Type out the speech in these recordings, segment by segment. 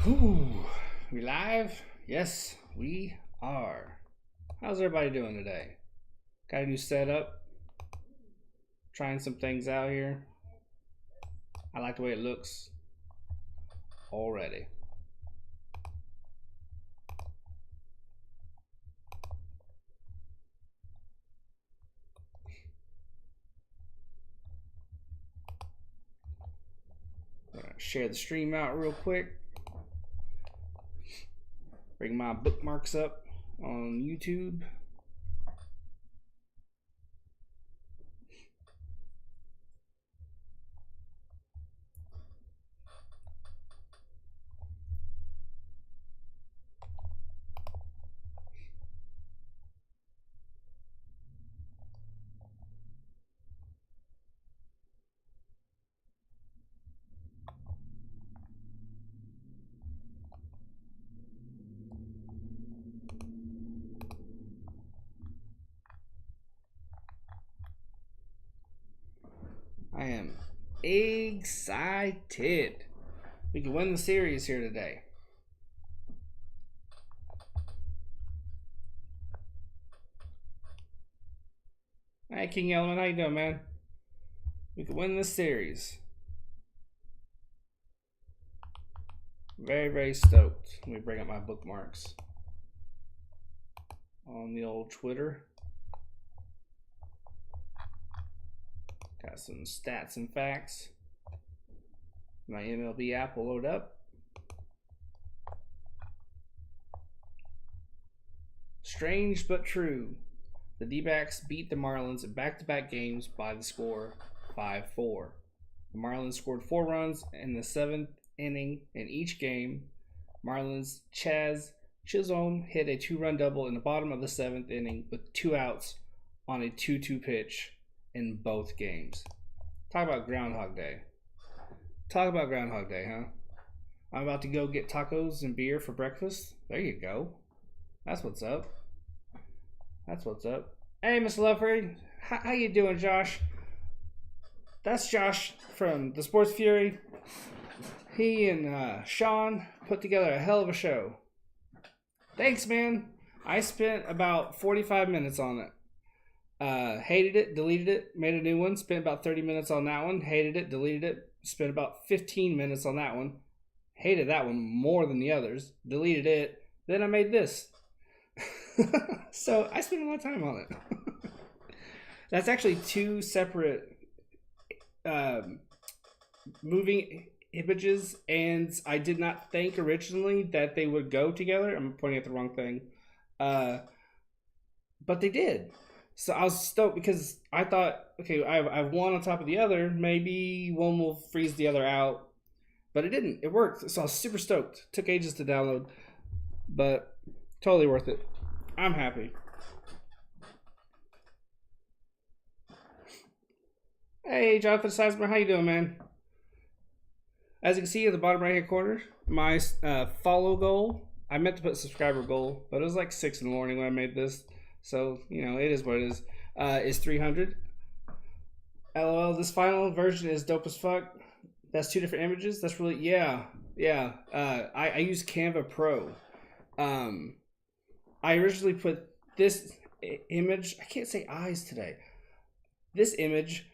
Whew. We live? Yes, we are. How's everybody doing today? Got a new setup. Trying some things out here. I like the way it looks already. I'm gonna share the stream out real quick. Bring my bookmarks up on YouTube. I am excited. We can win the series here today. Hey, King Element, how you doing, man? We can win this series. Very, very stoked. Let me bring up my bookmarks on the old Twitter. Got some stats and facts. My MLB app will load up. Strange but true. The D-backs beat the Marlins in back-to-back games by the score 5-4. The Marlins scored 4 runs in the 7th inning in each game. Marlins Chaz Chisholm hit a 2-run double in the bottom of the 7th inning with 2 outs on a 2-2 pitch in both games. Talk about Groundhog Day. Talk about Groundhog Day, huh? I'm about to go get tacos and beer for breakfast. There you go. That's what's up. That's what's up. Hey, Miss Lovely. How you doing, Josh? That's Josh from the Sports Fury. He and Sean put together a hell of a show. Thanks, man. I spent about 45 minutes on it. Hated it, deleted it, made a new one, spent about 30 minutes on that one, hated it, deleted it, spent about 15 minutes on that one, hated that one more than the others, deleted it, then I made this. So I spent a lot of time on it. That's actually 2 separate moving images, and I did not think originally that they would go together. I'm pointing at the wrong thing. But they did. So I was stoked because I thought, okay, I have one on top of the other. Maybe one will freeze the other out. But it didn't. It worked. So I was super stoked. Took ages to download. But totally worth it. I'm happy. Hey, Jonathan Seisman. How you doing, man? As you can see at the bottom right hand corner, my follow goal. I meant to put subscriber goal, but it was like 6 in the morning when I made this. So, you know, it is what it is 300. LOL, this final version is dope as fuck. That's 2 different images. That's really, yeah. I use Canva Pro. I originally put this image, I can't say eyes today. This image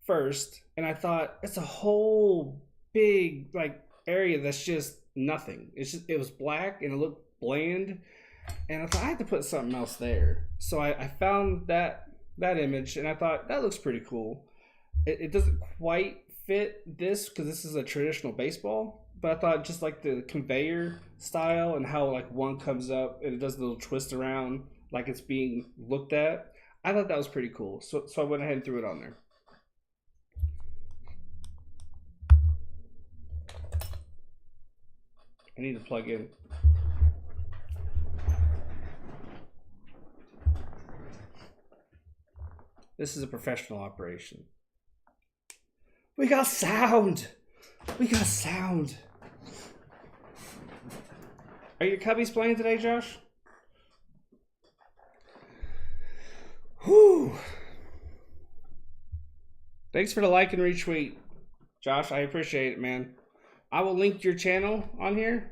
first, and I thought it's a whole big like area that's just nothing. It was black and it looked bland. And I thought I had to put something else there. So I found that image and I thought that looks pretty cool. It doesn't quite fit this because this is a traditional baseball. But I thought just like the conveyor style and how like one comes up and it does a little twist around like it's being looked at. I thought that was pretty cool. So I went ahead and threw it on there. I need to plug in. This is a professional operation. We got sound. We got sound. Are your Cubbies playing today, Josh? Whew. Thanks for the like and retweet, Josh. I appreciate it, man. I will link your channel on here.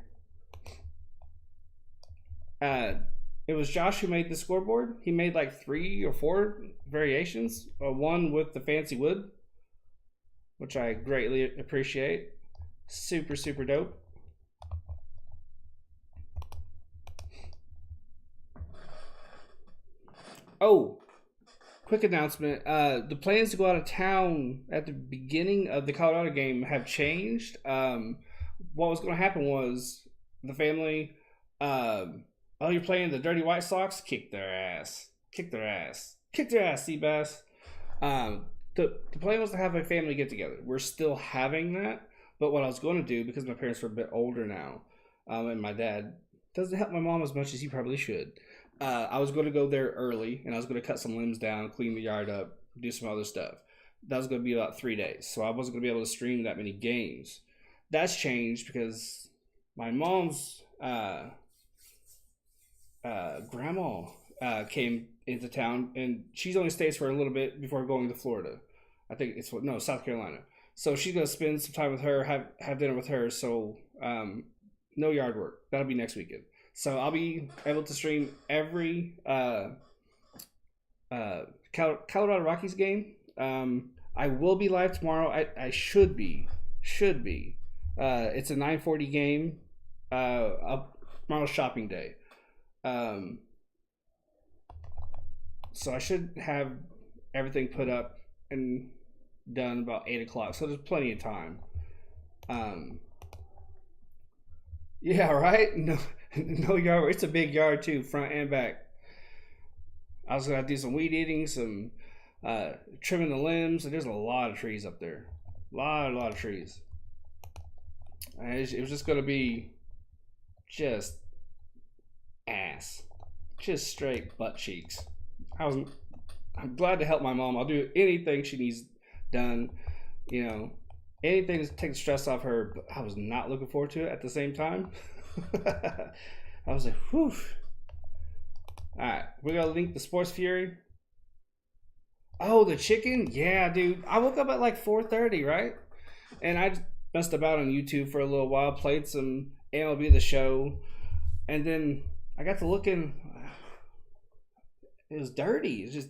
It was Josh who made the scoreboard. He made like 3 or 4 variations. One with the fancy wood, which I greatly appreciate. Super, super dope. Oh, quick announcement. The plans to go out of town at the beginning of the Colorado game have changed. What was going to happen was the family, oh, you're playing the Dirty White Sox? Kick their ass. Kick their ass. Kick their ass, Seabass. The plan was to have a family get together. We're still having that. But what I was going to do, because my parents are a bit older now, and my dad doesn't help my mom as much as he probably should, I was going to go there early, and I was going to cut some limbs down, clean the yard up, do some other stuff. That was going to be about 3 days, so I wasn't going to be able to stream that many games. That's changed because my mom's grandma came into town, and she's only stays for a little bit before going to Florida. I think it's South Carolina. So she's gonna spend some time with her, have dinner with her. So no yard work. That'll be next weekend. So I'll be able to stream every Colorado Rockies game. I will be live tomorrow. I should be. It's a 9:40 game. Tomorrow's shopping day. So I should have everything put up and done about 8 o'clock. So there's plenty of time. Yeah, right? No yard. It's a big yard too, front and back. I was gonna do some weed eating, some trimming the limbs. There's a lot of trees up there. A lot of trees. It was just gonna be just ass, just straight butt cheeks. I'm glad to help my mom. I'll do anything she needs done, anything to take the stress off her. But I was not looking forward to it at the same time. I was like, whew. All right, we're gonna link the Sports Fury. Oh, the chicken? Yeah, dude. I woke up at like 4:30, right? And I messed about on YouTube for a little while, played some MLB The Show, and then I got to looking. It was dirty. It's just,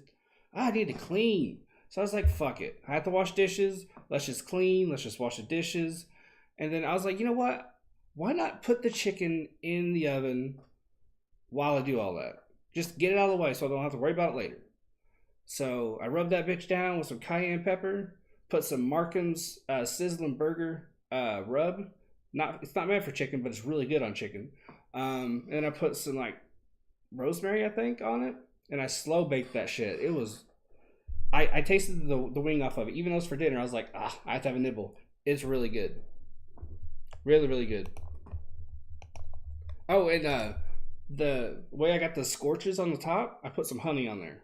I need to clean. So I was like, fuck it. I have to wash dishes. Let's just clean. Let's just wash the dishes. And then I was like, you know what? Why not put the chicken in the oven while I do all that? Just get it out of the way so I don't have to worry about it later. So I rubbed that bitch down with some cayenne pepper, put some Markham's sizzling burger rub. It's not meant for chicken, but it's really good on chicken. And I put some like rosemary, I think, on it. And I slow baked that shit. It was, I tasted the wing off of it. Even though it was for dinner, I was like, I have to have a nibble. It's really good. Really, really good. Oh, and the way I got the scorches on the top, I put some honey on there.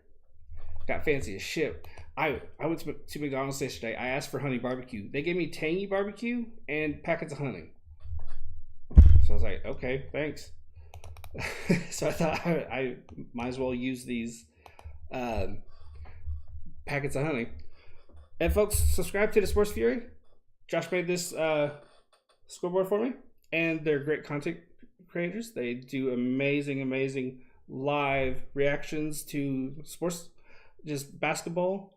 Got fancy as shit. I went to McDonald's yesterday. I asked for honey barbecue. They gave me tangy barbecue and packets of honey. So I was like, okay, thanks. So I thought I might as well use these packets of honey. And folks, subscribe to the Sports Fury. Josh made this scoreboard for me, and they're great content creators. They do amazing live reactions to sports, just basketball.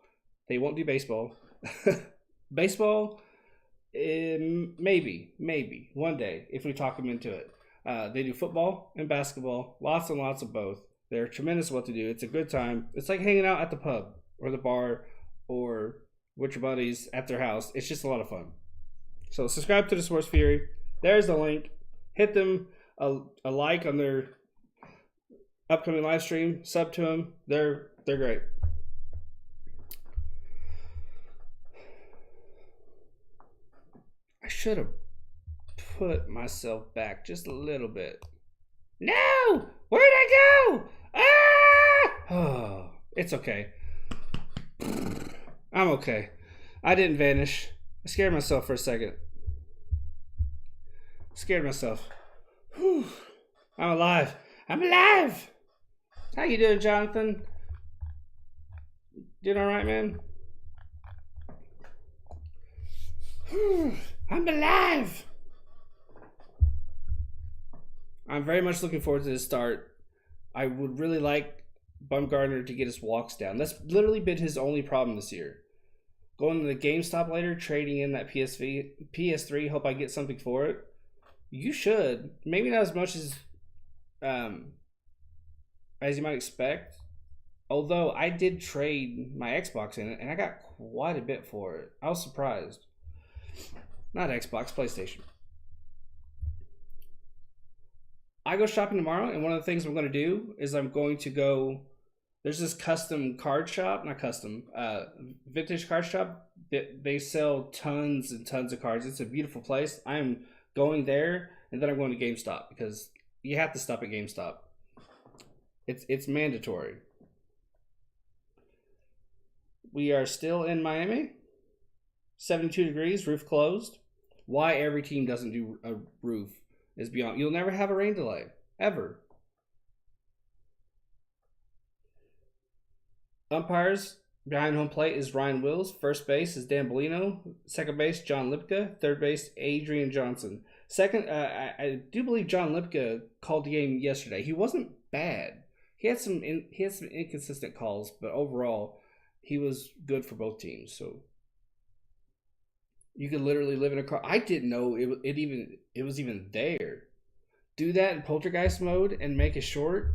They won't do baseball. Baseball, maybe one day if we talk them into it. They do football and basketball, lots and lots of both. They're tremendous at what to do. It's a good time. It's like hanging out at the pub or the bar or with your buddies at their house. It's just a lot of fun. So subscribe to the Sports Fury. There's the link. Hit them a like on their upcoming live stream. Sub to them. They're great. I should have put myself back just a little bit. No! Where'd I go? Ah! Oh, it's okay. I'm okay. I didn't vanish. I scared myself for a second. Scared myself. Whew. I'm alive. I'm alive! How you doing, Jonathan? Doing all right, man? Whew. I'm alive! I'm very much looking forward to this start. I would really like Bumgarner to get his walks down. That's literally been his only problem this year. Going to the GameStop later, trading in that PS3, hope I get something for it. You should. Maybe not as much as you might expect. Although I did trade my Xbox in it, and I got quite a bit for it. I was surprised. Not Xbox, PlayStation. I go shopping tomorrow, and one of the things I'm going to do is I'm going to go. There's this custom card shop, not custom, vintage card shop. They sell tons and tons of cards. It's a beautiful place. I'm going there, and then I'm going to GameStop because you have to stop at GameStop. It's mandatory. We are still in Miami. 72 degrees, roof closed. Why every team doesn't do a roof is beyond. You'll never have a rain delay, ever. Umpires, behind home plate is Ryan Wills. First base is Dan Bellino. Second base, John Lipka. Third base, Adrian Johnson. Second, I do believe John Lipka called the game yesterday. He wasn't bad. He had some inconsistent calls, but overall, he was good for both teams. So you could literally live in a car. I didn't know it was even there. Do that in poltergeist mode and make it short.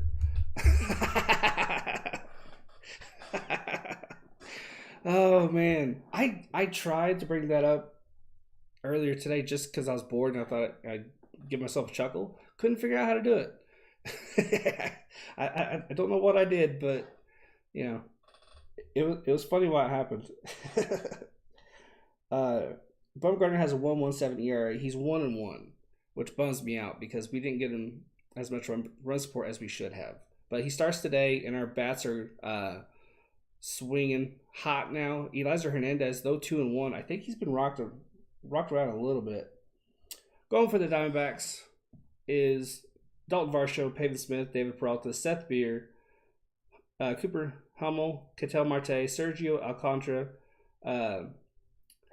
Oh man, I tried to bring that up earlier today just because I was bored and I thought I'd give myself a chuckle. Couldn't figure out how to do it. I don't know what I did, but you know, it was funny why it happened. Bumgarner has a 1.17 ERA. He's 1-1, which bums me out because we didn't get him as much run support as we should have. But he starts today, and our bats are swinging hot now. Eliezer Hernandez, though 2-1, I think he's been rocked around a little bit. Going for the Diamondbacks is Dalton Varsho, Pavin Smith, David Peralta, Seth Beer, Cooper Hummel, Ketel Marte, Sergio Alcantara,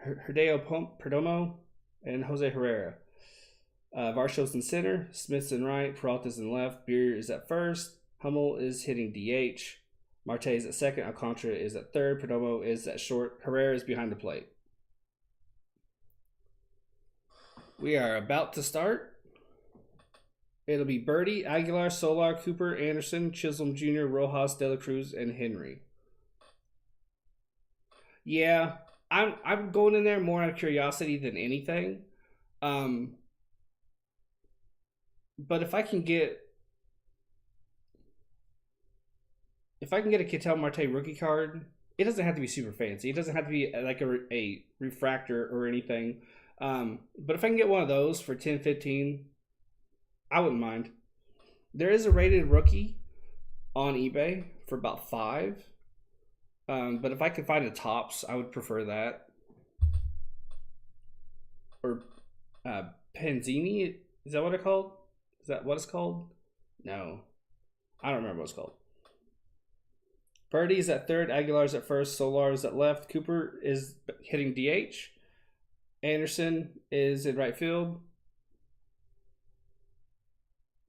Hideo Perdomo, and Jose Herrera. Varsho's in center, Smith's in right, Peralta's in left, Beer is at first, Hummel is hitting DH, Marte is at second, Alcantara is at third, Perdomo is at short, Herrera is behind the plate. We are about to start. It'll be Birdie, Aguilar, Solar, Cooper, Anderson, Chisholm Jr., Rojas, De La Cruz, and Henry. Yeah, I'm going in there more out of curiosity than anything. But if I can get a Ketel Marte rookie card, it doesn't have to be super fancy. It doesn't have to be like a refractor or anything. But if I can get one of those for 10, 15, I wouldn't mind. There is a rated rookie on eBay for about $5. But if I could find a Topps, I would prefer that. Or Panzini, is that what it's called? Is that what it's called? No. I don't remember what it's called. Birdie's at third, Aguilar's at first, Solar's at left, Cooper is hitting DH. Anderson is in right field.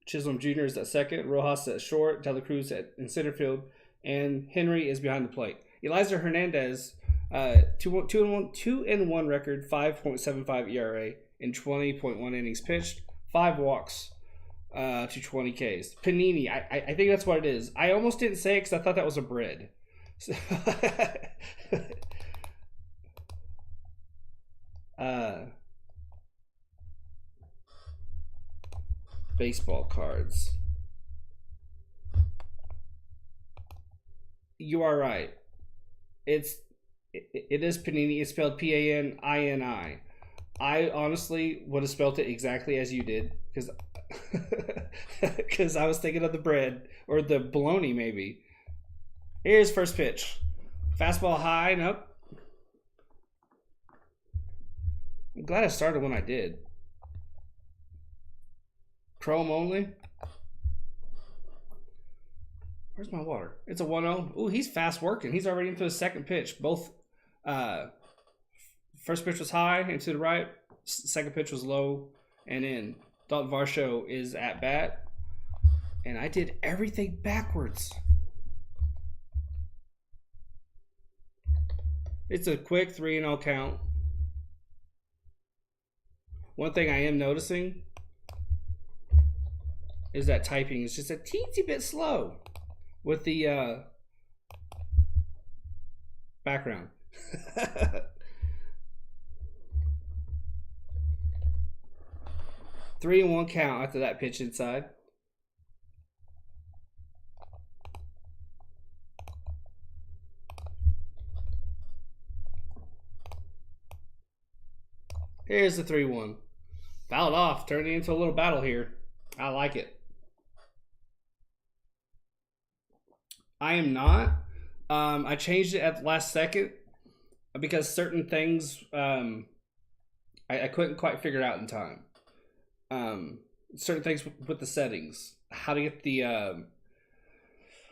Chisholm Jr. is at second, Rojas at short, De La Cruz in center field, and Henry is behind the plate. Eliezer Hernandez, 2-1 record, 5.75 ERA in 20.1 innings pitched, 5 walks to 20 Ks. Panini, I think that's what it is. I almost didn't say it because I thought that was a bread. Baseball cards. You are right. It is Panini. It's spelled P-A-N-I-N-I. I honestly would have spelled it exactly as you did because I was thinking of the bread or the bologna maybe. Here's first pitch. Fastball high. Nope. I'm glad I started when I did. Chrome only. Where's my water? It's a 1-0. Ooh, he's fast working. He's already into his second pitch. Both first pitch was high and to the right. Second pitch was low and in. Dalton Varsho is at bat. And I did everything backwards. It's a quick 3-0 count. One thing I am noticing is that typing is just a teensy bit slow with the background. 3-1 count after that pitch inside. Here's the 3-1. Fouled off, turning into a little battle here. I like it. I am not. I changed it at the last second because certain things I couldn't quite figure out in time. Certain things with the settings, how to get the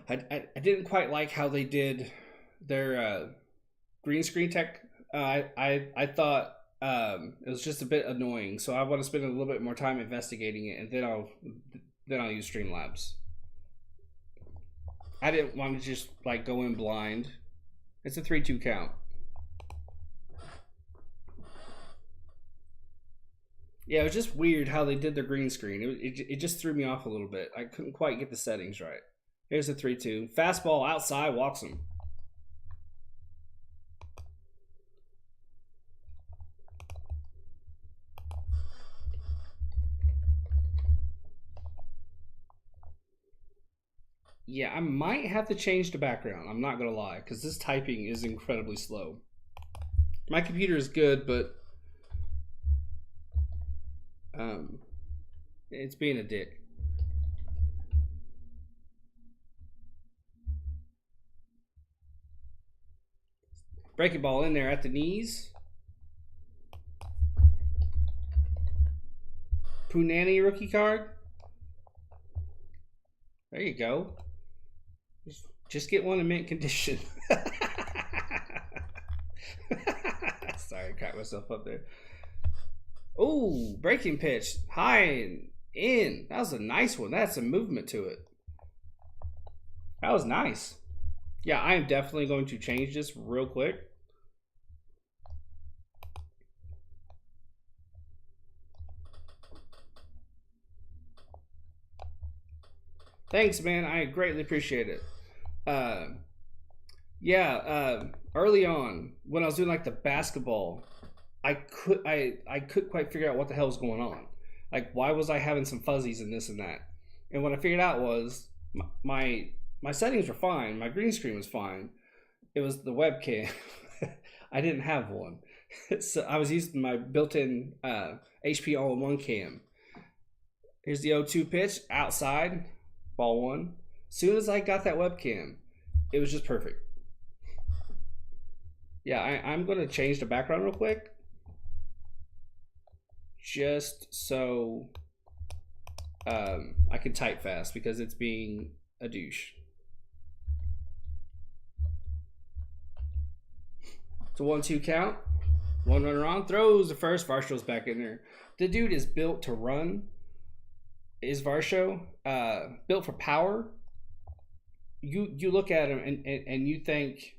I didn't quite like how they did their green screen tech. I thought it was just a bit annoying, so I want to spend a little bit more time investigating it, and then I'll use Streamlabs. I didn't want to just like go in blind. It's a 3-2 count. Yeah, it was just weird how they did their green screen. It just threw me off a little bit. I couldn't quite get the settings right. Here's the 3-2. Fastball outside, walks him. Yeah, I might have to change the background. I'm not going to lie, because this typing is incredibly slow. My computer is good, but it's being a dick. Breaking ball in there at the knees. Punani rookie card. There you go. Just get one in mint condition. Sorry, I cracked myself up there. Oh, breaking pitch. High and in. That was a nice one. That's some movement to it. That was nice. Yeah, I am definitely going to change this real quick. Thanks, man. I greatly appreciate it. Early on when I was doing like the basketball, I couldn't quite figure out what the hell was going on. Like, why was I having some fuzzies and this and that? And what I figured out was my settings were fine. My green screen was fine. It was the webcam. I didn't have one, so I was using my built-in HP all-in-one cam. Here's the 0-2 pitch outside. Ball one. Soon as I got that webcam, it was just perfect. Yeah, I'm going to change the background real quick. Just so I can type fast because it's being a douche. It's a 1-2 count. One runner on. Throws the first. Varsho's back in there. The dude is built to run. Is Varsho built for power? You look at him and you think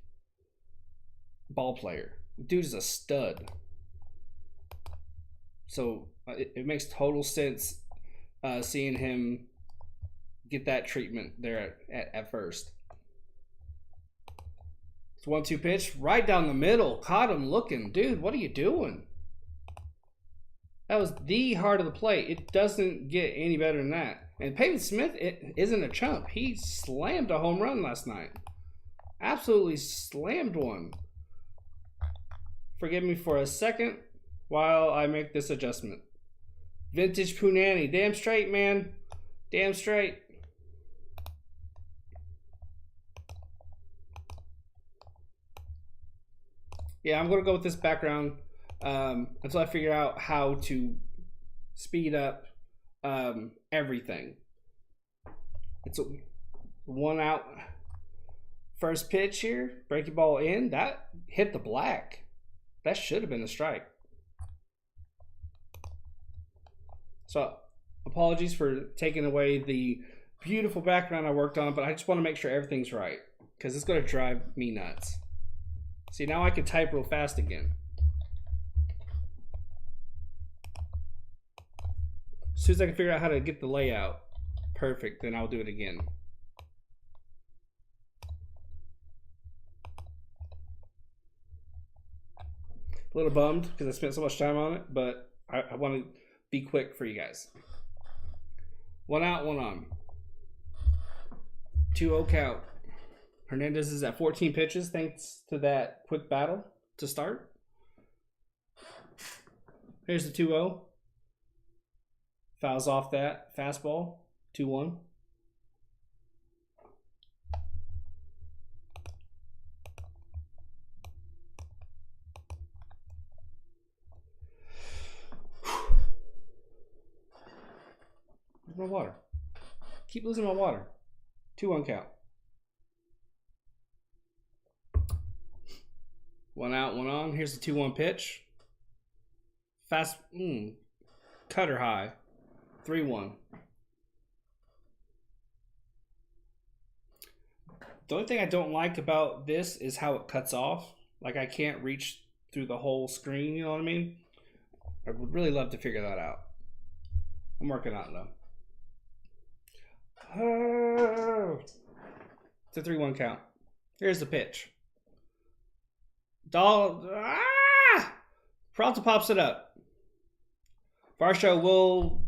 ball player. Dude is a stud. So it makes total sense seeing him get that treatment there at first. It's 1-2 pitch right down the middle. Caught him looking. Dude, what are you doing? That was the heart of the plate. It doesn't get any better than that. And Pavin Smith isn't a chump. He slammed a home run last night. Absolutely slammed one. Forgive me for a second while I make this adjustment. Vintage Punani. Damn straight, man. Damn straight. Yeah, I'm going to go with this background until I figure out how to speed up everything. It's a 1 out first pitch here. Breaking ball in. That hit the black. That should have been a strike. So apologies for taking away the Beautiful background I worked on, but I just want to make sure everything's right because it's going to drive me nuts. See, now I can type real fast again. As soon as I can figure out how to get the layout perfect, then I'll do it again. A little bummed because I spent so much time on it, but I want to be quick for you guys. 1 out, 1 on. 2-0 count. Hernandez is at 14 pitches thanks to that quick battle to start. Here's the 2-0. Fouls off that fastball. 2-1. My water. Keep losing my water. 2-1 count. 1 out, 1 on. Here's the 2-1 pitch. Fast, cutter high. 3-1. The only thing I don't like about this is how it cuts off. Like I can't reach through the whole screen, you know what I mean? I would really love to figure that out. I'm working on it though. Oh. It's a 3-1 count. Here's the pitch. Peralta pops it up. Varsho will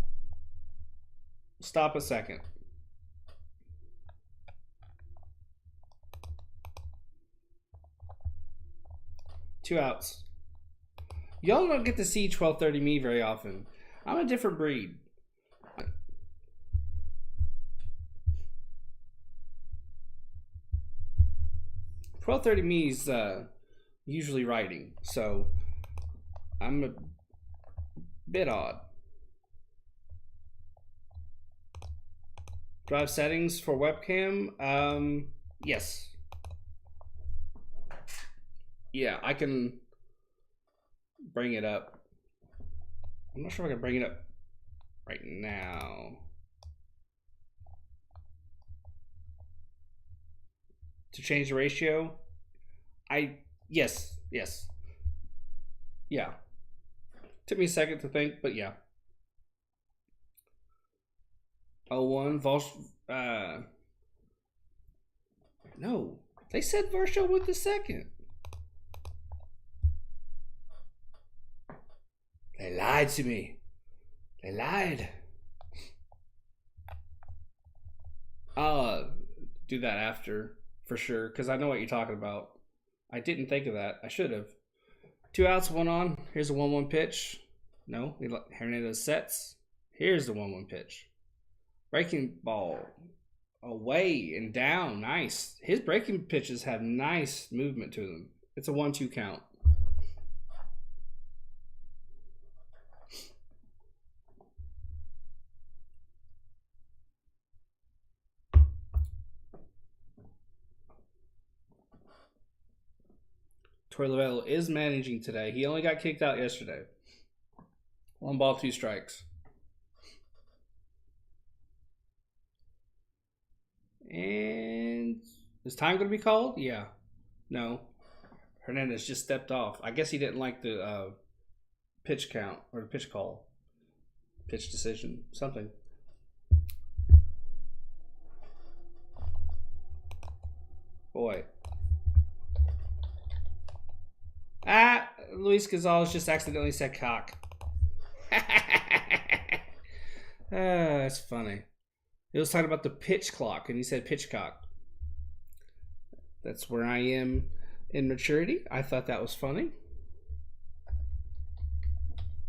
stop a second. Two outs. Y'all don't get to see 12:30 me very often. I'm a different breed. .30 me's usually writing, so I'm a bit odd. Do I have settings for webcam? Yes. Yeah, I can bring it up. I'm not sure if I can bring it up right now. To change the ratio? Yes. Yeah. Took me a second to think, but yeah. 0-1, no. They said Varsho with the second. They lied to me. They lied. I'll do that after. For sure, because I know what you're talking about. I didn't think of that. I should have. 2 outs, 1 on. Here's a 1-1 pitch. No, Hernandez sets. Here's the 1-1 pitch. Breaking ball away and down. Nice. His breaking pitches have nice movement to them. It's a 1-2 count. Torey Lovullo is managing today. He only got kicked out yesterday. 1 ball, 2 strikes. And is time going to be called? Yeah. No. Hernandez just stepped off. I guess he didn't like the pitch count or the pitch call. Pitch decision. Something. Boy. Luis Gonzalez just accidentally said cock. That's funny. He was talking about the pitch clock, and he said pitchcock. That's where I am in maturity. I thought that was funny.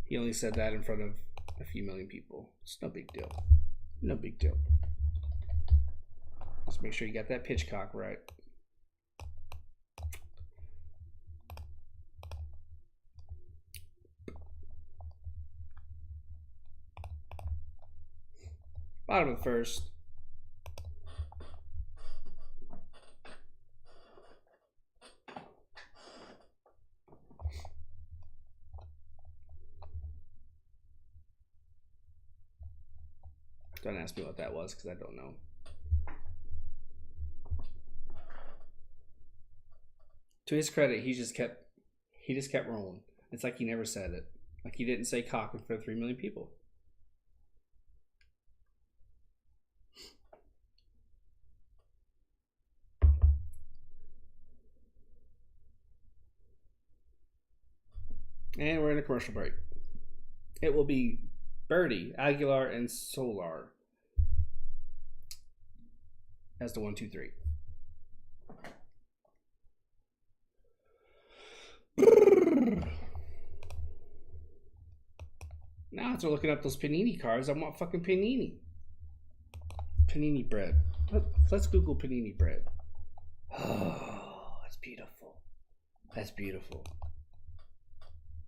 He only said that in front of a few million people. It's no big deal. No big deal. Just make sure you got that pitchcock right. Bottom of the first. Don't ask me what that was because I don't know. To his credit, he just kept rolling. It's like he never said it. Like he didn't say cock in front of 3 million people. And we're in a commercial break. It will be Birdie, Aguilar, and Solar as the 1, 2, 3. Now as we're looking up those panini cards, I want fucking panini. Panini bread. Let's Google panini bread. Oh, that's beautiful. That's beautiful.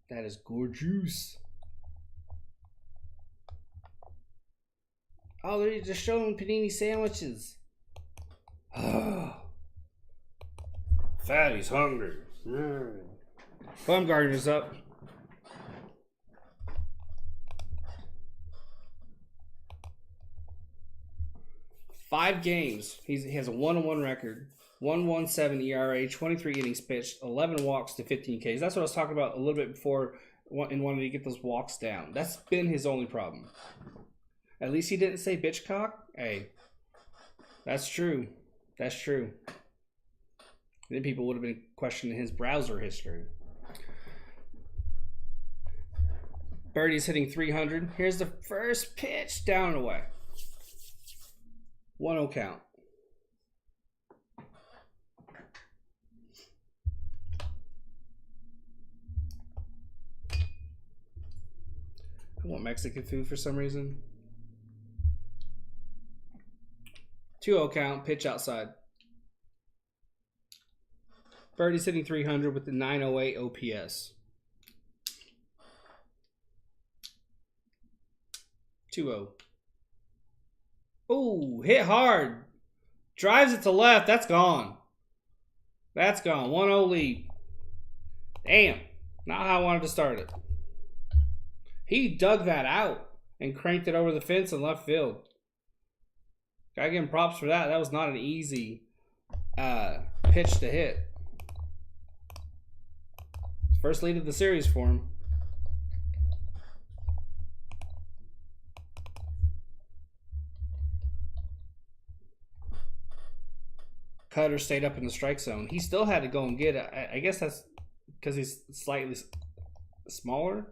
That is gorgeous. Oh, they're just showing panini sandwiches. Oh. Fatty's hungry. Bumgarner's up. Five games. He has a 1-1 record, 1.17 ERA, 23 innings pitched, 11 walks to 15 Ks. That's what I was talking about a little bit before and wanted to get those walks down. That's been his only problem. At least he didn't say bitch cock. Hey, that's true. That's true. Then people would have been questioning his browser history. Birdie's hitting 300. Here's the first pitch, down and away. 1-0 count. I want Mexican food for some reason. 2-0 count, pitch outside. Birdie's hitting 300 with the 908 OPS. 2-0. Oh, hit hard. Drives it to left. That's gone. That's gone. 1-0 lead. Damn. Not how I wanted to start it. He dug that out and cranked it over the fence in left field. Gotta give him props for that. That was not an easy pitch to hit. First lead of the series for him. Cutter stayed up in the strike zone. He still had to go and get it. I guess that's because he's slightly smaller.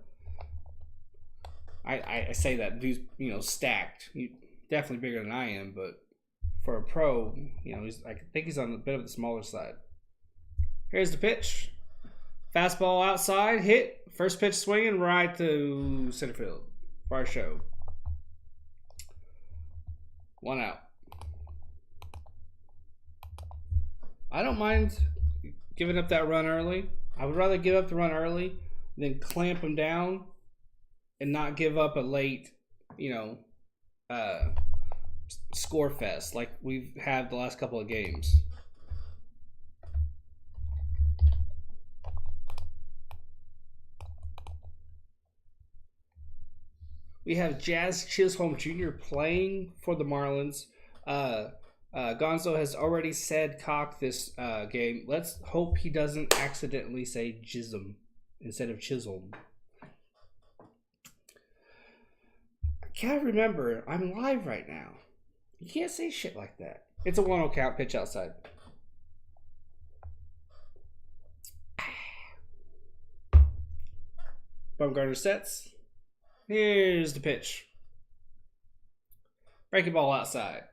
I say that dude's, stacked. He's definitely bigger than I am, but for a pro, I think he's on a bit of the smaller side. Here's the pitch. Fastball outside, hit. First pitch swinging right to center field. For our show. 1 out. I don't mind giving up that run early. I would rather give up the run early than clamp him down and not give up a late, score fest like we've had the last couple of games. We have Jazz Chisholm Jr. playing for the Marlins. Gonzo has already said cock this game. Let's hope he doesn't accidentally say Jism instead of Chisholm. I can't remember. I'm live right now. You can't say shit like that. It's a 1-0 count, pitch outside. Bumgarner sets. Here's the pitch. Breaking ball outside.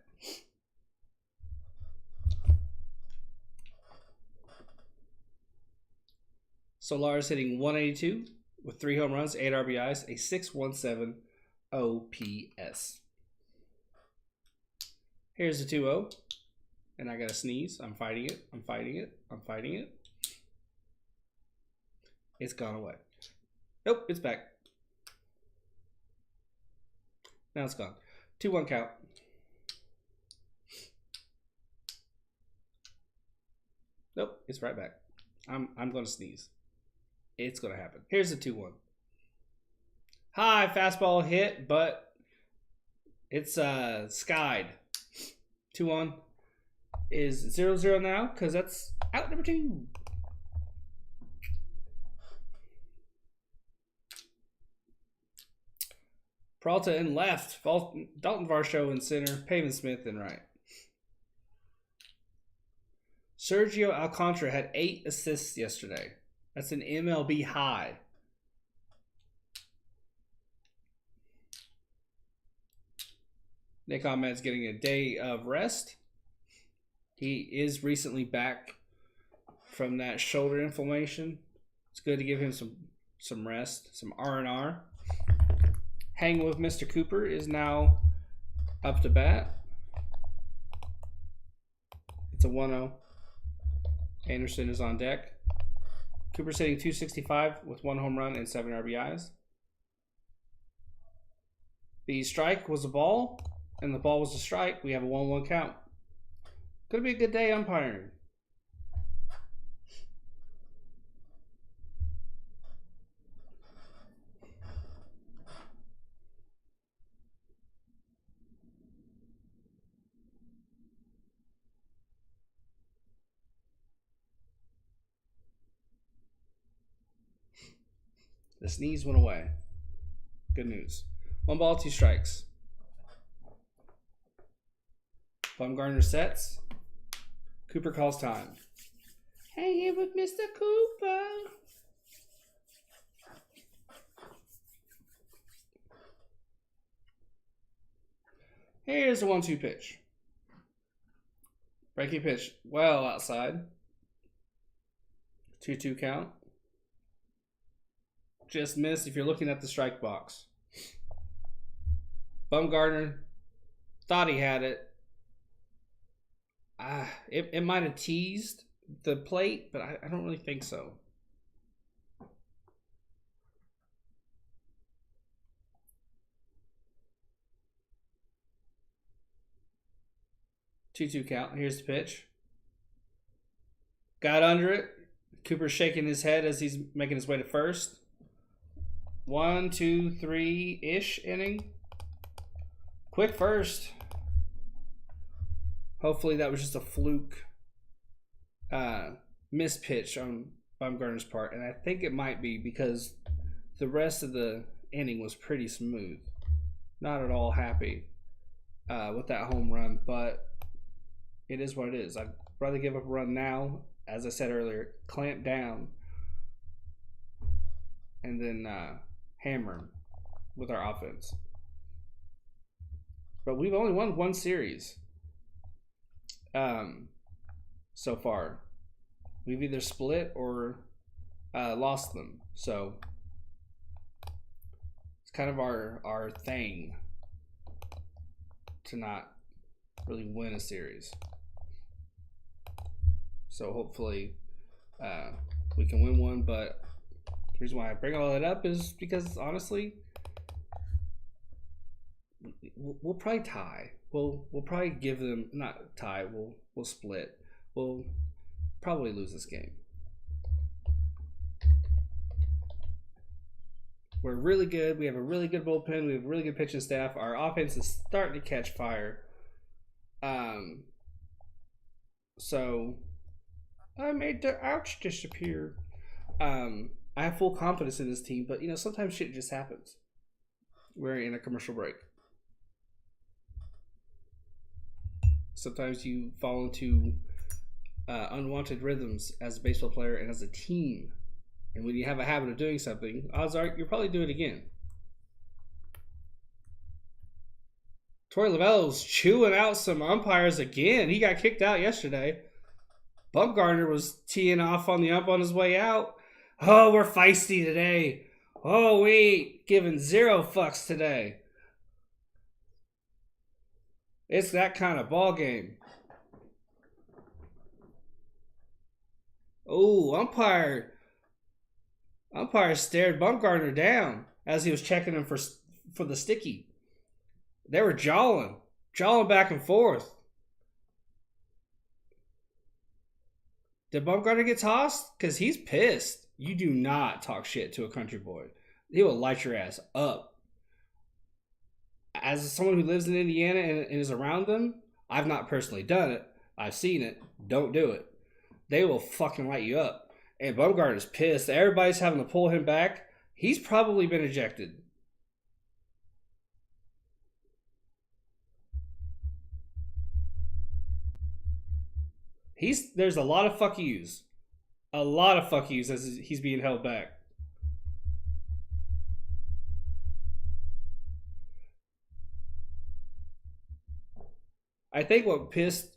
Solar's hitting 182 with 3 home runs, 8 RBIs, a 6.17 OPS. Here's the 2-0. And I gotta sneeze. I'm fighting it. I'm fighting it. I'm fighting it. It's gone away. Nope, it's back. Now it's gone. 2-1 count. Nope, it's right back. I'm gonna sneeze. It's gonna happen. Here's the 2-1. High fastball hit, but it's skied. 2-1 is 0-0 now because that's out number 2. Peralta in left. Dalton Varsho in center. Pavin Smith in right. Sergio Alcantara had 8 assists yesterday. That's an MLB high. Nick Ahmed's getting a day of rest. He is recently back from that shoulder inflammation. It's good to give him some rest, some R&R. Hang with Mr. Cooper is now up to bat. It's a 1-0. Anderson is on deck. Cooper's hitting .265 with 1 home run and 7 RBIs. The strike was a ball, and the ball was a strike. We have a 1-1 count. Gonna be a good day umpiring. The sneeze went away. Good news. 1 ball, 2 strikes. Bumgarner sets. Cooper calls time. Hanging with Mr. Cooper. Here's the 1-2 pitch. Breaking pitch well outside. 2-2 count. Just missed if you're looking at the strike box. Bumgarner thought he had it. It might have teased the plate, but I don't really think so. Two count. Here's the pitch. Got under it. Cooper's shaking his head as he's making his way to first. 1, 2, 3-ish inning. Quick first. Hopefully that was just a fluke mispitch on Bumgarner's part. And I think it might be because the rest of the inning was pretty smooth. Not at all happy with that home run, but it is what it is. I'd rather give up a run now, as I said earlier, clamp down, and then hammer with our offense. But we've only won 1 series so far. We've either split or lost them. So it's kind of our thing to not really win a series. So hopefully we can win one, but the reason why I bring all that up is because honestly, we'll probably tie. We'll probably give them not tie. We'll split. We'll probably lose this game. We're really good. We have a really good bullpen. We have a really good pitching staff. Our offense is starting to catch fire. So I made the ouch disappear. I have full confidence in this team, but sometimes shit just happens. We're in a commercial break. Sometimes you fall into unwanted rhythms as a baseball player and as a team. And when you have a habit of doing something, odds are you'll probably do it again. Torey Lovullo's chewing out some umpires again. He got kicked out yesterday. Bumgarner was teeing off on the ump on his way out. Oh, we're feisty today. Oh, we ain't giving 0 fucks today. It's that kind of ball game. Oh, umpire stared Bumgarner down as he was checking him for the sticky. They were jawing back and forth. Did Bumgarner get tossed? Because he's pissed. You do not talk shit to a country boy. He will light your ass up. As someone who lives in Indiana and is around them, I've not personally done it. I've seen it. Don't do it. They will fucking light you up. And Bumgarner's pissed. Everybody's having to pull him back. He's probably been ejected. There's a lot of fuck yous. A lot of fuck yous as he's being held back. I think what pissed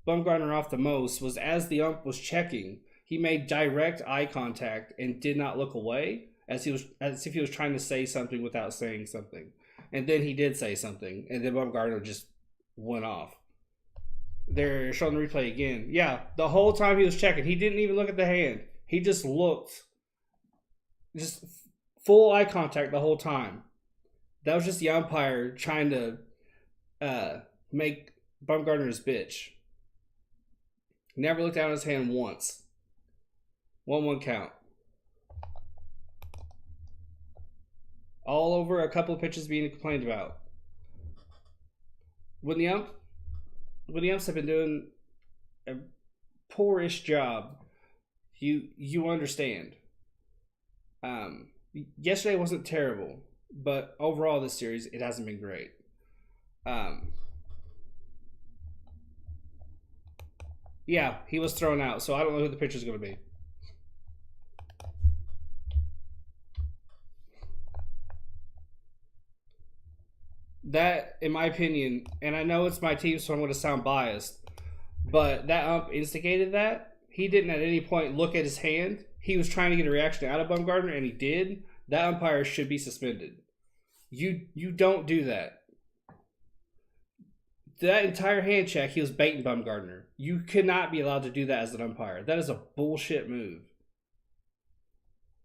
Bumgarner off the most was as the ump was checking, he made direct eye contact and did not look away as if he was trying to say something without saying something. And then he did say something, and then Bumgarner just went off. They're showing the replay again. Yeah, the whole time he was checking, he didn't even look at the hand. He just looked, just full eye contact the whole time. That was just the umpire trying to make Bumgarner's bitch. Never looked down at his hand once. 1-1 count. All over a couple of pitches being complained about. When the umps have been doing a poorish job, you understand. Yesterday wasn't terrible, but overall this series it hasn't been great. Yeah, he was thrown out, so I don't know who the pitcher's going to be. That, in my opinion, and I know it's my team, so I'm going to sound biased, but that ump instigated that. He didn't at any point look at his hand. He was trying to get a reaction out of Bumgarner, and he did. That umpire should be suspended. You don't do that. That entire hand check, he was baiting Bumgarner. You cannot be allowed to do that as an umpire. That is a bullshit move.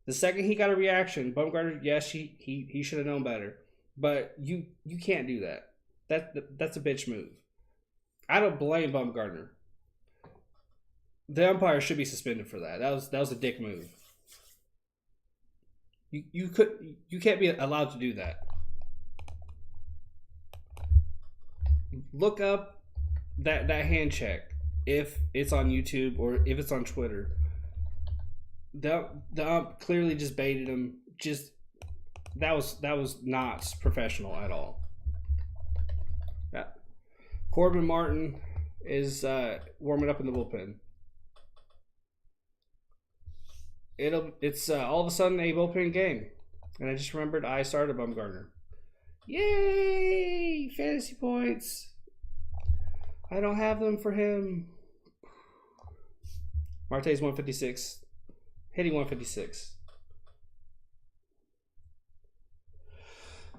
The second he got a reaction, Bumgarner, yes, he should have known better. But you can't do that. That's a bitch move. I don't blame Bumgarner. The umpire should be suspended for that. That was a dick move. You can't be allowed to do that. Look up that hand check if it's on YouTube or if it's on Twitter. The ump clearly just baited him. That was not professional at all. Yeah. Corbin Martin is warming up in the bullpen. It's all of a sudden a bullpen game, and I just remembered I started Bumgarner. Yay! Fantasy points. I don't have them for him. Marte's 156, hitting 156.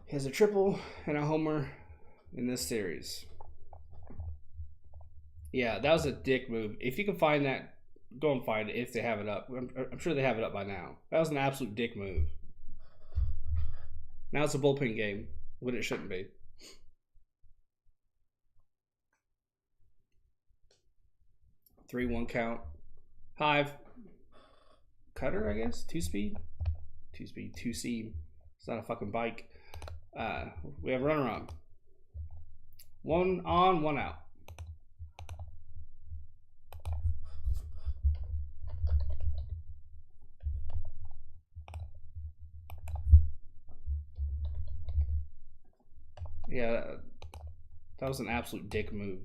He has a triple and a homer in this series. Yeah, that was a dick move. If you can find that, go and find it if they have it up. I'm sure they have it up by now. That was an absolute dick move. Now it's a bullpen game when it shouldn't be. Three 1 count. Hive. Cutter, I guess. Two speed, two seam. It's not a fucking bike. We have a runner on. 1 on, 1 out. Yeah, that was an absolute dick move.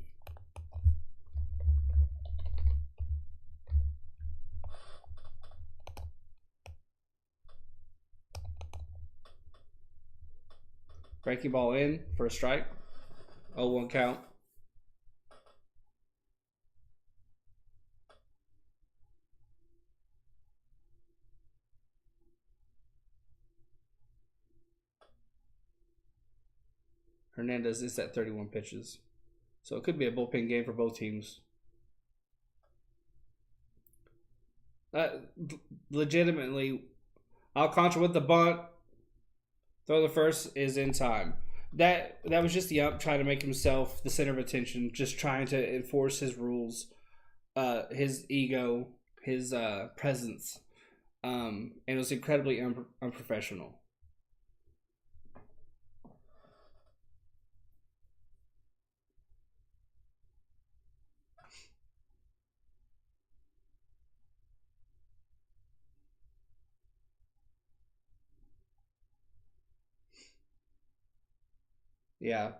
Breaking ball in for a strike. 0-1 count. Hernandez is at 31 pitches. So it could be a bullpen game for both teams. Legitimately, Alcantara with the bunt. Throw the first is in time. That was just the ump trying to make himself the center of attention, just trying to enforce his rules, his ego, his presence, and it was incredibly unprofessional. Yeah.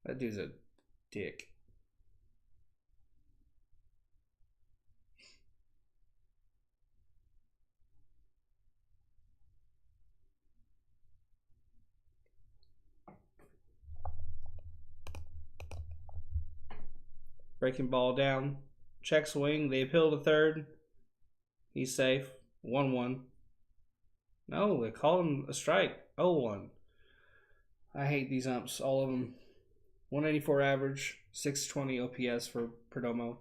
That dude's a dick. Breaking ball down. Check swing. They appeal to third. He's safe. 1-1. No, they call him a strike. 0-1. I hate these umps, all of them. 184 average, 620 OPS for Perdomo.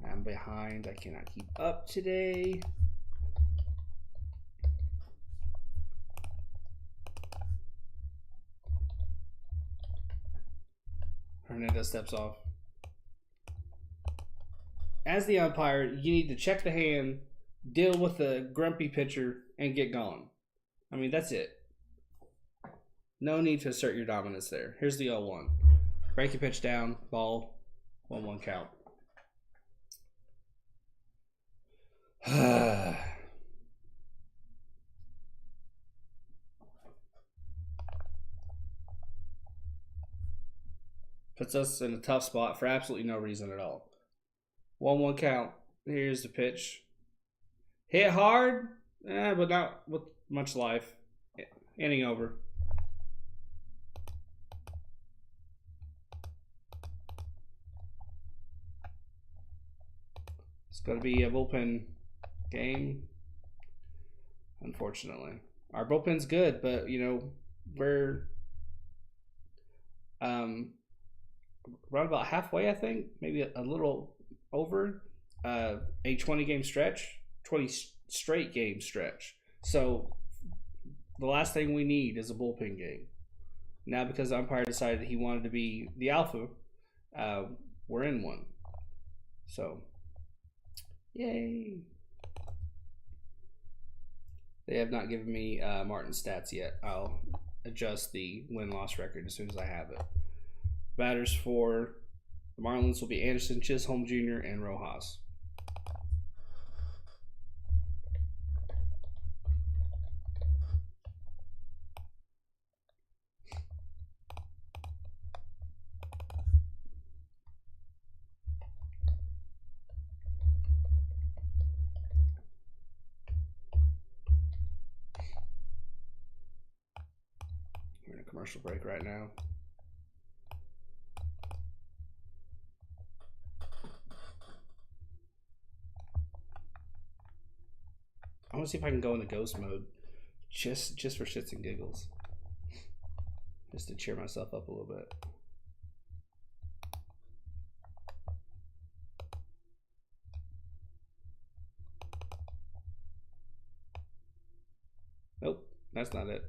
I'm behind. I cannot keep up today. Hernandez steps off. As the umpire, you need to check the hand, deal with the grumpy pitcher, and get gone. I mean, that's it. No need to assert your dominance there. Here's the 0-1. Breaking pitch down, ball, 1-1 count. Puts us in a tough spot for absolutely no reason at all. 1-1 count. Here's the pitch. Hit hard, but not with much life. Inning over. It's going to be a bullpen game, unfortunately. Our bullpen's good, but, you know, we're around about halfway, I think. Maybe a little over a 20-game stretch. 20 straight game stretch. So the last thing we need is a bullpen game. Now, because the umpire decided he wanted to be the alpha, we're in one. So, yay. They have not given me Martin's stats yet. I'll adjust the win-loss record as soon as I have it. Batters for the Marlins will be Anderson, Chisholm Jr., and Rojas. We're in a commercial break right now. I want to see if I can go into ghost mode, just for shits and giggles, just to cheer myself up a little bit. Nope, that's not it.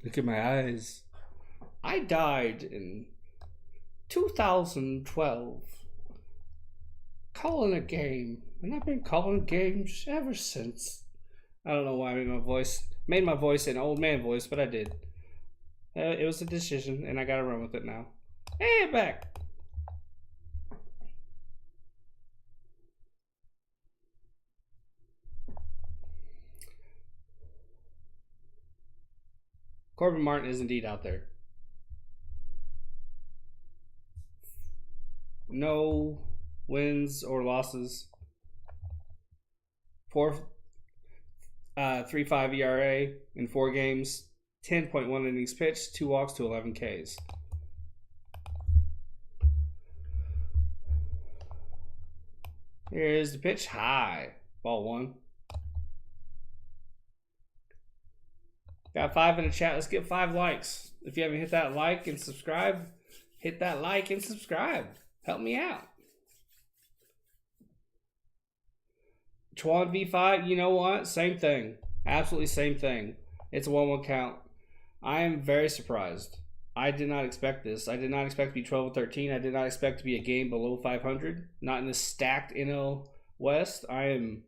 Look at my eyes. I died in 2012 calling a game, and I've been calling games ever since. I don't know why I made my voice an old man voice, but I did. It was a decision, and I gotta run with it now. Hey, I'm back. Corbin Martin is indeed out there. No wins or losses. 3.5 ERA in 4 games. 10.1 innings pitched. 2 walks to 11 Ks. Here's the pitch. High. Ball 1. Got 5 in the chat. Let's get 5 likes. If you haven't hit that like and subscribe, hit that like and subscribe. Help me out. Chuan V5, you know what? Same thing. Absolutely same thing. It's a 1-1 count. I am very surprised. I did not expect this. I did not expect to be 12-13. I did not expect to be a game below 500. Not in this stacked NL West. I am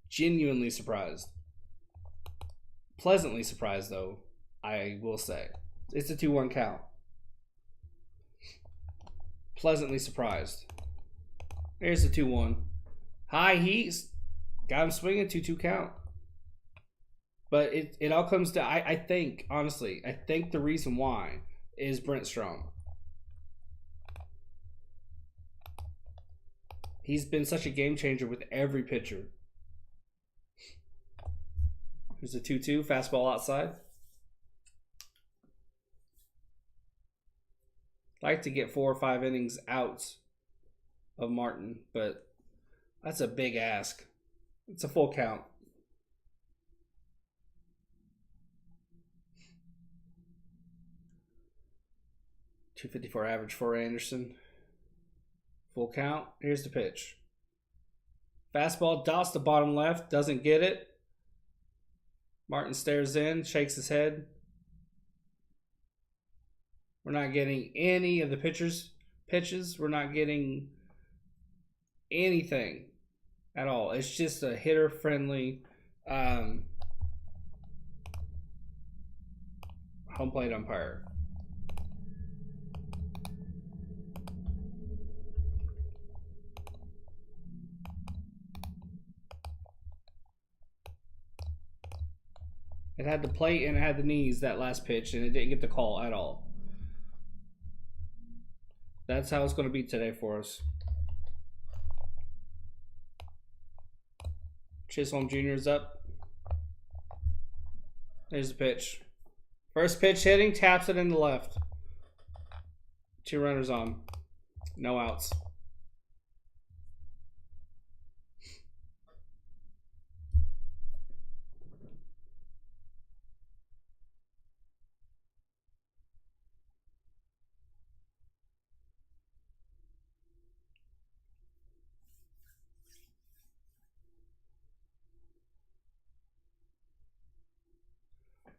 genuinely surprised. Pleasantly surprised, though, I will say. It's a 2-1 count. Pleasantly surprised. There's the 2-1. High heat. Got him swinging. 2-2 count. But it all comes to I think, honestly, I think the reason why is Brent Strom. He's been such a game changer with every pitcher. There's a 2-2, fastball outside. Like to get 4 or 5 innings out of Martin, but that's a big ask. It's a full count. .254 average for Anderson. Full count. Here's the pitch. Fastball dots the bottom left. Doesn't get it. Martin stares in, shakes his head. We're not getting any of the pitches. We're not getting anything at all. It's just a hitter-friendly home plate umpire. It had the plate and it had the knees that last pitch, and it didn't get the call at all. That's how it's going to be today for us. Chisholm Jr. is up. There's the pitch. First pitch hitting, taps it in the left. 2 runners on. No outs.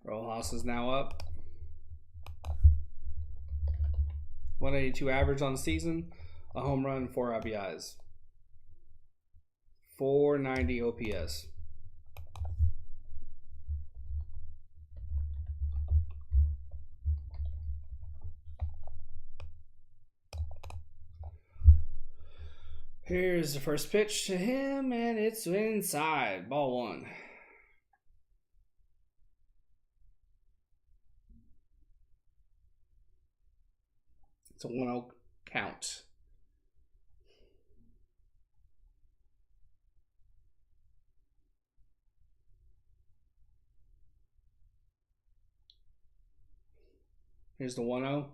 Rojas is now up. 182 average on the season, a home run, 4 RBIs. 490 OPS. Here's the first pitch to him, and it's inside. Ball 1. It's a 1-0 count. Here's the 1-0.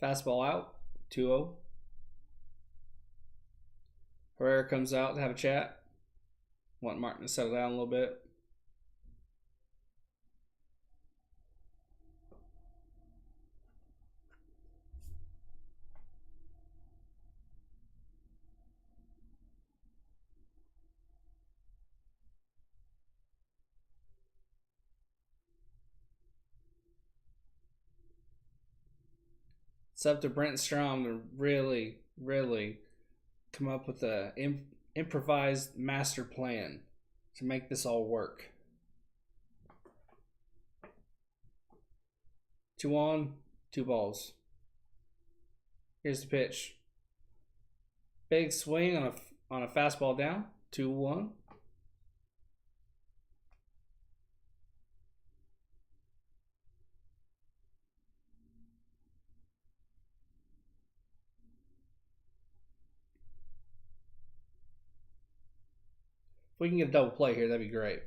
Fastball out. 2-0. Herrera comes out to have a chat. Want Martin to settle down a little bit. It's up to Brent Strom to really, really come up with a improvised master plan to make this all work. 2 on, 2 balls. Here's the pitch. Big swing on a fastball down. 2-1. If we can get a double play here, that'd be great.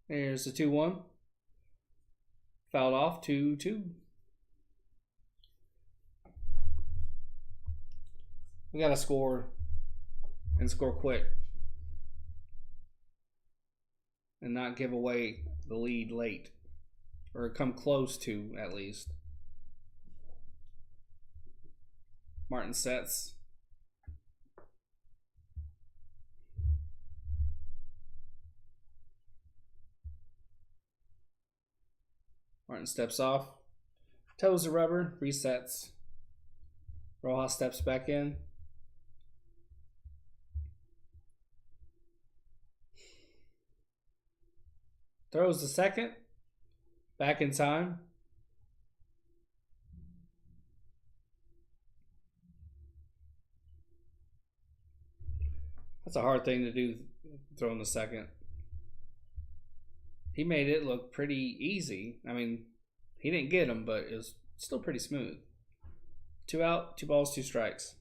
There's the 2-1. Fouled off, 2-2. We got to score and score quick and not give away the lead late, or come close to at least. Martin sets. Martin steps off. Toes the rubber. Resets. Rojas steps back in. Throws the second. Back in time. That's a hard thing to do, throwing the second. He made it look pretty easy. I mean, he didn't get him, but it was still pretty smooth. 2 out, 2 balls, 2 strikes.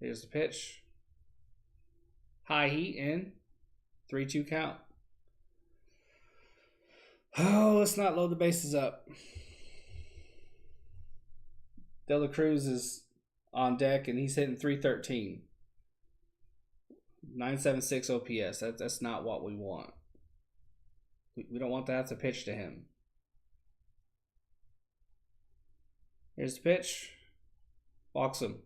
Here's the pitch. High heat in. 3-2 count. Oh, let's not load the bases up. De La Cruz is on deck, and he's hitting 313. 976 OPS. That's not what we want. We don't want to have to pitch to him. Here's the pitch. Walks him.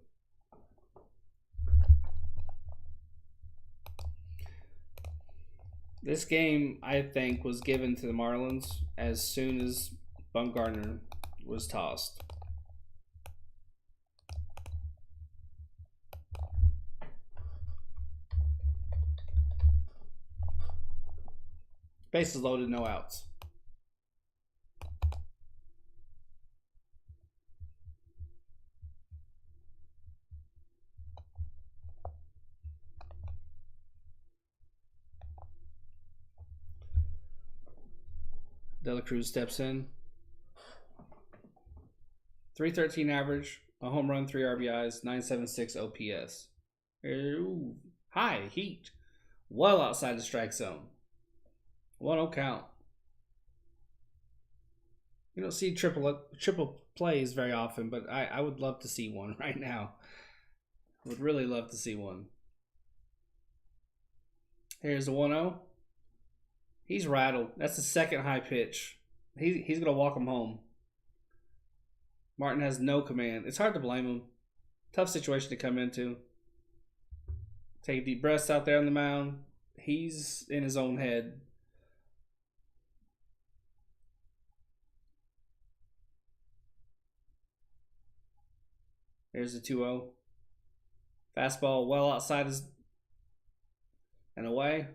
This game, I think, was given to the Marlins as soon as Bumgarner was tossed. Bases loaded, no outs. De La Cruz steps in. 313 average, a home run, 3 RBIs, 976 OPS. Ooh, high heat. Well outside the strike zone. 1-0 count. You don't see triple plays very often, but I would love to see one right now. I would really love to see one. Here's the 1-0. He's rattled. That's the second high pitch. He's going to walk him home. Martin has no command. It's hard to blame him. Tough situation to come into. Take deep breaths out there on the mound. He's in his own head. There's the 2-0. Fastball well outside his and away.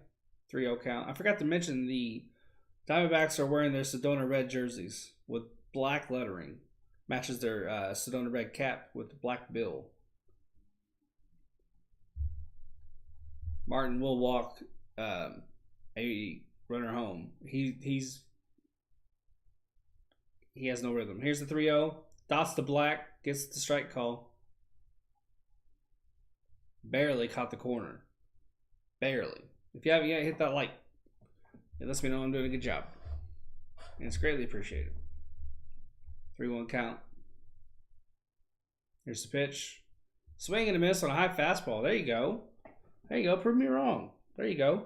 3-0 count. I forgot to mention the Diamondbacks are wearing their Sedona red jerseys with black lettering. Matches their Sedona red cap with the black bill. Martin will walk a runner home. He has no rhythm. Here's the 3-0. Dots the black. Gets the strike call. Barely caught the corner. Barely. If you haven't yet, hit that like. It lets me know I'm doing a good job. And it's greatly appreciated. 3-1 count. Here's the pitch. Swing and a miss on a high fastball. There you go. There you go. Prove me wrong. There you go.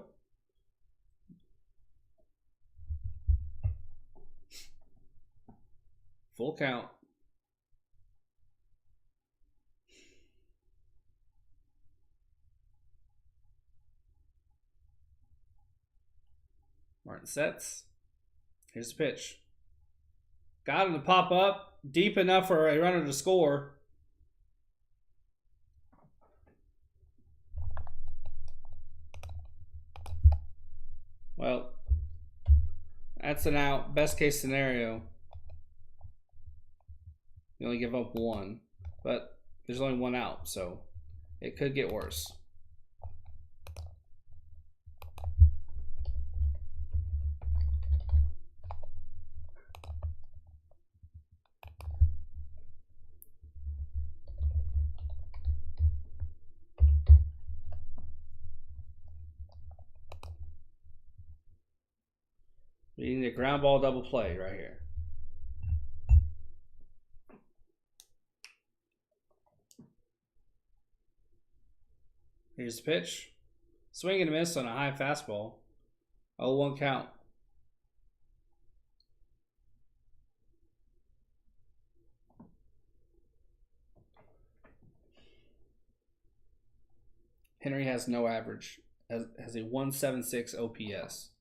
Full count. Martin sets. Here's the pitch. Got him to pop up. Deep enough for a runner to score. Well, that's an out. Best case scenario. You only give up 1. But there's only 1 out, so it could get worse. We need a ground ball double play right here. Here's the pitch. Swing and a miss on a high fastball. 0-1 count. Henry has no average. Has a 176 OPS.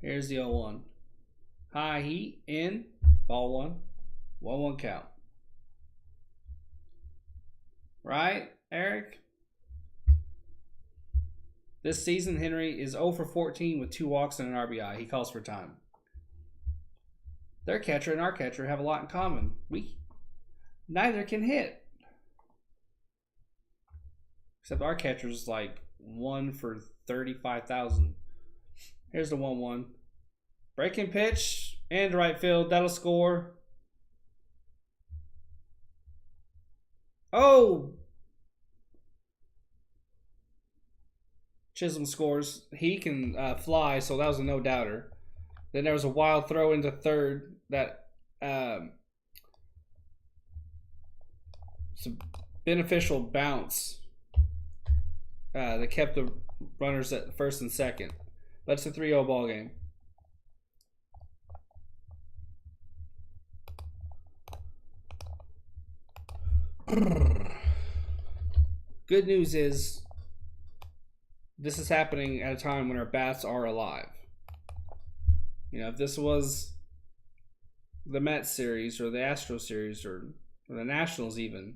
Here's the 0-1. High heat in. Ball 1. 1-1 count. Right, Eric? This season, Henry is 0 for 14 with 2 walks and an RBI. He calls for time. Their catcher and our catcher have a lot in common. Neither can hit. Except our catcher's like 1 for 35,000. Here's the 1-1. Breaking pitch and right field. That'll score. Oh! Chisholm scores. He can fly, so that was a no-doubter. Then there was a wild throw into third that some beneficial bounce that kept the runners at first and second. But it's a 3-0 ball game. Good news is this is happening at a time when our bats are alive. You know, if this was the Mets series or the Astros series or the Nationals even,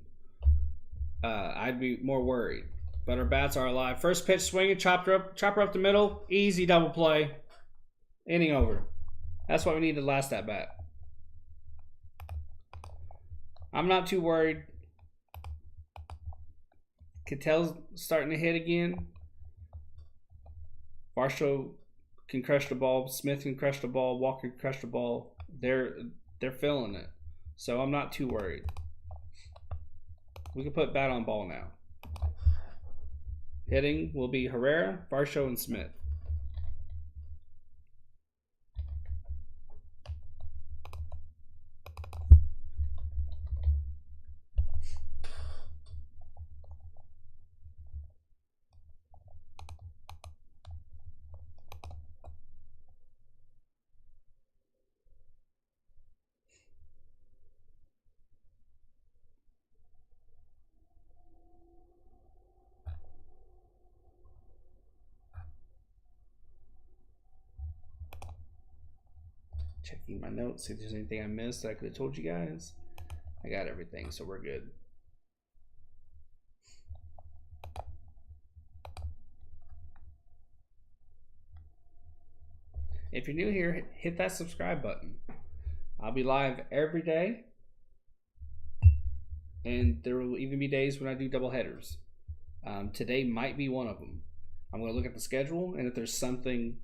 I'd be more worried. But our bats are alive. First pitch swinging, chopper up the middle, easy double play, inning over. That's what we needed last at bat. I'm not too worried. Cattell's starting to hit again. Varsho can crush the ball. Smith can crush the ball. Walker can crush the ball. They're feeling it. So I'm not too worried. We can put bat on ball now. Hitting will be Herrera, Varsho, and Smith. Checking my notes, see if there's anything I missed that I could have told you guys. I got everything, so we're good. If you're new here, hit that subscribe button. I'll be live every day. And there will even be days when I do double headers. Today might be one of them. I'm going to look at the schedule, and if there's something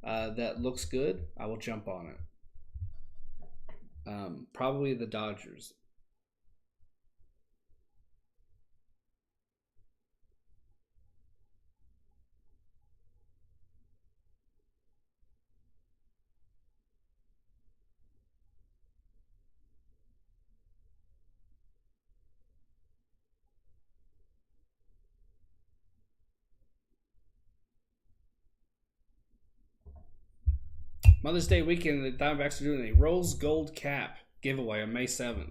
that looks good, I will jump on it. Probably the Dodgers. Mother's Day weekend, the Diamondbacks are doing a Rose Gold Cap giveaway on May 7th.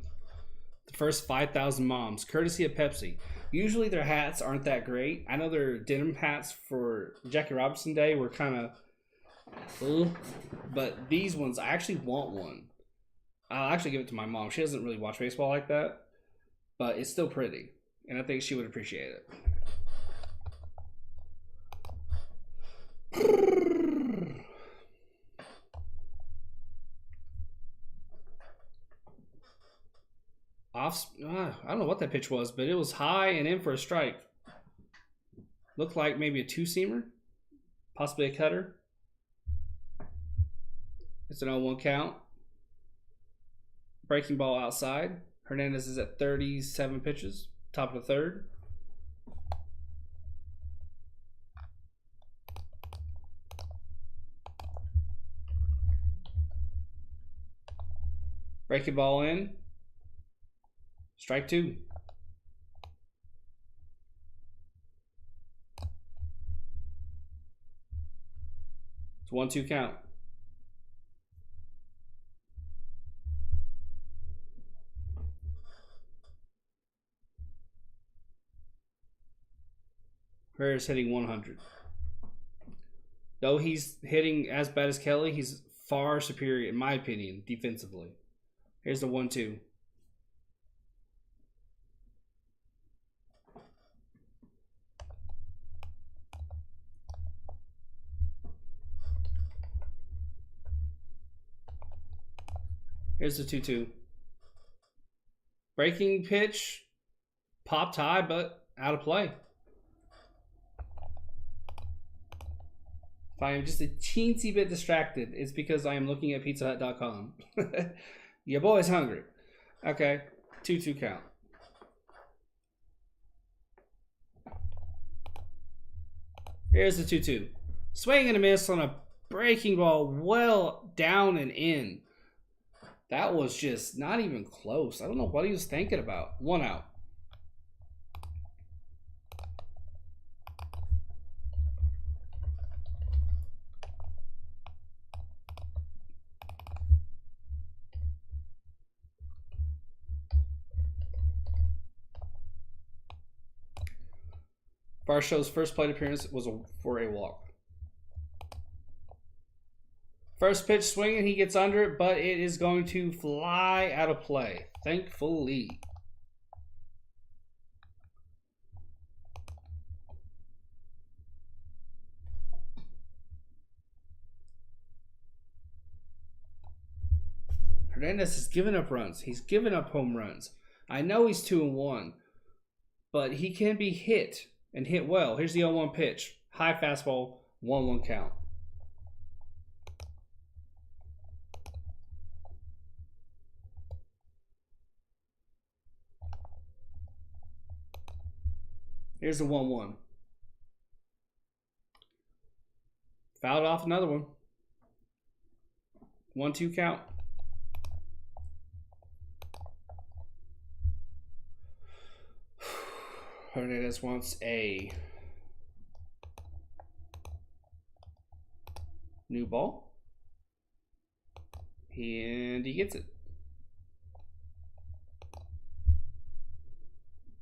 The first 5,000 moms, courtesy of Pepsi. Usually their hats aren't that great. I know their denim hats for Jackie Robinson Day were kind of, but these ones, I actually want one. I'll actually give it to my mom. She doesn't really watch baseball like that, but it's still pretty, and I think she would appreciate it. I don't know what that pitch was, but it was high and in for a strike. Looked like maybe a two-seamer, possibly a cutter. It's an 0-1 count. Breaking ball outside. Hernandez is at 37 pitches, top of the third. Breaking ball in. Strike two. It's 1-2 count. Herrera's hitting 100. Though he's hitting as bad as Kelly, he's far superior, in my opinion, defensively. Here's the 1-2. Here's the 2-2. Breaking pitch. Popped high, but out of play. If I am just a teensy bit distracted, it's because I am looking at pizzahut.com. Your boy's hungry. Okay, 2-2 count. Here's the 2-2. Swing and a miss on a breaking ball well down and in. That was just not even close. I don't know what he was thinking about. 1 out. Barshow's first plate appearance was for a walk. First pitch swinging, he gets under it, but it is going to fly out of play. Thankfully. Hernandez has given up runs. He's given up home runs. I know he's 2-1, but he can be hit and hit well. Here's the 0-1 pitch. High fastball, 1-1 count. Here's the 1-1. Fouled off another one. 1-2 count. Hernandez wants a new ball. And he gets it.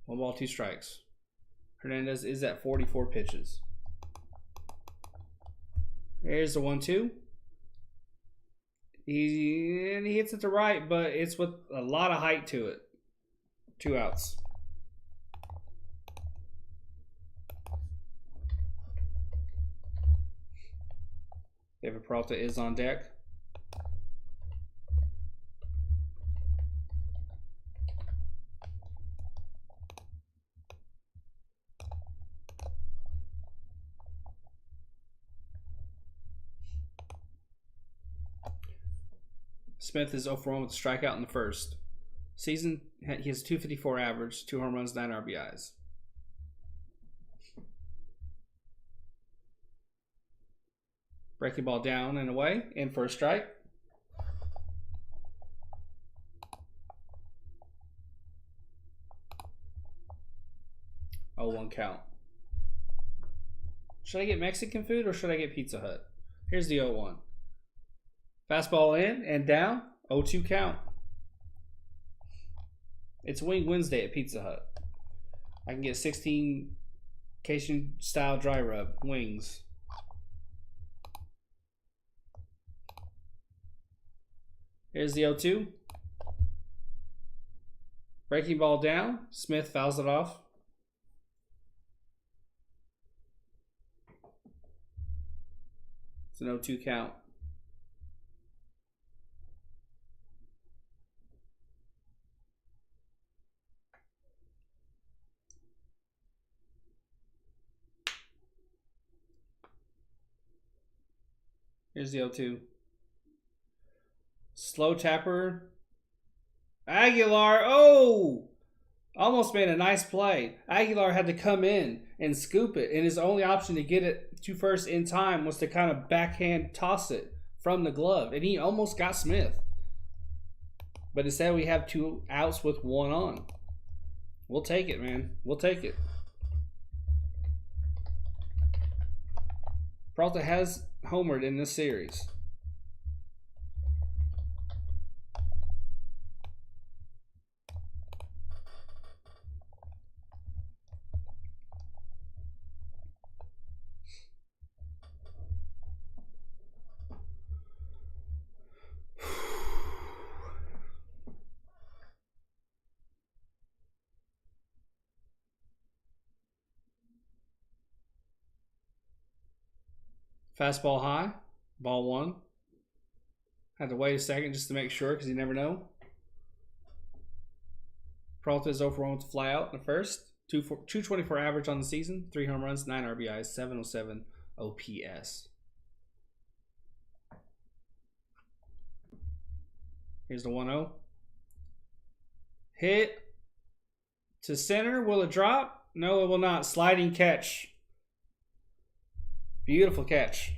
1 ball, 2 strikes. Hernandez is at 44 pitches. Here's the 1-2. He hits it to right, but it's with a lot of height to it. 2 outs. David Peralta is on deck. Smith is 0 for 1 with a strikeout in the first. Season, he has 254 average, 2 home runs, 9 RBIs. Breaking ball down and away, in for a strike. Oh, 1 count. Should I get Mexican food or should I get Pizza Hut? Here's the 0-1. Fastball in and down, 0-2 count. It's Wing Wednesday at Pizza Hut. I can get 16 Cajun style dry rub wings. Here's the 0-2. Breaking ball down. Smith fouls it off. It's an 0-2 count. Here's the 0-2. Slow tapper. Aguilar. Oh! Almost made a nice play. Aguilar had to come in and scoop it, and his only option to get it to first in time was to kind of backhand toss it from the glove, and he almost got Smith. But instead, we have 2 outs with 1 on. We'll take it, man. We'll take it. Peralta has homered in this series. Fastball high, ball 1. Had to wait a second just to make sure because you never know. Peralta is 0 for 1 with the fly out in the first. 224 average on the season. 3 home runs, 9 RBIs, 707 OPS. Here's the 1-0. Hit to center. Will it drop? No, it will not. Sliding catch. Beautiful catch.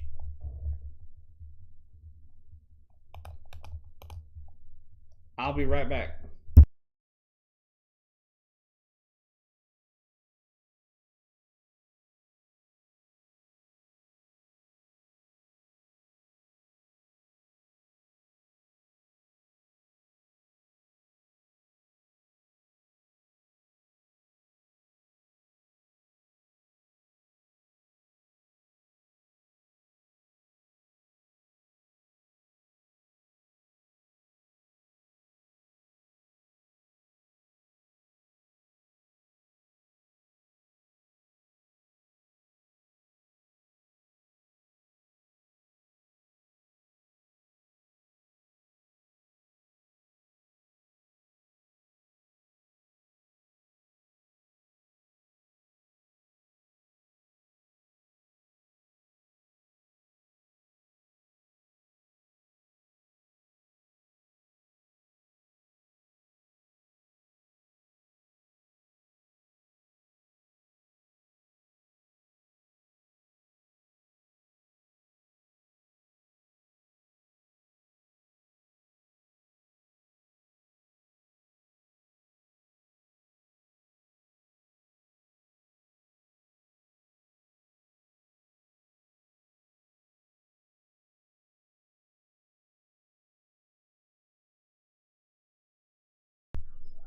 I'll be right back.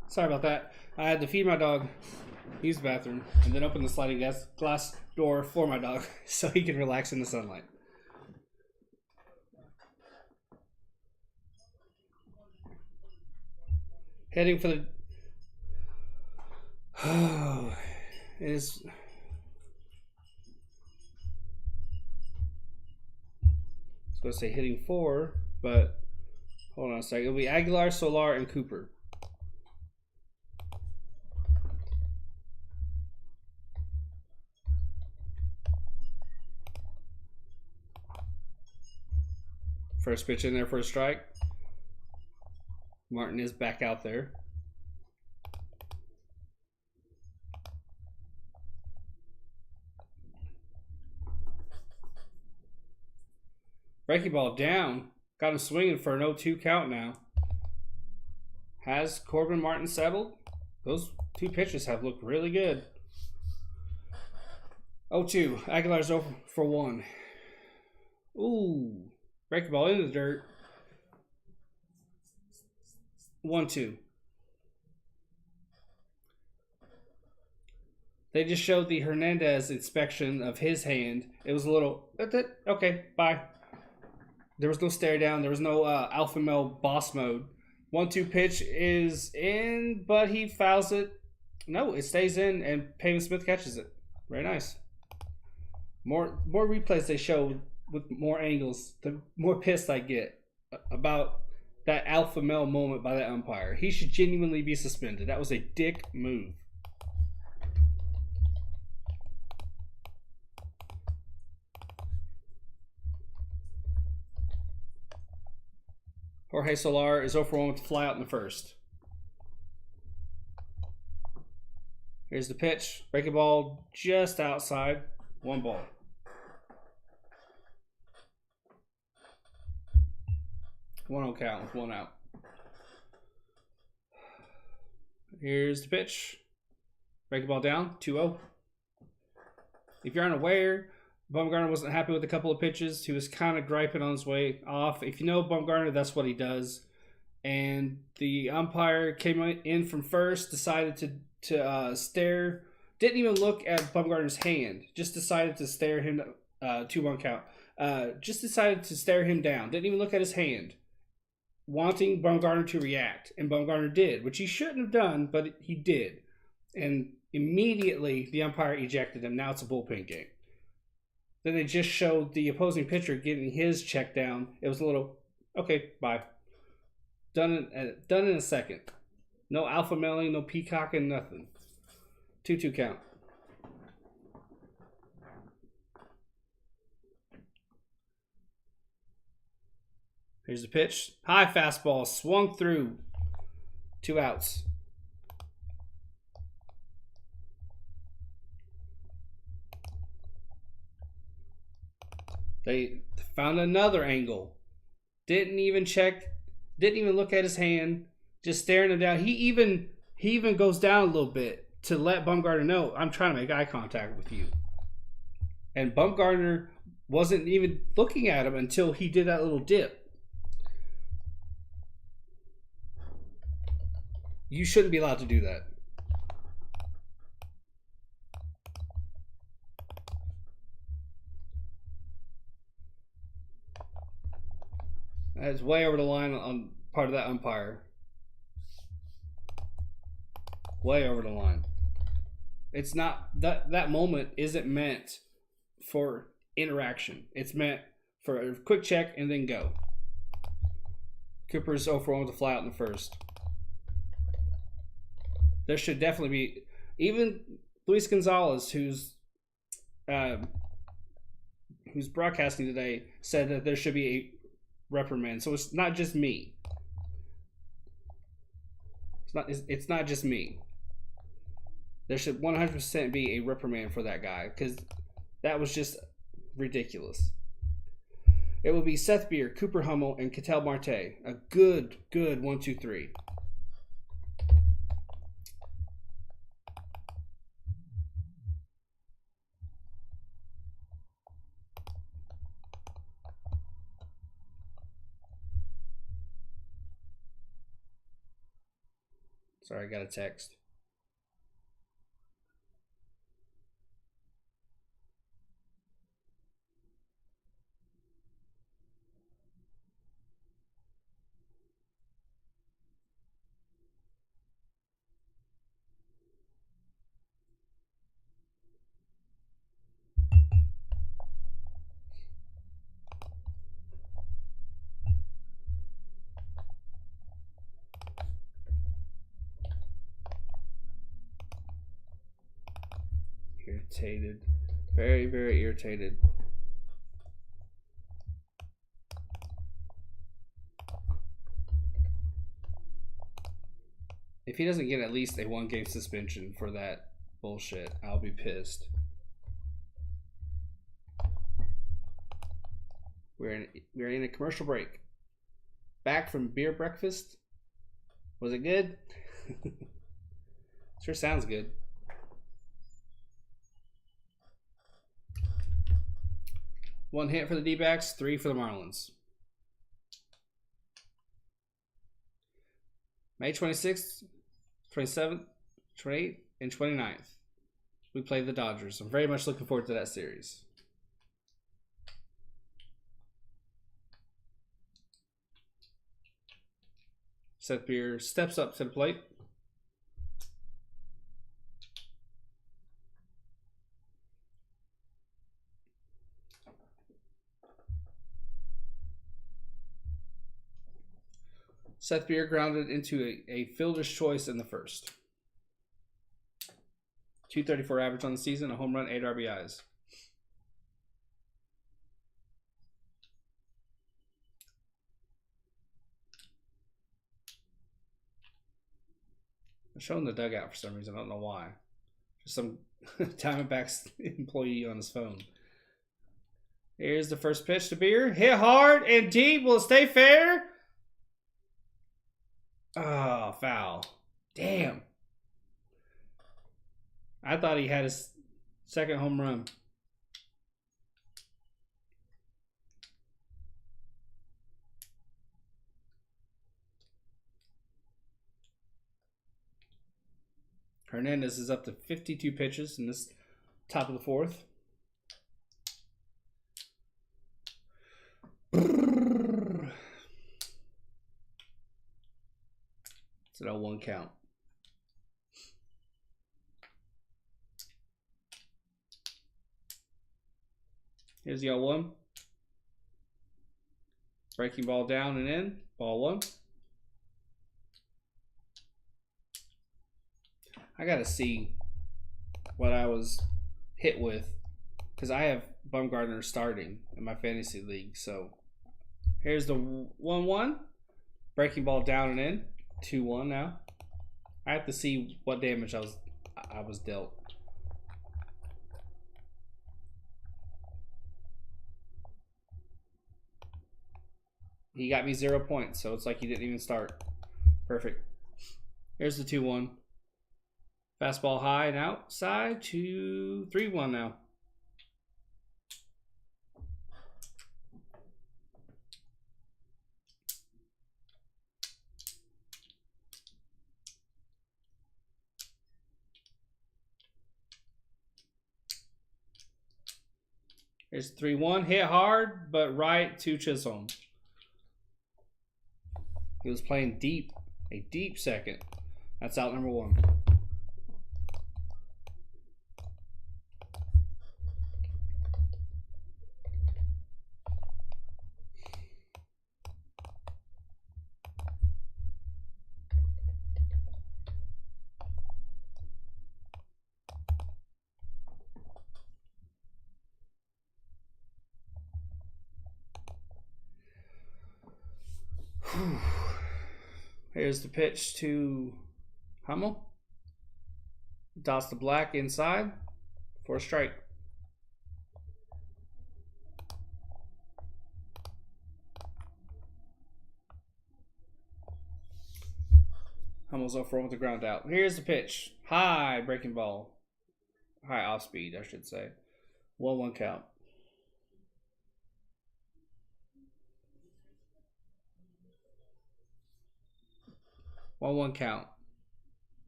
Sorry about that. I had to feed my dog, use the bathroom, and then open the sliding glass door for my dog so he can relax in the sunlight. Heading for the... Oh, it is... I was going to say hitting 4, but hold on a second. It'll be Aguilar, Solar, and Cooper. First pitch in there for a strike. Martin is back out there. Breaking ball down. Got him swinging for an 0-2 count now. Has Corbin Martin settled? Those two pitches have looked really good. 0-2. Aguilar's 0 for 1. Ooh. Breaking ball into the dirt. 1-2. They just showed the Hernandez inspection of his hand. It was a little, okay, bye. There was no stare down. There was no alpha male boss mode. 1-2 pitch is in, but he fouls it. No, it stays in, and Pavin Smith catches it. Very nice. More replays they show with more angles, the more pissed I get about that alpha male moment by that umpire. He should genuinely be suspended. That was a dick move. Jorge Solar is 0 for 1 with the fly out in the first. Here's the pitch. Breaking ball just outside. 1 ball. One count with 1 out. Here's the pitch. Breaking ball down. 2-0. If you're unaware, Bumgarner wasn't happy with a couple of pitches. He was kind of griping on his way off. If you know Bumgarner, that's what he does. And the umpire came in from first, decided to stare. Didn't even look at Bumgarner's hand. Just decided to stare him. 2-1 count. Just decided to stare him down. Didn't even look at his hand, wanting Bumgarner to react. And Bumgarner did, which he shouldn't have done, but he did. And immediately the umpire ejected him. Now it's a bullpen game. Then they just showed the opposing pitcher getting his check down. It was a little, Okay, bye. Done in a second. No alpha mailing, no peacocking, nothing. 2-2 count. Here's the pitch. High fastball, swung through. 2 outs. They found another angle. Didn't even check. Didn't even look at his hand. Just staring him down. He even goes down a little bit to let Bumgarner know, I'm trying to make eye contact with you. And Bumgarner wasn't even looking at him until he did that little dip. You shouldn't be allowed to do that. That's way over the line on part of that umpire. Way over the line. It's not that moment isn't meant for interaction. It's meant for a quick check and then go. Cooper's 0 for 1 with a fly out in the first. There should definitely be, even Luis Gonzalez, who's broadcasting today, said that there should be a reprimand. So it's not just me. It's not just me. There should 100% be a reprimand for that guy, because that was just ridiculous. It will be Seth Beer, Cooper Hummel, and Ketel Marte. A good 1-2-3. Sorry, I got a text. Irritated. Very, very irritated. If he doesn't get at least a 1-game suspension for that bullshit, I'll be pissed. We're in a commercial break. Back from beer breakfast. Was it good? Sure sounds good. One hit for the D-backs, 3 for the Marlins. May 26th, 27th, 28th, and 29th. We play the Dodgers. I'm very much looking forward to that series. Seth Beer steps up to the plate. Seth Beer grounded into a fielder's choice in the first. 234 average on the season, a home run, 8 RBIs. I'm showing the dugout for some reason. I don't know why. Just some Diamondbacks employee on his phone. Here's the first pitch to Beer. Hit hard and deep. Will it stay fair? Oh, foul. Damn. I thought he had his second home run. Hernandez is up to 52 pitches in this top of the fourth. It's an 0-1 count. Here's the 0-1. Breaking ball down and in. Ball 1. I gotta see what I was hit with, because I have Bumgarner starting in my fantasy league. So here's the 1-1. Breaking ball down and in. 2-1 now. I have to see what damage I was dealt. He got me 0 points, so it's like he didn't even start. Perfect. Here's the 2-1. Fastball high and outside to 3-1 now. Here's 3-1. Hit hard, but right to Chisholm. He was playing deep, a deep second. That's out number 1. Here's the pitch to Hummel. Dots the black inside for a strike. Hummel's up front with the ground out. Here's the pitch. High breaking ball. High off speed, I should say. 1-1 count. One count.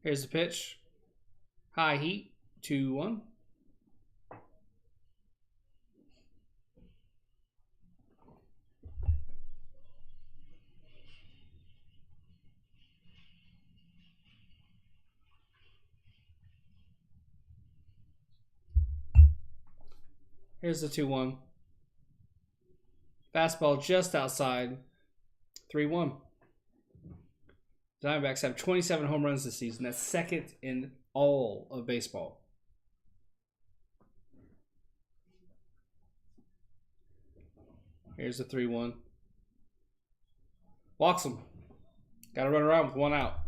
Here's the pitch. High heat. 2-1. Here's the 2-1. Fastball just outside. 3-1. Diamondbacks have 27 home runs this season. That's second in all of baseball. Here's the 3-1. Walks him. Got to run around with 1 out.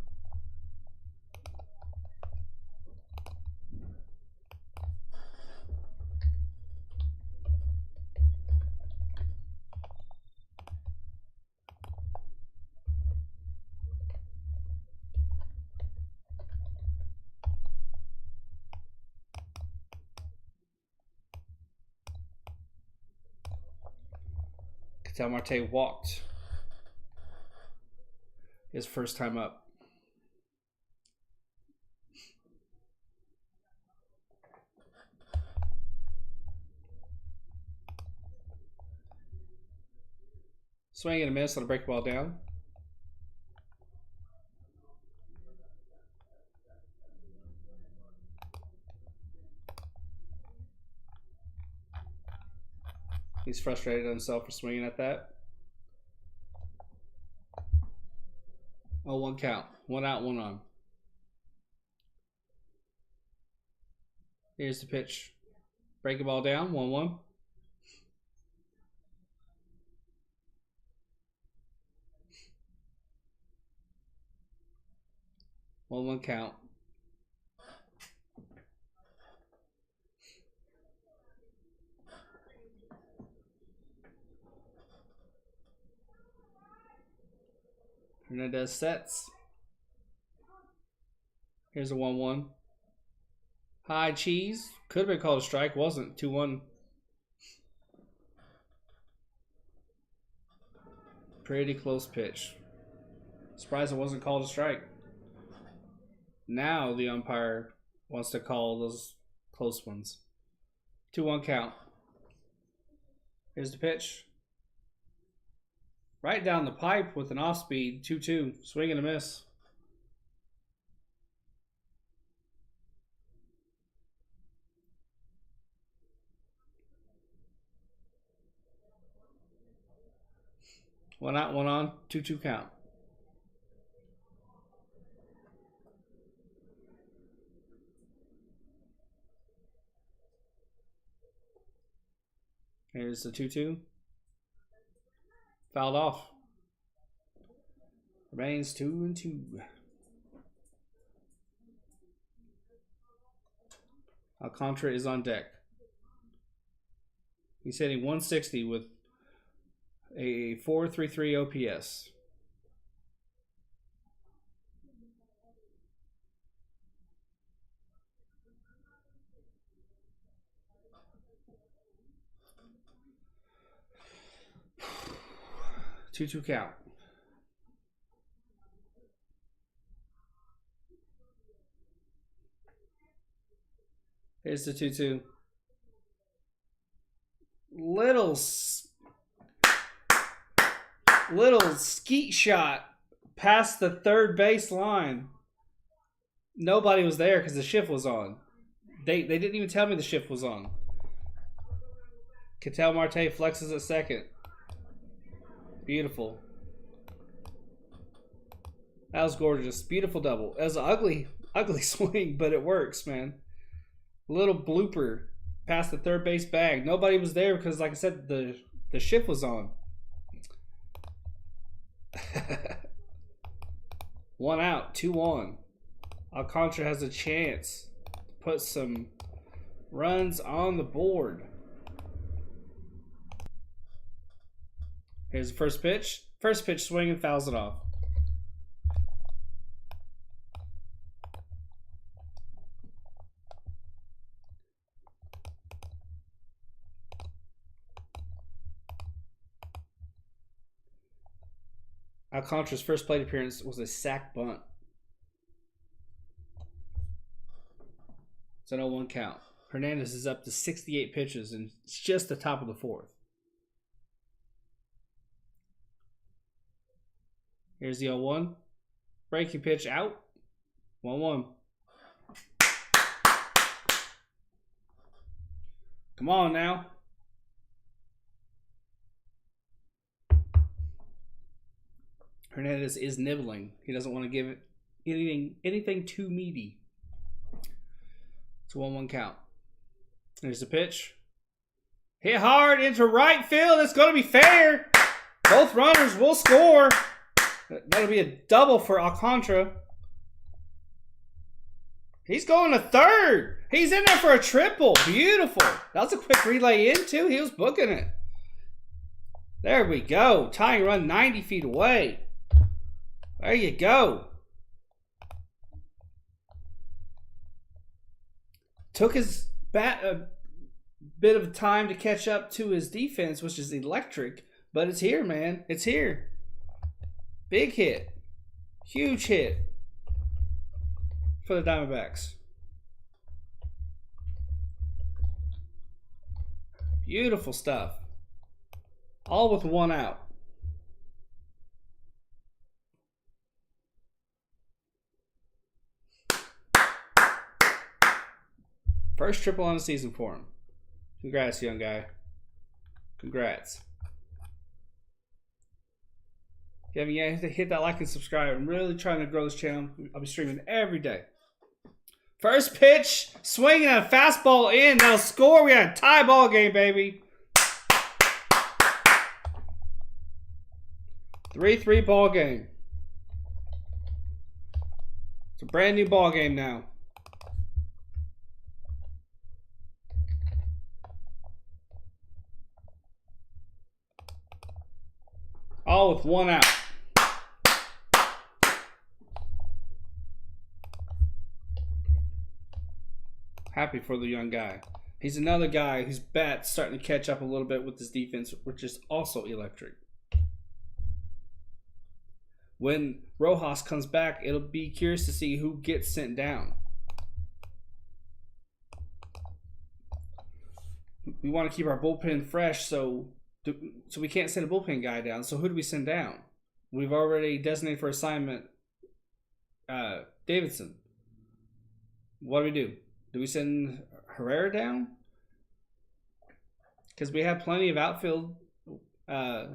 Ketel Marte walked his first time up. Swing and a miss on a break ball down. He's frustrated at himself for swinging at that. 0-1 count. 1 out, 1 on. Here's the pitch. Break the ball down. 1-1. One count. Hernandez sets. Here's a 1-1. High cheese. Could have been called a strike. Wasn't. 2-1. Pretty close pitch. Surprised it wasn't called a strike. Now the umpire wants to call those close ones. 2-1 count. Here's the pitch. Right down the pipe with an off speed. 2-2. Swing and a miss. One out, one on. 2-2 count. Here's the 2-2. Fouled off. Remains 2-2. Alcantara is on deck. He's hitting 160 with a 4.33 OPS. Two count. Here's the 2-2. Little skeet shot past the third base line. Nobody was there because the shift was on. They didn't even tell me the shift was on. Ketel Marte flexes at second. Beautiful. That was gorgeous. Beautiful double. It was an ugly swing, but it works, man. Little blooper past the third base bag. Nobody was there because, like I said, the shift was on. 1 out, 2-1. Alcantara has a chance to put some runs on the board. Here's the first pitch. First pitch swing and fouls it off. Alcantara's first plate appearance was a sac bunt. It's an 0-1 count. Hernandez is up to 68 pitches, and it's just the top of the fourth. Here's the 0-1. Breaking pitch out. 1-1. Come on now. Hernandez is nibbling. He doesn't want to give it anything too meaty. It's a 1-1 count. There's the pitch. Hit hard into right field. It's going to be fair. Both runners will score. That'll be a double for Alcantara. He's going to third. He's in there for a triple. Beautiful. That was a quick relay in, too. He was booking it. There we go. Tying run 90 feet away. There you go. Took his bat a bit of time to catch up to his defense, which is electric. But it's here, man. It's here. Big hit. Huge hit for the Diamondbacks. Beautiful stuff. All with 1 out. First triple on the season for him. Congrats, young guy. Congrats. If you haven't yet, hit that like and subscribe. I'm really trying to grow this channel. I'll be streaming every day. First pitch, swinging a fastball in. That'll score. We got a tie ball game, baby. 3-3 ball game. It's a brand new ball game now. All with 1 out. Happy for the young guy. He's another guy whose bat's starting to catch up a little bit with his defense, which is also electric. When Rojas comes back, it'll be curious to see who gets sent down. We want to keep our bullpen fresh, so we can't send a bullpen guy down. So who do we send down? We've already designated for assignment Davidson. What do? Do we send Herrera down? Because we have plenty of outfield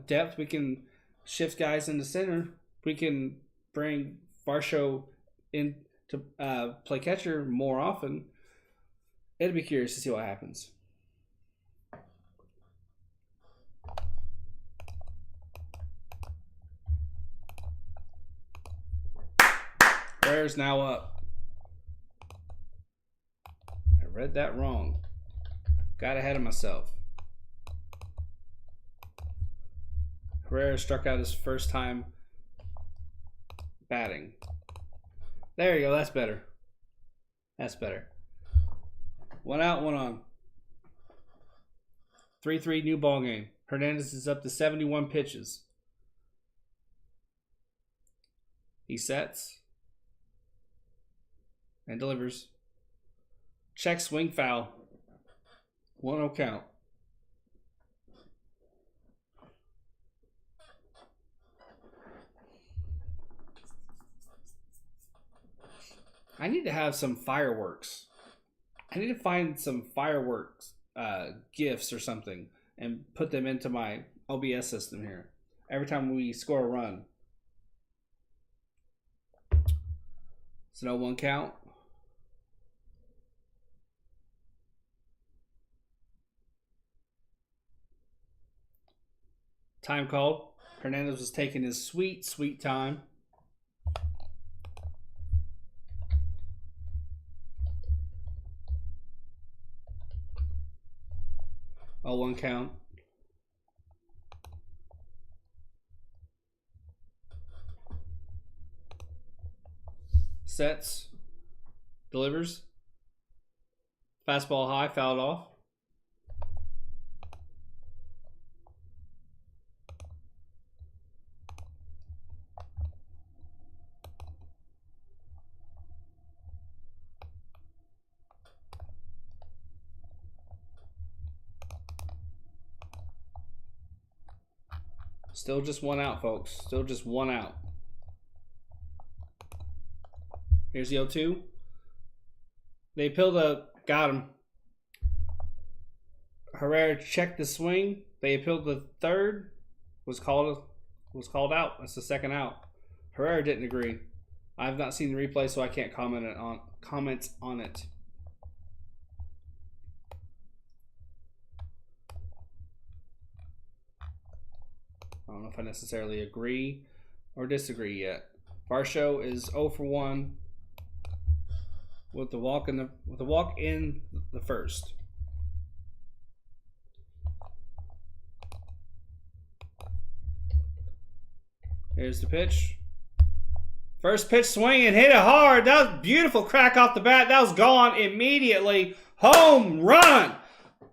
depth. We can shift guys in the center, we can bring Varsho in to play catcher more often. It'd be curious to see what happens. Herrera's now up. I read that wrong. Got ahead of myself. Herrera struck out his first time batting. There you go. That's better. That's better. 1 out, 1 on. 3-3 new ball game. Hernandez is up to 71 pitches. He sets and delivers. Check, swing, foul. 1-0 count. I need to have some fireworks. I need to find some fireworks gifts or something and put them into my OBS system here. Every time we score a run. It's an 0-1 count. Time called. Hernandez was taking his sweet, sweet time. Oh, 1 count. Sets. Delivers. Fastball high, fouled off. Still just 1 out, folks. Still just 1 out. Here's the 0-2. They appealed the... Got him. Herrera checked the swing. They appealed the third. Was called out. That's the 2nd out. Herrera didn't agree. I have not seen the replay, so I can't comment on it. I don't know if I necessarily agree or disagree yet. Varsho is 0 for 1 with the walk in the first. Here's the pitch. First pitch swing and hit it hard. That was beautiful crack off the bat. That was gone immediately. Home run.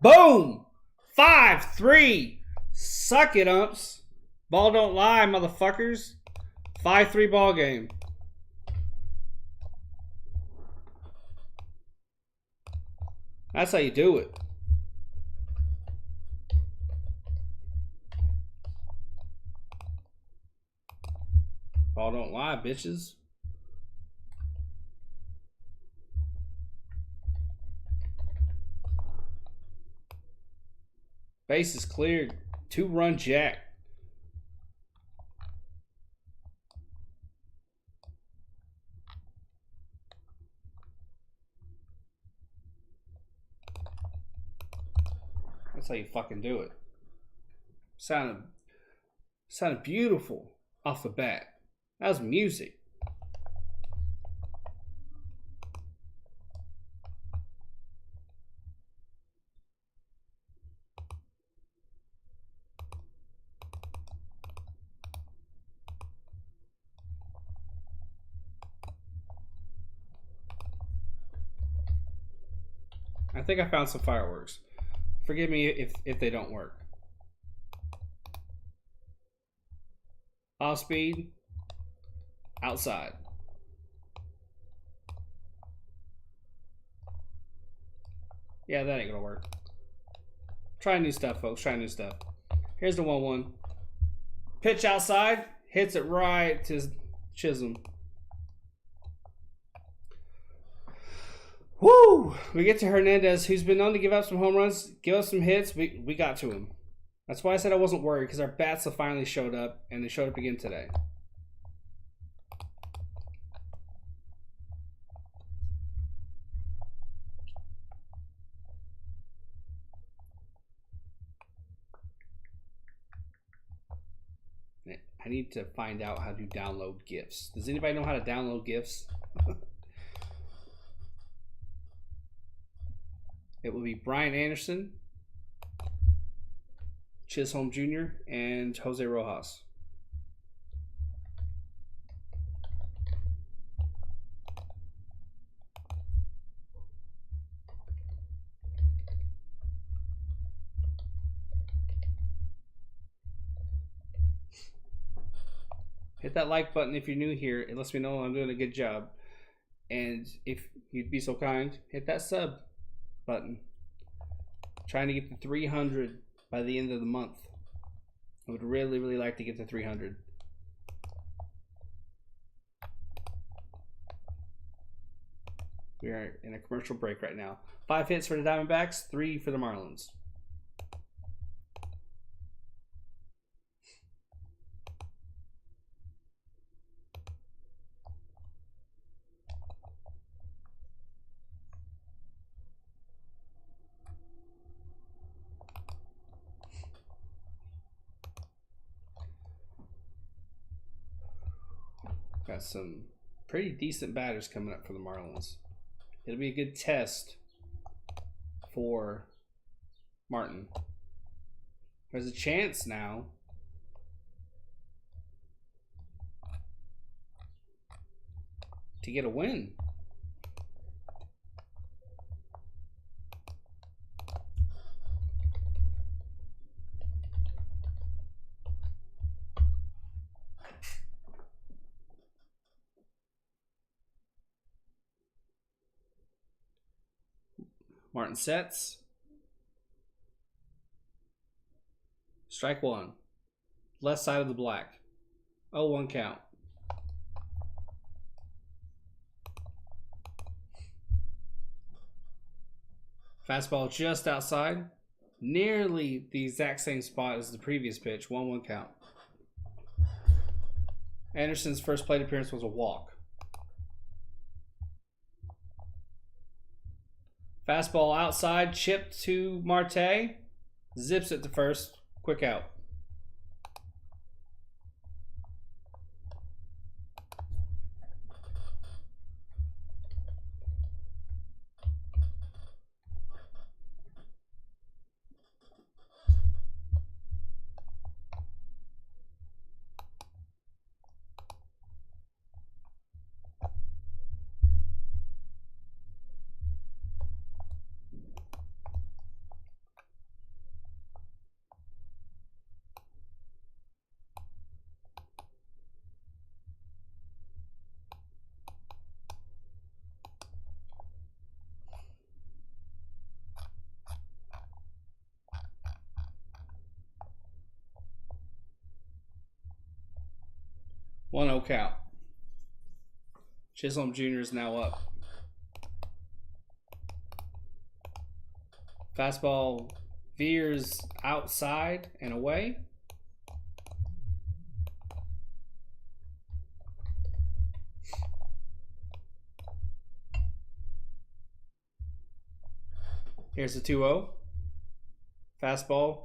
Boom. 5-3. Suck it, umps. Ball don't lie, motherfuckers. 5-3 ball game. That's how you do it. Ball don't lie, bitches. Base is cleared. 2-run jack. That's how you fucking do it. Sounded beautiful off the bat. That was music. I think I found some fireworks. Forgive me if they don't work. Off speed. Outside. Yeah, that ain't gonna work. Try new stuff, folks. Try new stuff. Here's the 1-1. Pitch outside. Hits it right to Chisholm. Woo! We get to Hernandez, who's been known to give up some home runs, give up some hits. We got to him. That's why I said I wasn't worried, because our bats have finally showed up, and they showed up again today. I need to find out how to download GIFs. Does anybody know how to download GIFs? It will be Brian Anderson, Chisholm Jr., and Jose Rojas. Hit that like button if you're new here. It lets me know I'm doing a good job. And if you'd be so kind, hit that sub button. I'm trying to get to 300 by the end of the month. I would really, really like to get to 300. We are in a commercial break right now. 5 hits for the Diamondbacks, 3 for the Marlins. Got some pretty decent batters coming up for the Marlins. It'll be a good test for Martin. There's a chance now to get a win. Martin sets. Strike one. Left side of the black. 0-1 count. Fastball just outside. Nearly the exact same spot as the previous pitch. 1-1 count. Anderson's first plate appearance was a walk. Fastball outside, chipped to Marte. Zips it to first. Quick out. One 0 count. Chisholm Jr. is now up. Fastball veers outside and away. Here's the 2-0. Fastball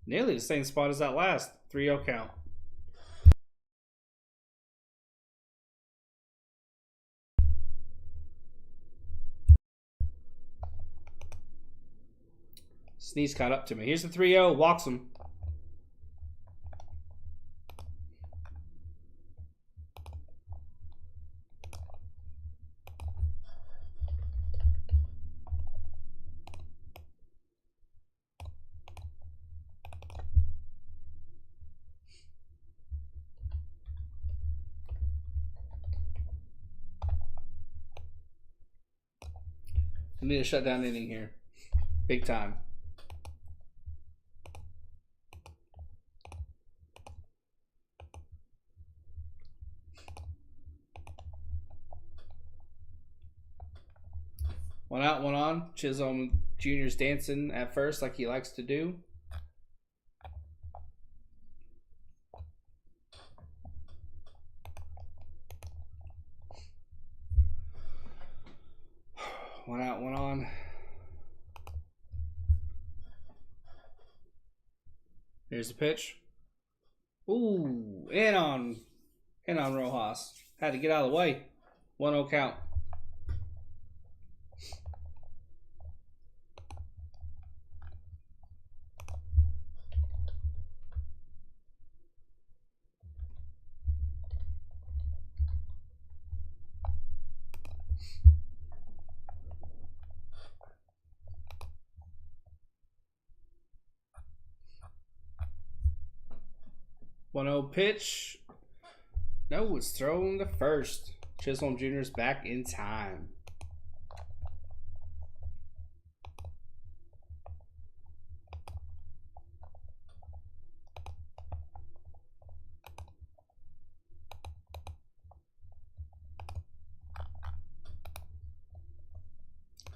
nearly the same spot as that last. 3-0 count. Sneeze caught up to me. Here's the 3-0. Walks him. I need a shutdown inning here. Big time. One out, one on. Chisholm Jr.'s dancing at first like he likes to do. One out, one on. Here's the pitch. Ooh, in on Rojas. Had to get out of the way. 1-0 count. One 0 pitch. No, it's thrown to first. Chisholm Jr. is back in time.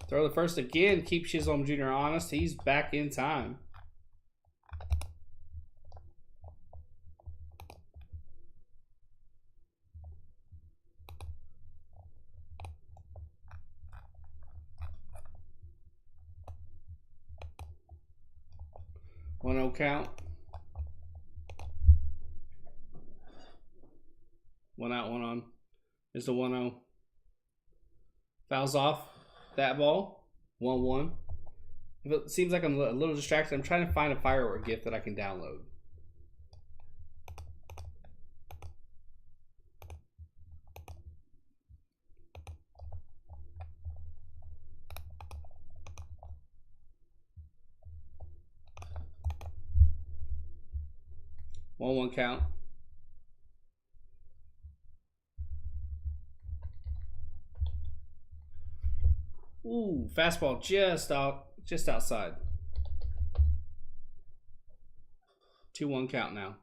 Throw the first again. Keep Chisholm Jr. honest. He's back in time. One 0 count. One out, one on. There's the 1-0. Fouls off that ball. 1-1. If it seems like I'm a little distracted, I'm trying to find a firework gift that I can download. One count. Ooh, fastball just outside. 2-1 count now.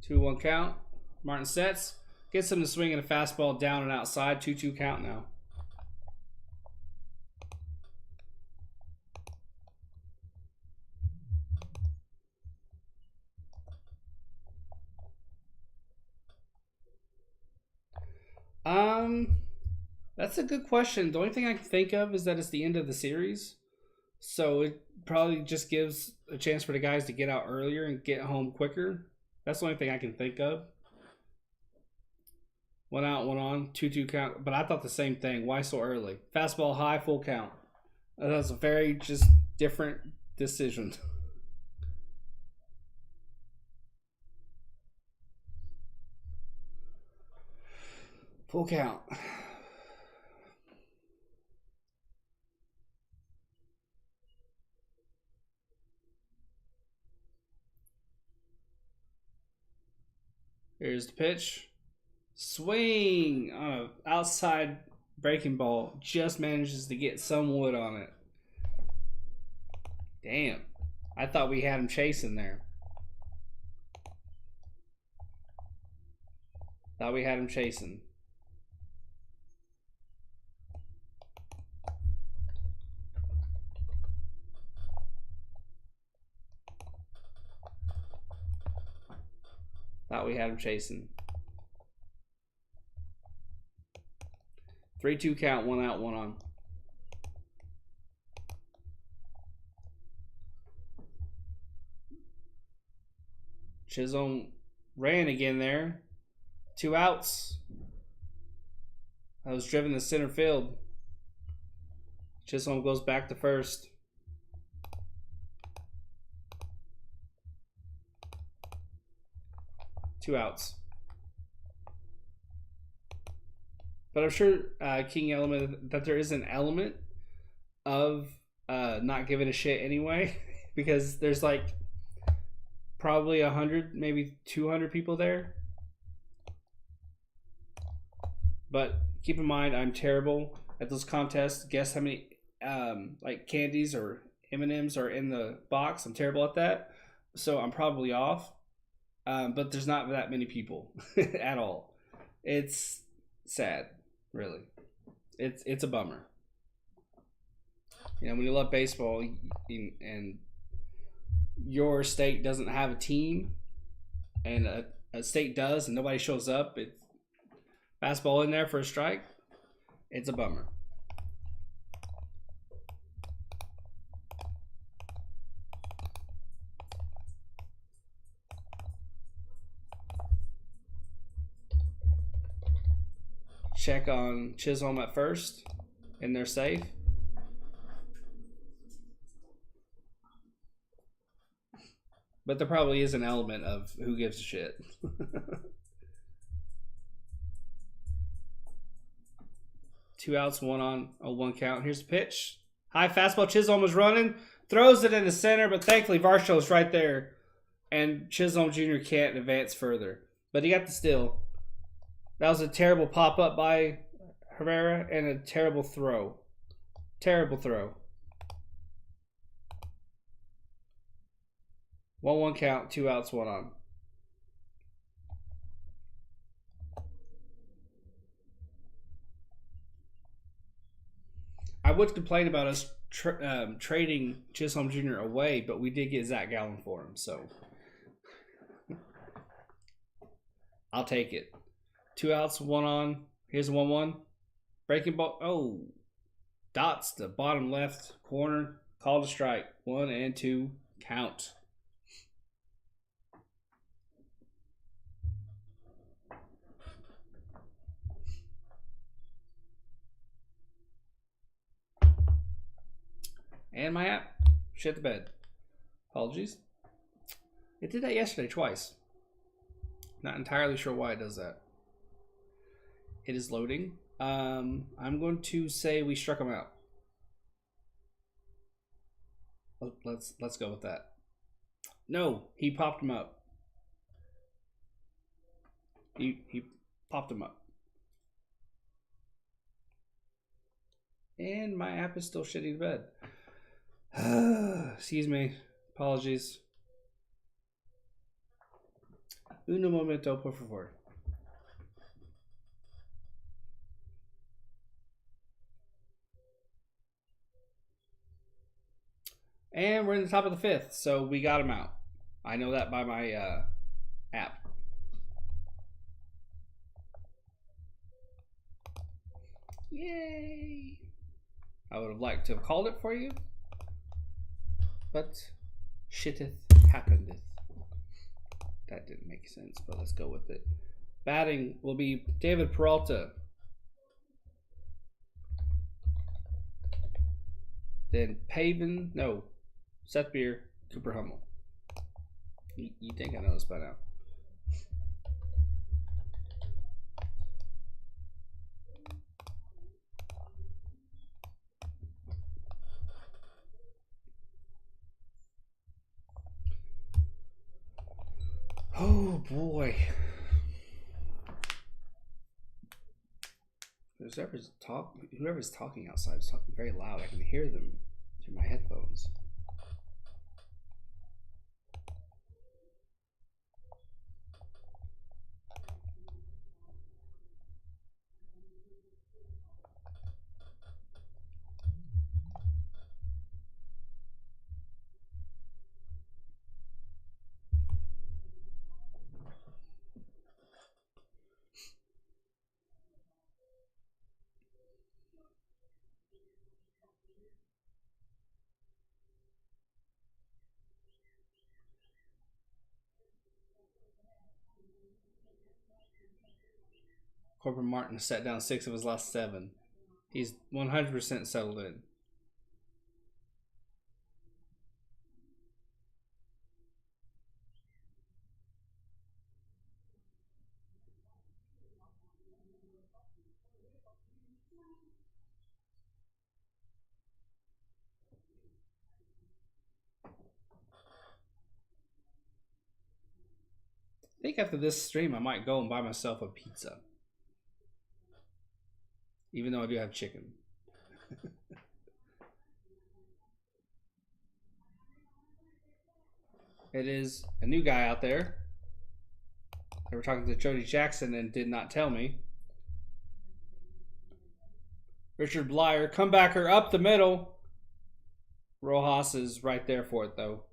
Two 1 count. Martin sets. Gets him to swing in a fastball down and outside. 2-2 count now. That's a good question. The only thing I can think of is that it's the end of the series. So it probably just gives a chance for the guys to get out earlier and get home quicker. That's the only thing I can think of. One out, one on, 2-2 count. But I thought the same thing. Why so early? Fastball high, full count. That was a very just different decision. Full count. Here's the pitch. Swing on an outside breaking ball. Just manages to get some wood on it. Damn. I thought we had him chasing there. Thought we had him chasing. Thought we had him chasing. 3-2 count, one out, one on. Chisholm ran again there. 2 outs. I was driven to center field. Chisholm goes back to first. Two outs. But I'm sure King Element that there is an element of not giving a shit anyway, because there's like probably 100, maybe 200 people there. But keep in mind, I'm terrible at those contests. Guess how many like candies or M&Ms are in the box? I'm terrible at that, so I'm probably off. But there's not that many people at all. It's sad, really. It's a bummer. You know, when you love baseball and your state doesn't have a team, and a state does, and nobody shows up, it's fastball in there for a strike. It's a bummer. Check on Chisholm at first, and they're safe. But there probably is an element of who gives a shit. 2 outs, 1 on, a 1 count. Here's the pitch. High fastball. Chisholm was running, throws it in the center, but thankfully Varshall's right there, and Chisholm Jr. can't advance further. But he got the steal. That was a terrible pop up by Herrera and a terrible throw. Terrible throw. 1-1 count, 2 outs, 1 on. I would complain about us trading Chisholm Jr. away, but we did get Zach Gallen for him, so I'll take it. 2 outs, 1 on. Here's a 1-1. Breaking ball. Oh, dots the bottom left corner. Called a strike. 1 and 2 count. And my app shit the bed. Apologies. It did that yesterday twice. Not entirely sure why it does that. It is loading. I'm going to say we struck him out. Let's go with that. No, he popped him up. He popped him up. And my app is still shitting the bed. Excuse me. Apologies. Uno momento, por favor. And we're in the top of the 5th, so we got him out. I know that by my app. Yay! I would have liked to have called it for you, but shitteth happeneth. That didn't make sense, but let's go with it. Batting will be David Peralta. Then Pavin, no, Seth Beer, Cooper Hummel. You think I know this by now. Oh boy. Whoever's talking outside is talking very loud. I can hear them through my headphones. Corbin Martin set down 6 of his last 7. He's 100% settled in. I think after this stream, I might go and buy myself a pizza. Even though I do have chicken. It is a new guy out there. They were talking to Jody Jackson and did not tell me. Richard Blyer, comebacker up the middle. Rojas is right there for it, though.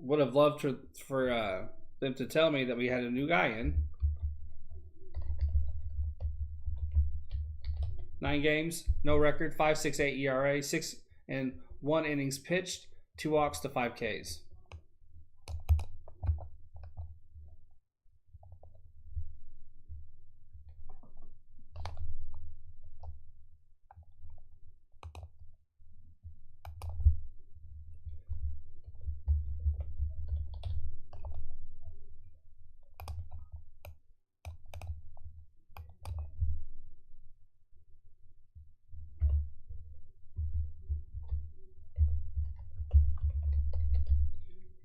Would have loved for them to tell me that we had a new guy in. 9 games, no record, 5.68 ERA, 6 and 1 innings pitched, 2 walks to 5 Ks.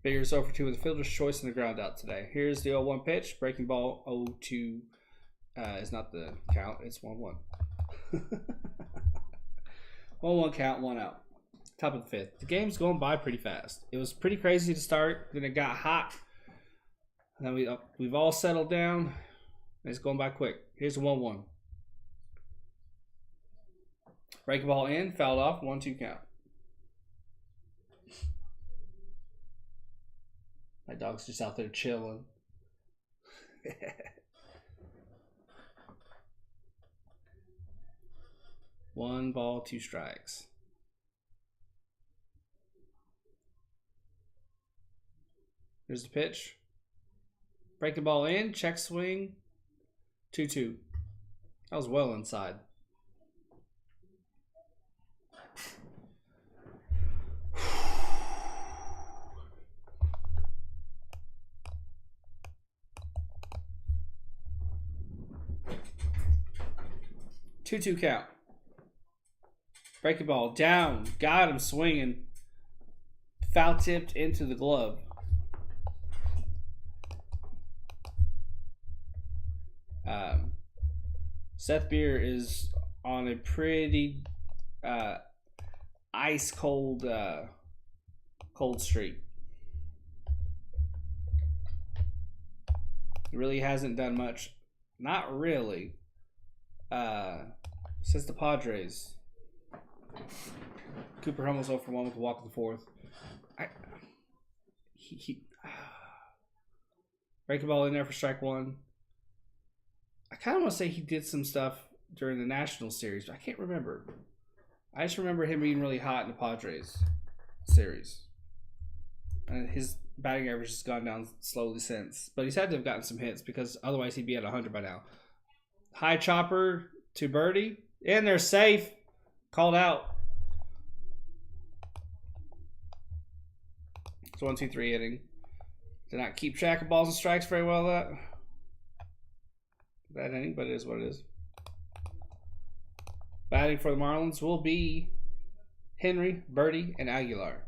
Figures 0 for 2 with the fielder's choice and the ground out today. Here's the 0-1 pitch. Breaking ball 0-2 is not the count. It's 1-1. 1-1 count, 1 out. Top of the 5th. The game's going by pretty fast. It was pretty crazy to start. Then it got hot. And then we've all settled down. And it's going by quick. Here's a 1-1. Breaking ball in. Fouled off. 1-2 count. My dog's just out there chilling. 1 ball, 2 strikes. Here's the pitch. Breaking ball in, check swing. 2-2. That was well inside. Two count. Breaking ball down. Got him swinging. Foul tipped into the glove. Seth Beer is on a pretty ice cold cold streak. He really hasn't done much. Not really. Since the Padres. Cooper Hummels 0 for 1 with a walk in the 4th. Breaking ball in there for strike 1. I kind of want to say he did some stuff during the National Series, but I can't remember. I just remember him being really hot in the Padres series. And his batting average has gone down slowly since. But he's had to have gotten some hits because otherwise he'd be at 100 by now. High chopper to Birdie. And they're safe. Called out. It's 1-2-3 inning. Did not keep track of balls and strikes very well that inning, but it is what it is. Batting for the Marlins will be Henry, Birdie, and Aguilar.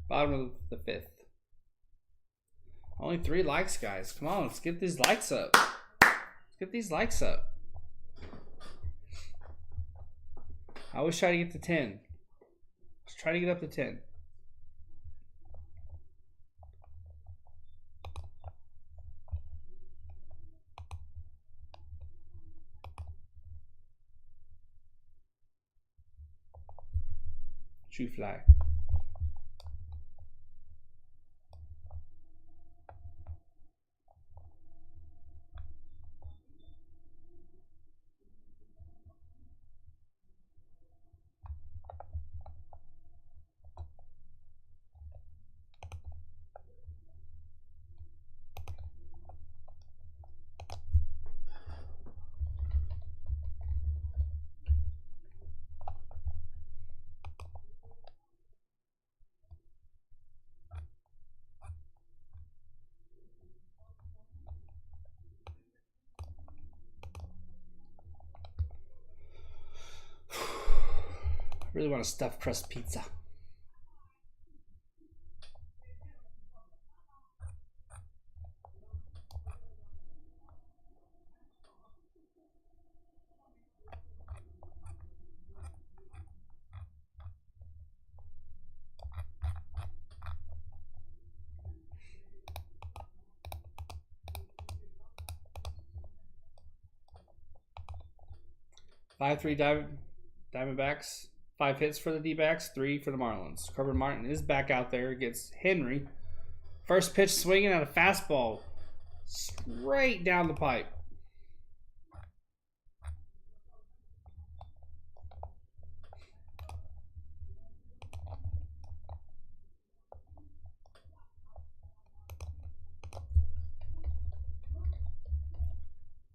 Bottom of the 5th. Only 3 likes, guys. Come on, let's get these likes up. Let's get these likes up. I always try to get to 10. Let's try to get up to 10. Shoe fly. I really want a stuffed crust pizza. 5-3 Diamondbacks. 5 hits for the D-backs, 3 for the Marlins. Corbin Martin is back out there against Henry. First pitch swinging at a fastball. Straight down the pipe.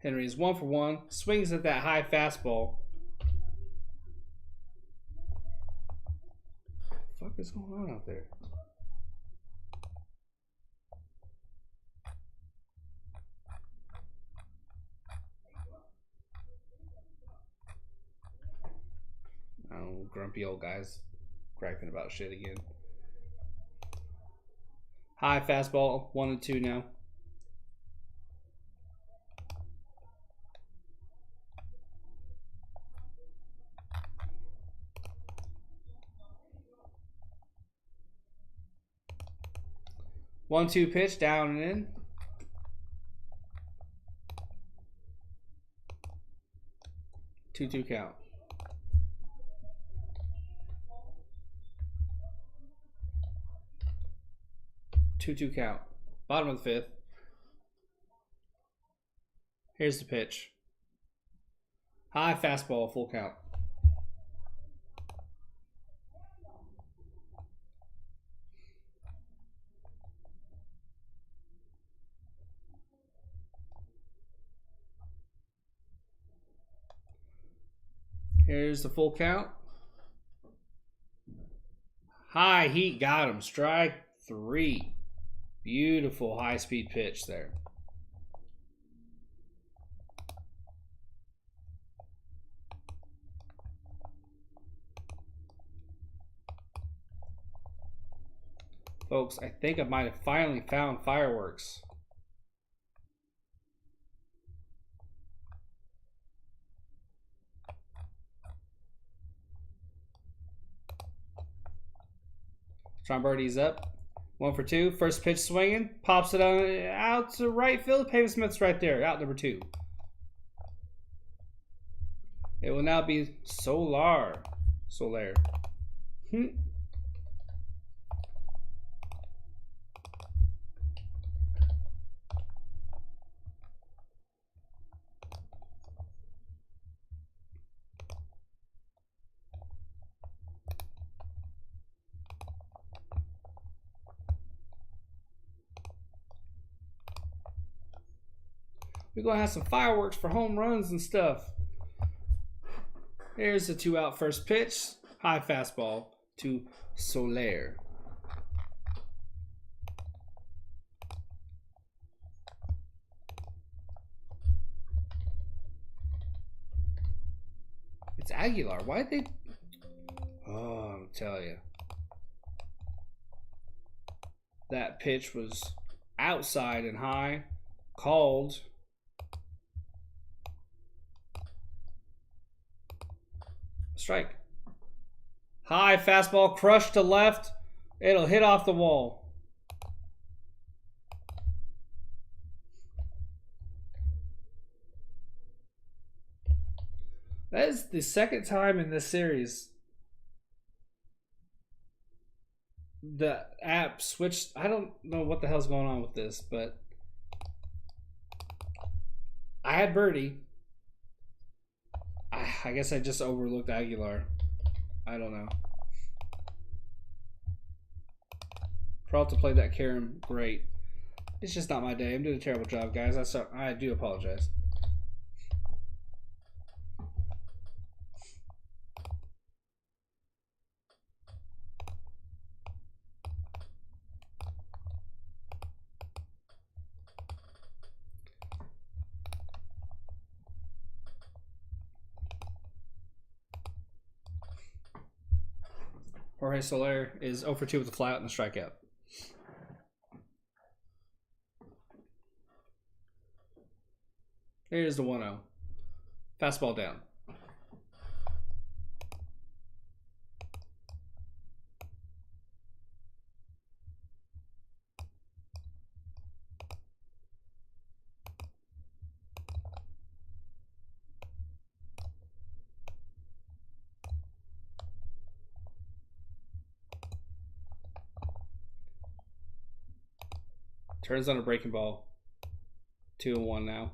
Henry is 1 for 1. Swings at that high fastball. What the fuck is going on out there? Oh, grumpy old guys cracking about shit again. High fastball, 1-2 now. One-two pitch, down and in. Two-two count. 2-2 count. Bottom of the 5th. Here's the pitch. High fastball, full count. Here's the full count. High heat, got him. Strike 3. Beautiful high-speed pitch there. Folks, I think I might have finally found fireworks. Sean Birdie's up. 1 for 2. First pitch swinging. Pops it out to right field. Pavin Smith's right there. Out number 2. It will now be Soler. We're going to have some fireworks for home runs and stuff. Here's the 2-out first pitch. High fastball to Soler. It's Aguilar. Why'd they... Oh, I'm telling you. That pitch was outside and high. Called. Strike. High fastball, crushed to left. It'll hit off the wall. That is the second time in this series the app switched. I don't know what the hell's going on with this, but I had birdie. I guess I just overlooked Aguilar. I don't know. Peralta played that carom great. It's just not my day. I'm doing a terrible job, guys. I do apologize. Jorge Soler is 0 for 2 with a fly out and a strikeout. Here's the 1-0. Fastball down. Turns on a breaking ball. 2-1 now.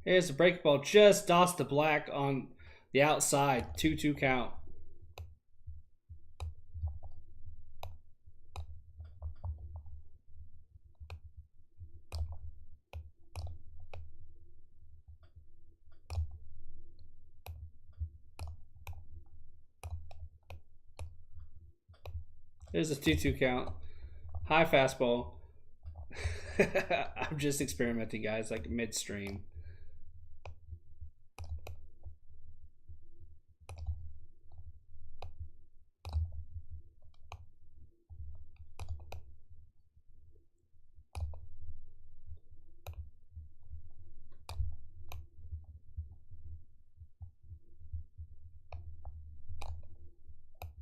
Here's the break ball. Just dots the black on the outside. 2-2 count. There's a 2-2 count. High fastball. I'm just experimenting, guys, like midstream.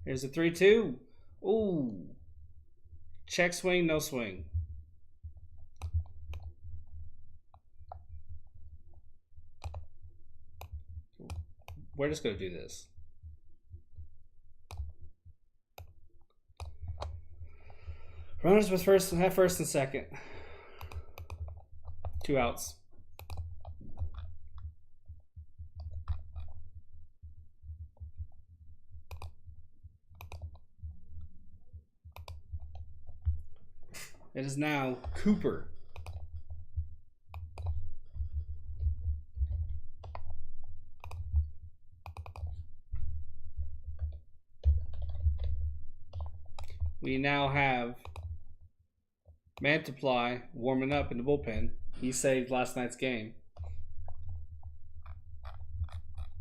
Here's a 3-2. Ooh. Check swing, no swing. We're just going to do this. Runners with first and second. 2 outs. It is now Cooper. We now have Mantiply warming up in the bullpen. He saved last night's game.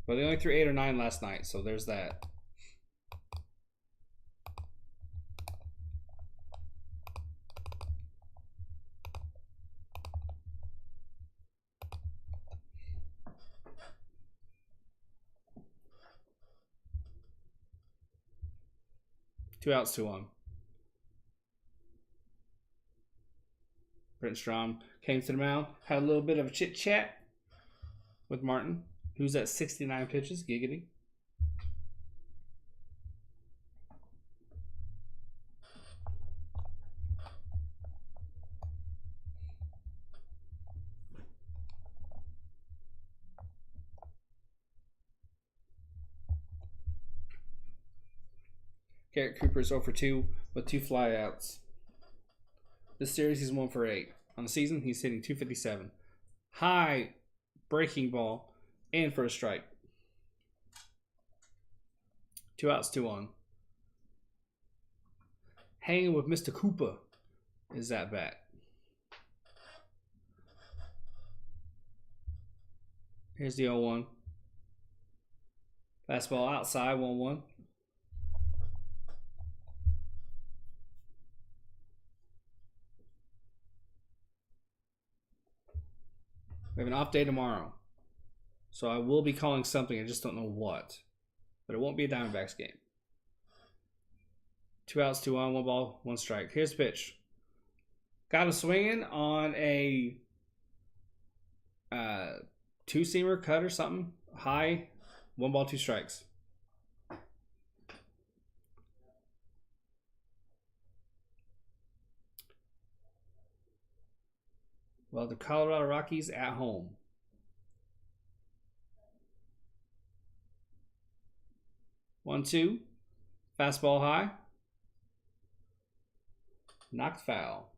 But they only threw 8 or 9 last night, so there's that. Two outs, 2-1. Brent Strom came to the mound, had a little bit of a chit chat with Martin, who's at 69 pitches, giggity. Garrett Cooper is 0 for 2 with 2 flyouts. This series he's 1 for 8. On the season, he's hitting .257. High breaking ball and for a strike. 2 outs, 2-1. Hanging with Mr. Cooper is that bat. Here's the 0-1. Fastball outside, 1-1. We have an off day tomorrow. So I will be calling something. I just don't know what. But it won't be a Diamondbacks game. 2 outs, 2-1, 1 ball, 1 strike. Here's the pitch. Got him swinging on a 2-seamer cut or something. High, 1 ball, 2 strikes. Well, the Colorado Rockies at home. One, 2. Fastball high. Knocked foul.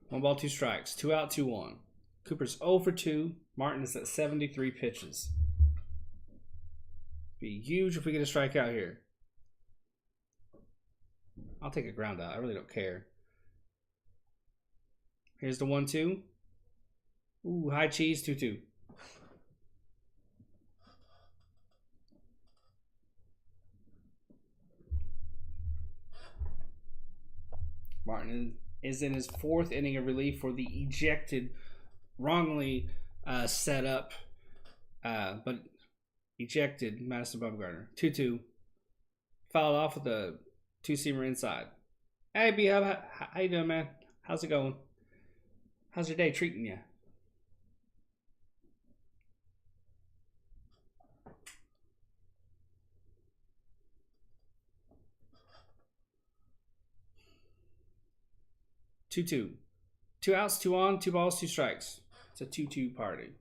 One ball, 2 strikes. 2 out, 2-1. Cooper's 0 for 2. Martin is at 73 pitches. Be huge if we get a strikeout here. I'll take a ground out. I really don't care. Here's the 1-2. Ooh, high cheese, 2-2. Martin is in his 4th inning of relief for the ejected, wrongly set up, but ejected Madison Bumgarner. 2-2. Fouled off with a two-seamer inside. Hey, B, how you doing, man? How's it going? How's your day treating you? Two. 2 outs, 2 on, 2 balls, 2 strikes. It's a 2-2 party.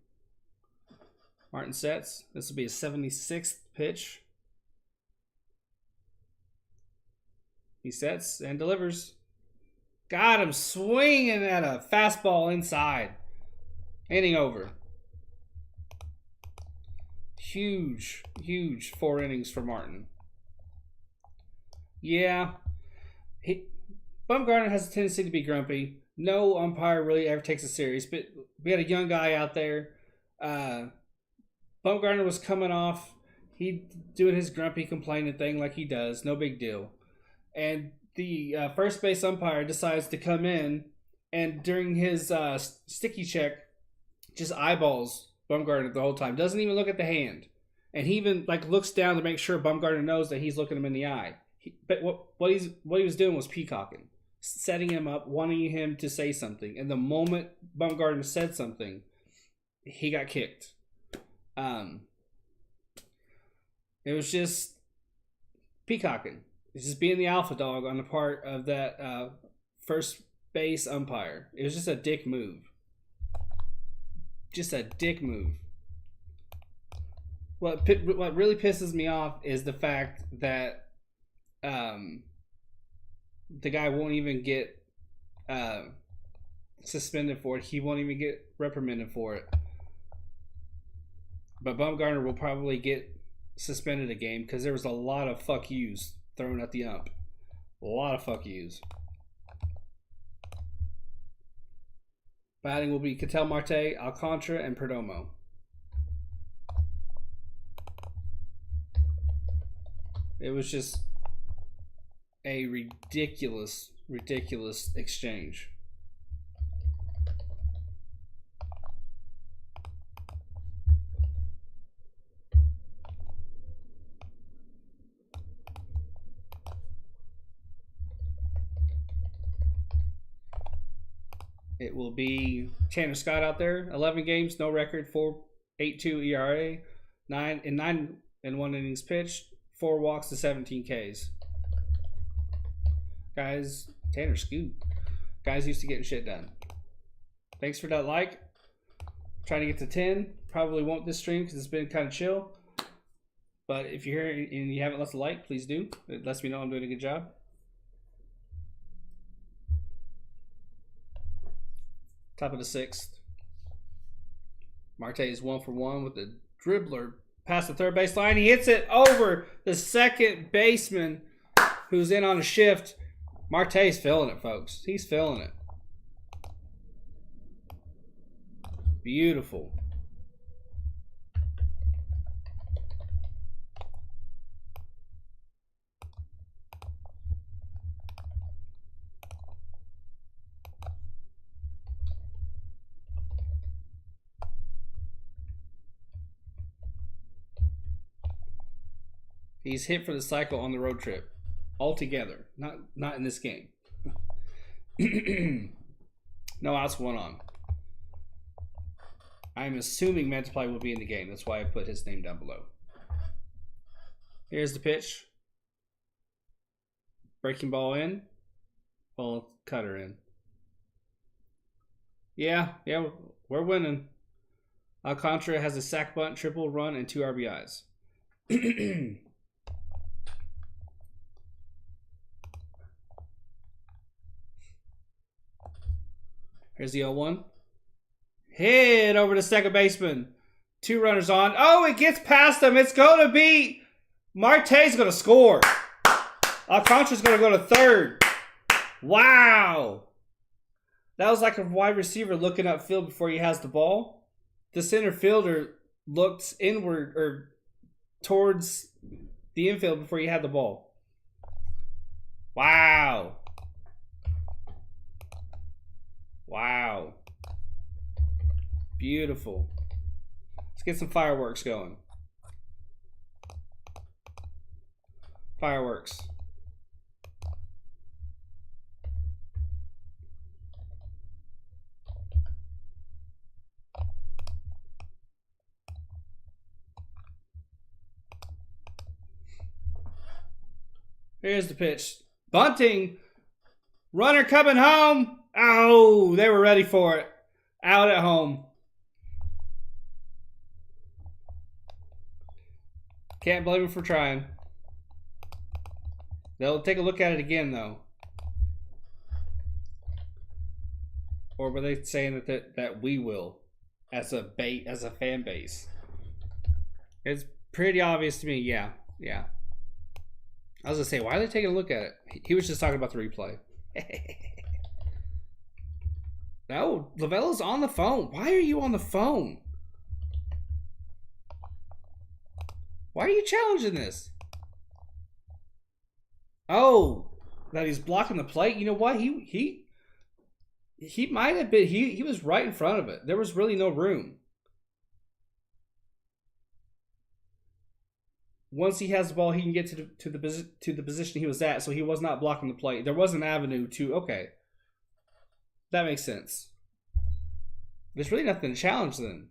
Martin sets. This will be a 76th pitch. He sets and delivers. Got him swinging at a fastball inside. Inning over. Huge 4 innings for Martin. Yeah. Bumgarner has a tendency to be grumpy. No umpire really ever takes it serious, but we had a young guy out there. Bumgarner was coming off. He doing his grumpy complaining thing like he does. No big deal. And the first base umpire decides to come in, and during his sticky check, just eyeballs Bumgarner the whole time. Doesn't even look at the hand. And he even looks down to make sure Bumgarner knows that he's looking him in the eye. But what he was doing was peacocking. Setting him up, wanting him to say something. And the moment Bumgarner said something, he got kicked. It was just peacocking. It's just being the alpha dog on the part of that first base umpire. It was just a dick move. Just a dick move. What really pisses me off is the fact that the guy won't even get suspended for it. He won't even get reprimanded for it. But Bumgarner will probably get suspended a game because there was a lot of fuck yous thrown at the ump. A lot of fuck yous. Batting will be Ketel Marte, Alcantara, and Perdomo. It was just a ridiculous exchange. It will be Tanner Scott out there. 11 games, no record, 4.82 ERA, 9 and 1 innings pitched, 4 walks to 17 Ks. Guys, Tanner Scoot. Guys used to getting shit done. Thanks for that like. Trying to get to 10. Probably won't this stream because it's been kind of chill. But if you're here and you haven't left a like, please do. It lets me know I'm doing a good job. Top of the 6th. Marte is 1 for 1 with the dribbler past the third base line. He hits it over the second baseman who's in on a shift. Marte's feeling it, folks. He's feeling it. Beautiful. He's hit for the cycle on the road trip. Altogether. Not in this game. No outs, 1 on. I'm assuming Mantiply will be in the game. That's why I put his name down below. Here's the pitch. Breaking ball in. Ball cutter in. Yeah, we're winning. Alcantara has a sac bunt, triple run, and 2 RBIs. Here's the 0-1. Hit over to second baseman. 2 runners on. Oh, it gets past him. It's going to be... Marte's going to score. Alcantara's going to go to third. Wow. That was like a wide receiver looking upfield before he has the ball. The center fielder looked inward or towards the infield before he had the ball. Wow. Wow. Beautiful. Let's get some fireworks going. Fireworks. Here's the pitch. Bunting. Runner coming home. Oh, they were ready for it. Out at home. Can't blame him for trying. They'll take a look at it again, though. Or were they saying that we will, as a fan base? It's pretty obvious to me. Yeah. I was gonna say, why are they taking a look at it? He was just talking about the replay. No, Lavella's on the phone. Why are you on the phone? Why are you challenging this? Oh, that he's blocking the plate. You know what? He might have been. He was right in front of it. There was really no room. Once he has the ball, he can get to the position he was at, so he was not blocking the plate. There was an avenue to. Okay, that makes sense. There's really nothing to challenge then.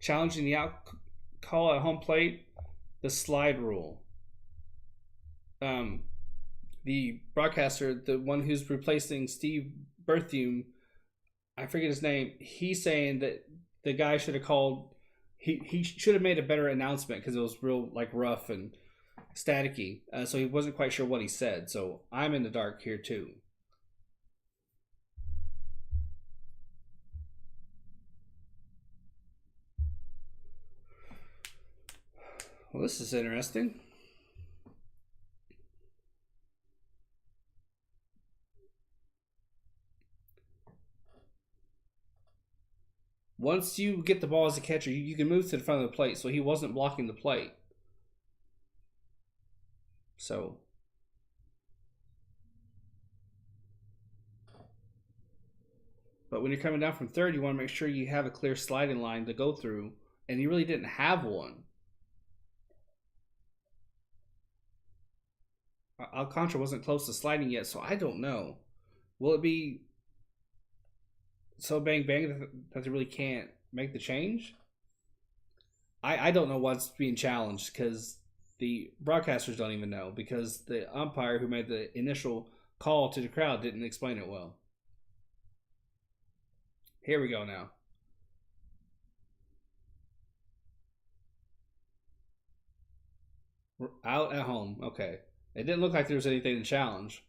Challenging the out call at home plate, the slide rule. The broadcaster, the one who's replacing Steve Berthium, I forget his name, he's saying that the guy should have called, he should have made a better announcement because it was real like rough and staticky. So he wasn't quite sure what he said. So I'm in the dark here too. Well, this is interesting. Once you get the ball as a catcher, you can move to the front of the plate. So he wasn't blocking the plate. So. But when you're coming down from third, you want to make sure you have a clear sliding line to go through. And you really didn't have one. Alcantara wasn't close to sliding yet, so I don't know. Will it be so bang that they really can't make the change? I don't know what's being challenged because the broadcasters don't even know because the umpire who made the initial call to the crowd didn't explain it well. Here we go now. We're out at home. Okay. It didn't look like there was anything to challenge.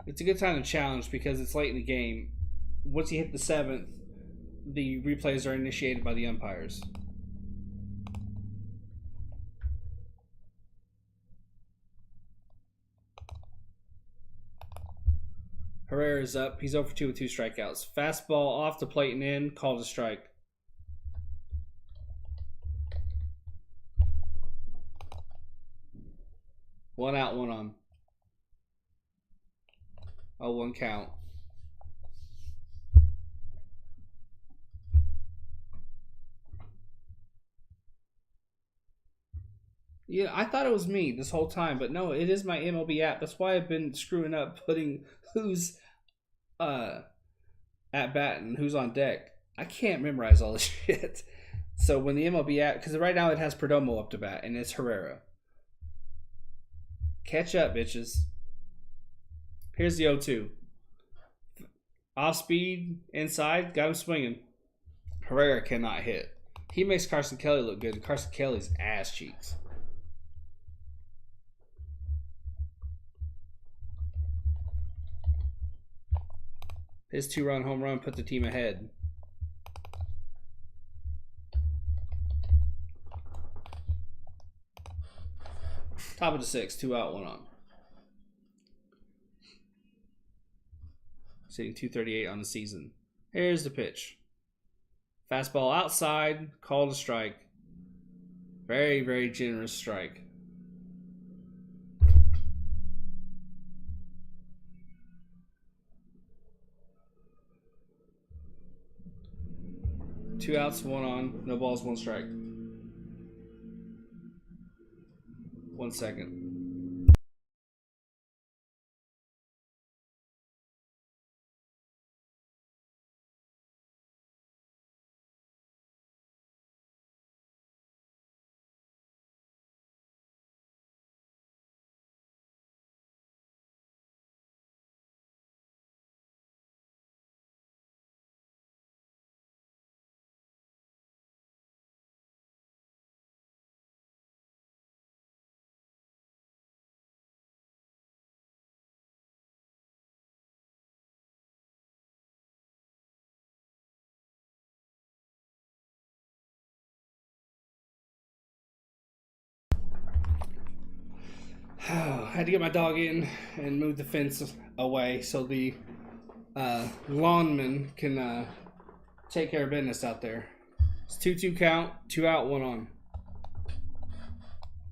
It's a good time to challenge because it's late in the game. Once you hit the seventh, the replays are initiated by the umpires. Herrera's up. He's 0 for 2 with 2 strikeouts. Fastball off the plate and in. Called a strike. One out, one on. 0-1 count. Yeah, I thought it was me this whole time, but no, it is my MLB app. That's why I've been screwing up putting who's at bat and who's on deck. I can't memorize all this shit. So when the MLB app, because right now it has Perdomo up to bat and it's Herrera. Catch up, bitches. Here's the 0-2. Off speed, inside, got him swinging. Herrera cannot hit. He makes Carson Kelly look good. Carson Kelly's ass cheeks. His 2-run home run put the team ahead. Top of the 6th, 2 out, 1 on. Sitting 238 on the season. Here's the pitch. Fastball outside, called a strike. Very, very generous strike. Two outs, 1 on, no balls, 1 strike. 1 second. Had to get my dog in and move the fence away so the lawnman can take care of business out there. It's 2-2 count, 2 out, 1 on.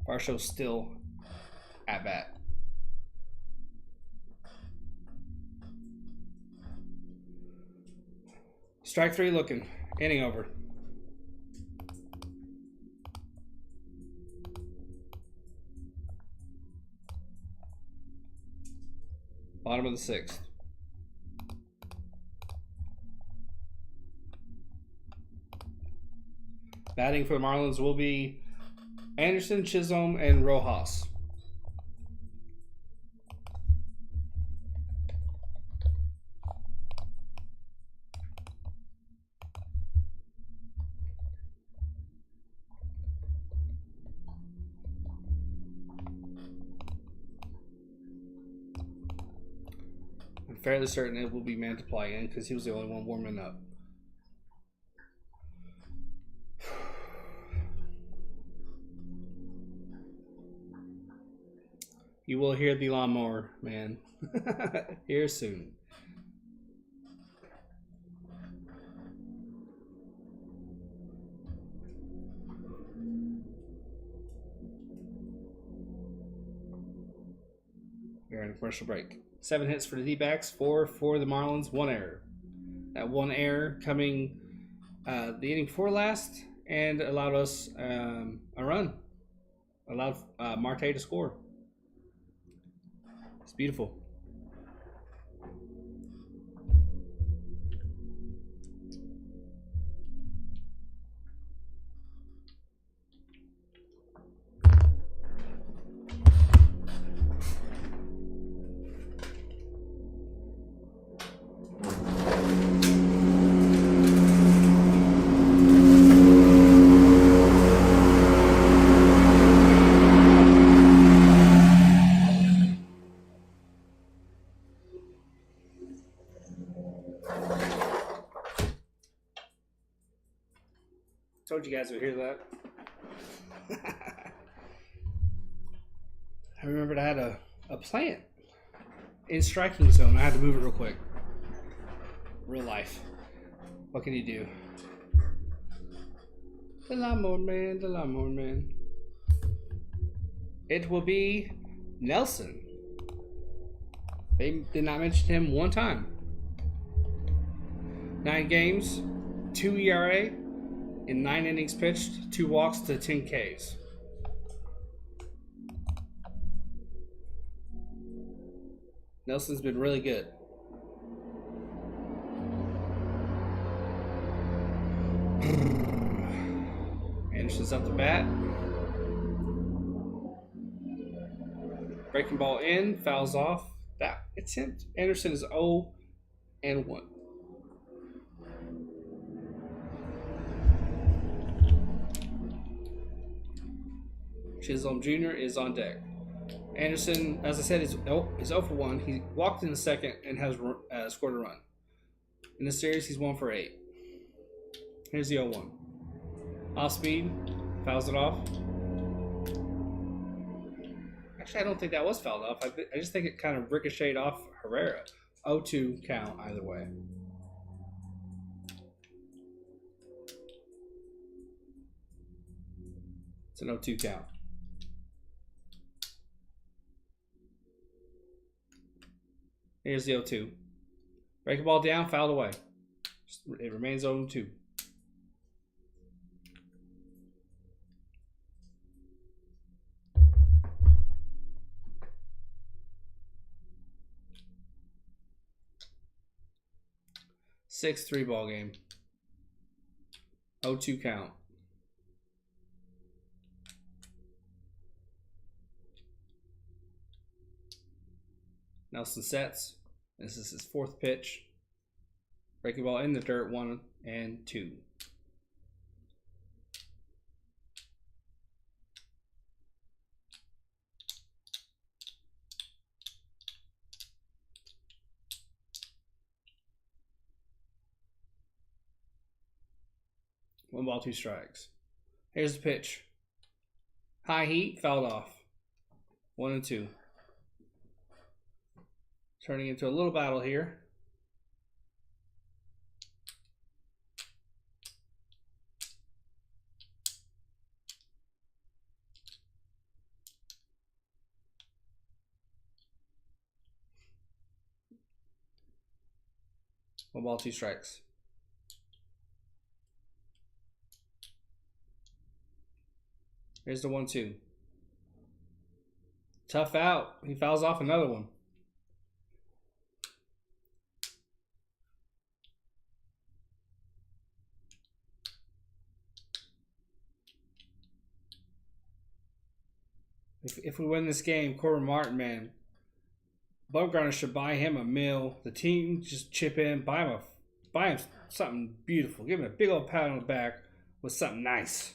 Varsho's still at bat. Strike 3 looking. Inning over. Bottom of the 6th. Batting for the Marlins will be Anderson, Chisholm, and Rojas. I'm fairly certain it will be Mantiply in because he was the only one warming up. You will hear the lawnmower, man. Here soon. We're in a commercial break. 7 hits for the D-backs, 4 for the Marlins, 1 error. That 1 error coming the inning before last and allowed us a run. Allowed Marte to score. It's beautiful. Told you guys would hear that. I remembered I had a plant in striking zone. I had to move it real quick. Real life. What can you do? The lawnmower man, the lawnmower man. It will be Nelson. They did not mention him one time. 9 games, 2 ERA. In 9 innings pitched, 2 walks to 10 Ks. Nelson's been really good. Anderson's up the bat. Breaking ball in, fouls off. That attempt. Anderson is 0-1. Chisholm Jr. is on deck. Anderson, as I said, is 0 for 1. He walked in the second and has scored a run. In this series, he's 1 for 8. Here's the 0-1. Off speed, fouls it off. Actually, I don't think that was fouled off. I just think it kind of ricocheted off Herrera. 0-2 count either way. It's an 0-2 count. Here's the 0-2. Break the ball down, fouled away. It remains 0-2. Six 3-ball game. 0-2 count. Nelson sets. This is his 4th pitch. Breaking ball in the dirt, 1-2. One ball, 2 strikes. Here's the pitch. High heat, fouled off. 1-2. Turning into a little battle here. One ball, 2 strikes. Here's the 1-2. Tough out. He fouls off another one. If we win this game, Corbin Martin, man, Bumgarner should buy him a mill. The team just chip in, buy him something beautiful. Give him a big old pat on the back with something nice.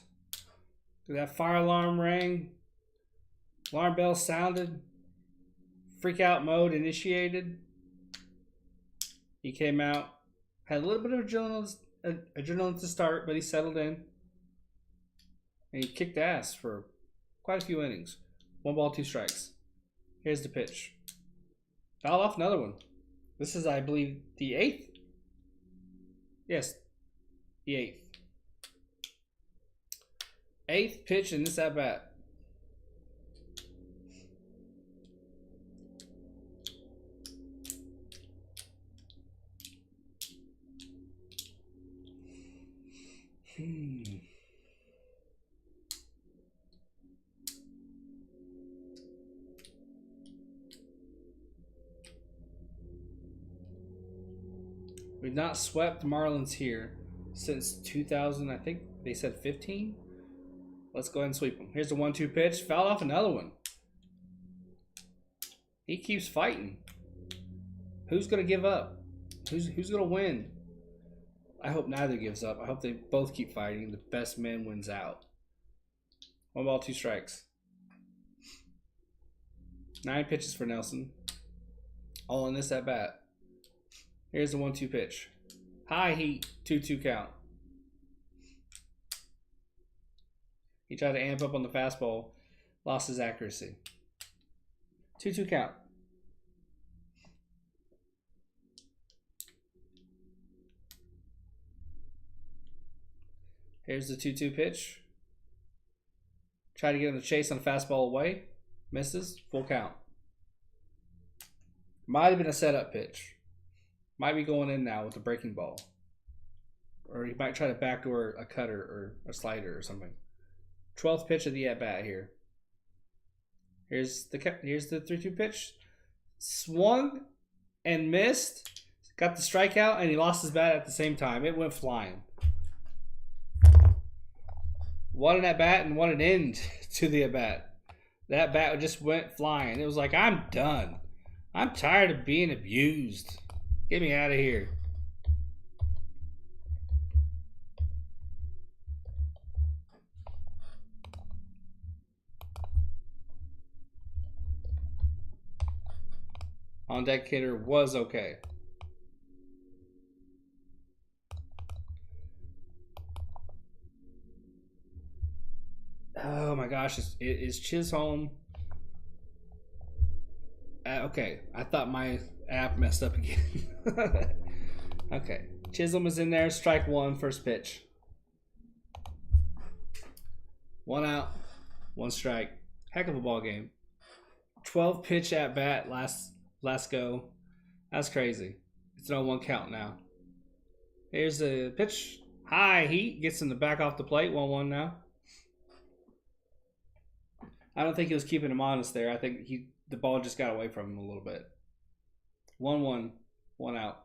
That fire alarm rang. Alarm bell sounded. Freak out mode initiated. He came out. Had a little bit of adrenaline to start, but he settled in. And he kicked ass for quite a few innings. 1 ball, 2 strikes. Here's the pitch. Foul off another one. This is, I believe, the 8th. Yes, the 8th. 8th pitch in this at bat. We've not swept the Marlins here since 2000, I think they said 15. Let's go ahead and sweep them. Here's the 1-2 pitch. Fouled off another one. He keeps fighting. Who's going to give up? Who's going to win? I hope neither gives up. I hope they both keep fighting. The best man wins out. 1 ball, 2 strikes. 9 pitches for Nelson. All in this at bat. Here's the 1-2 pitch. High heat, 2-2 count. He tried to amp up on the fastball. Lost his accuracy. 2-2 count. Here's the 2-2 pitch. Try to get him to chase on the fastball away. Misses. Full count. Might have been a setup pitch. Might be going in now with the breaking ball. Or he might try to backdoor a cutter or a slider or something. 12th pitch of the at-bat here. Here's the 3-2 pitch. Swung and missed. Got the strikeout and he lost his bat at the same time. It went flying. What an at-bat and what an end to the at-bat. That bat just went flying. It was like, I'm done. I'm tired of being abused. Get me out of here. On deck hitter was okay. Oh my gosh, is Chisholm Okay, I thought my app messed up again. Okay, Chisholm is in there. Strike one, first pitch. 1 out, 1 strike. Heck of a ball game. 12 pitch at bat last go. That's crazy. It's an 0-1 count now. Here's the pitch. High heat gets him to back off the plate. 1-1 now. I don't think he was keeping him honest there. I think the ball just got away from him a little bit. 1-1, 1 out.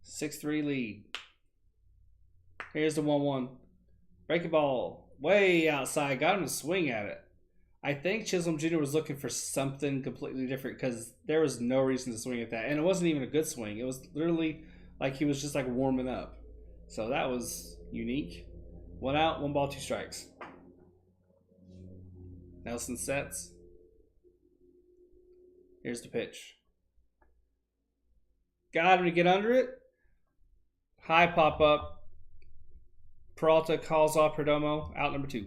6-3 lead. Here's the 1-1. Breaking ball way outside. Got him to swing at it. I think Chisholm Jr. was looking for something completely different because there was no reason to swing at that. And it wasn't even a good swing. It was literally like he was just like warming up. So that was unique. 1 out, 1 ball, 2 strikes. Nelson sets. Here's the pitch. Got him to get under it. High pop up. Peralta calls off Perdomo. Out number 2.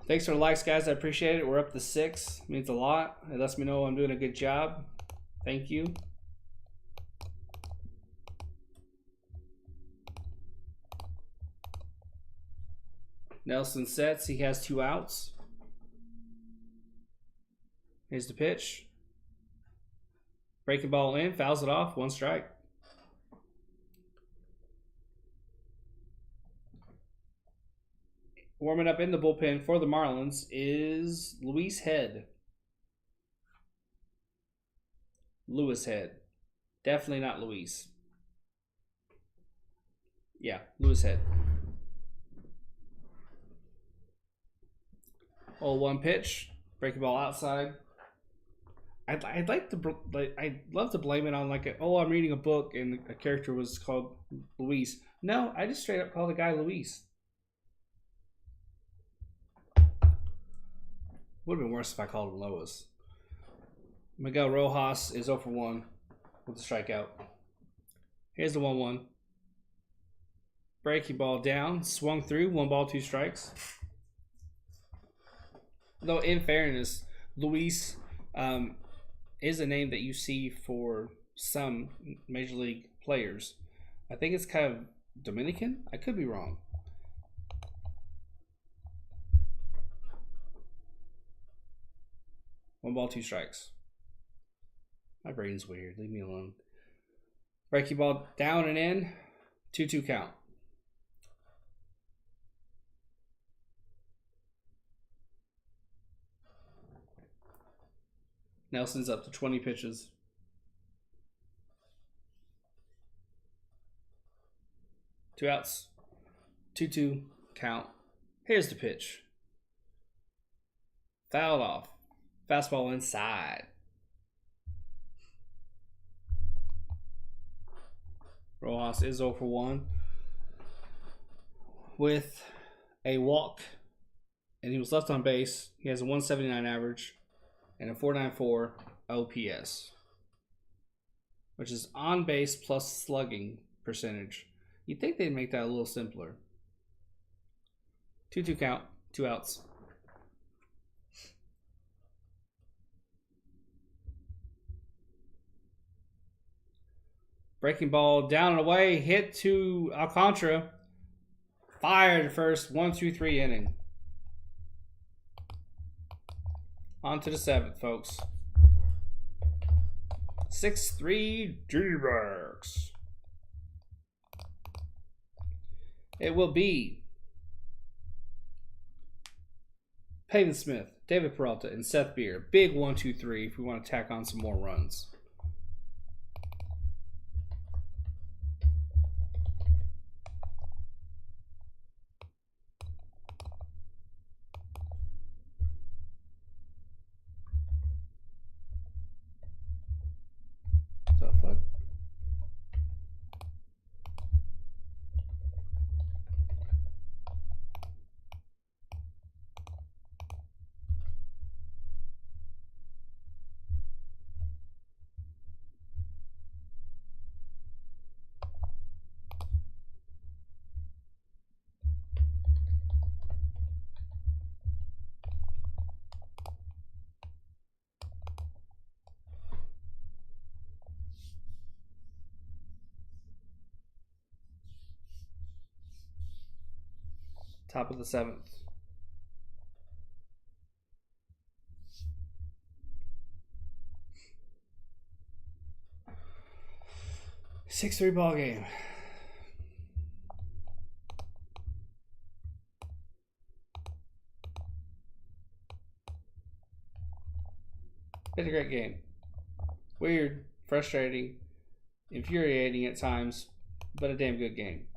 Thanks for the likes, guys. I appreciate it. We're up to 6. It means a lot. It lets me know I'm doing a good job. Thank you. Nelson sets. He has 2 outs. Here's the pitch. Breaking ball in. Fouls it off. 1 strike. Warming up in the bullpen for the Marlins is Luis Head. Lewis Head. Definitely not Luis. Yeah, Lewis Head. 0-1 pitch. Breaking ball outside. I'd love to blame it on like I'm reading a book and a character was called Luis. No, I just straight up called the guy Luis. Would have been worse if I called him Lois. Miguel Rojas is 0 for 1 with a strikeout. Here's the 1-1. Breaking ball down. Swung through. 1 ball, 2 strikes. Though, in fairness, Luis is a name that you see for some Major League players. I think it's kind of Dominican. I could be wrong. One ball, 2 strikes. My brain's weird. Leave me alone. Breaking ball down and in. 2-2 count. Nelson's up to 20 pitches. 2 outs. 2-2 count. Here's the pitch. Fouled off. Fastball inside. Rojas is 0 for 1 with a walk, and he was left on base. He has a 179 average and a 494 OPS, which is on base plus slugging percentage. You'd think they'd make that a little simpler. 2-2 count, 2 outs. Breaking ball down and away, hit to Alcantara. Fired first, 1-2-3 inning. On to the 7th, folks. 6-3 D-backs. It will be Pavin Smith, David Peralta, and Seth Beer. Big 1-2-3 if we want to tack on some more runs. Fuck. Top of the 7th. 6-3 ball game. Been a great game. Weird, frustrating, infuriating at times, but a damn good game.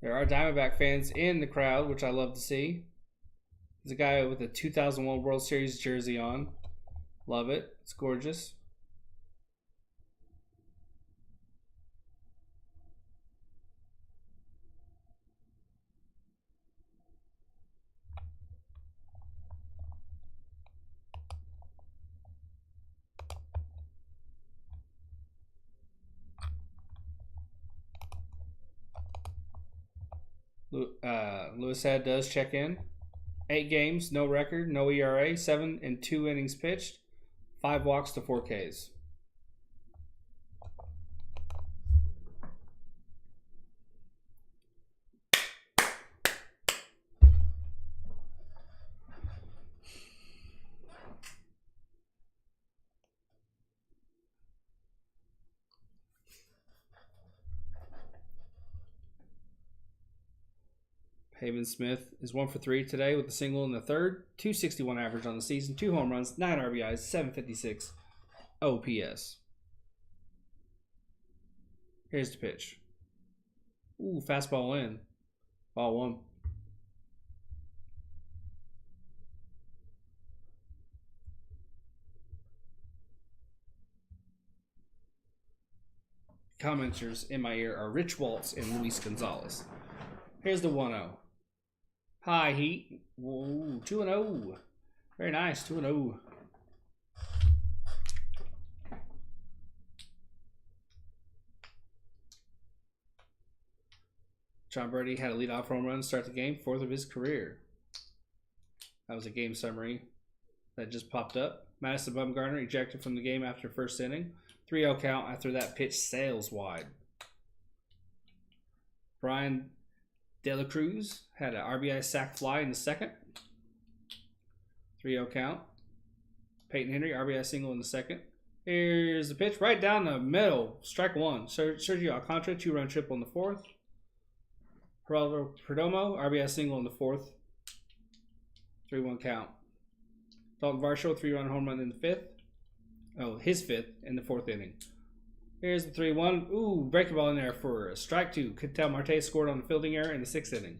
There are Diamondback fans in the crowd, which I love to see. There's a guy with a 2001 World Series jersey on. Love it. It's gorgeous. Lewis Head does check in. 8 games, no record, no ERA, 7 and 2 innings pitched, 5 walks to 4 Ks. Haven Smith is 1 for 3 today with a single in the third, 261 average on the season, 2 home runs, 9 RBIs, 756 OPS. Here's the pitch. Ooh, fastball in. Ball 1. Commenters in my ear are Rich Waltz and Luis Gonzalez. Here's the 1-0. High heat. Whoa, 2-0. Very nice, 2-0. John Birdie had a leadoff home run to start the game, 4th of his career. That was a game summary that just popped up. Madison Bumgarner ejected from the game after first inning. 3-0 count after that pitch sails wide. Brian De La Cruz had an RBI sac fly in the second. 3-0 count. Peyton Henry, RBI single in the second. Here's the pitch right down the middle. Strike 1. Sergio Alcantara, 2-run triple in the 4th. Geraldo Perdomo, RBI single in the 4th. 3-1 count. Dalton Varsho, 3-run home run in the 5th. Oh, his 5th in the 4th inning. Here's the 3-1. Ooh, breaking ball in there for a strike 2. Ketel Marte scored on the fielding error in the 6th inning.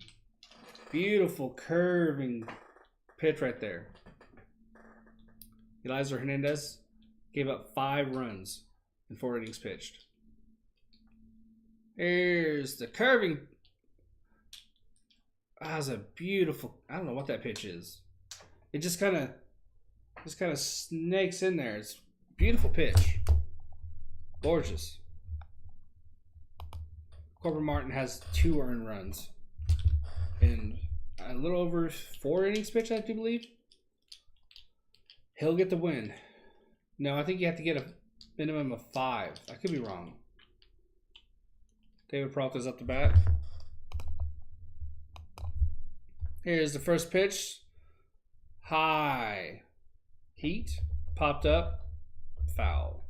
Beautiful curving pitch right there. Eliezer Hernandez gave up 5 runs in 4 innings pitched. Here's the curving. That's a beautiful. I don't know what that pitch is. It just kind of snakes in there. It's a beautiful pitch. Gorgeous. Corbin Martin has 2 earned runs in a little over 4 innings pitched, I do believe. He'll get the win. No, I think you have to get a minimum of 5. I could be wrong. David Peralta's up to bat. Here's the first pitch. High. Heat. Popped up. Foul.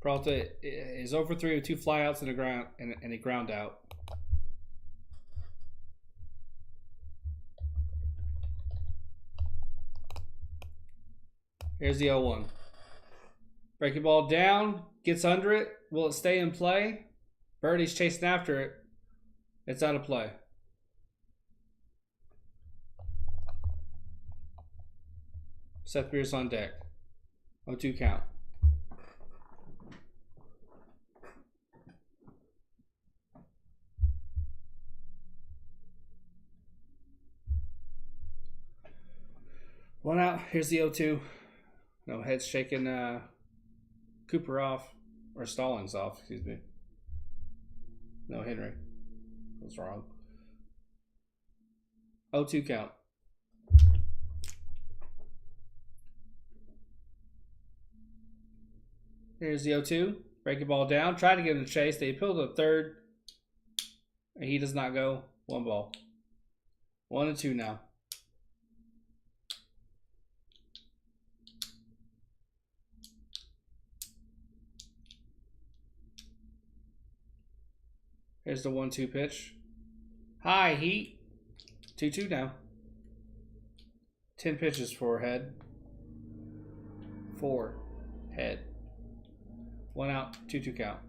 Peralta is over 3 with 2 flyouts and a ground out. Here's the 0-1. Breaking ball down, gets under it. Will it stay in play? Birdie's chasing after it. It's out of play. Seth Pierce on deck. 0-2 count. One out. Here's the 0-2. No, Head's shaking Cooper off. Or Stallings off, excuse me. No, Henry. I was wrong. 0-2 count. Here's the 0-2. Break the ball down. Try to get him to chase. They appeal to the third. And he does not go. 1 ball. 1-2 now. Here's the 1-2 pitch. High heat. 2-2 now. 10 pitches for head. 4 head. 1 out. 2-2 count.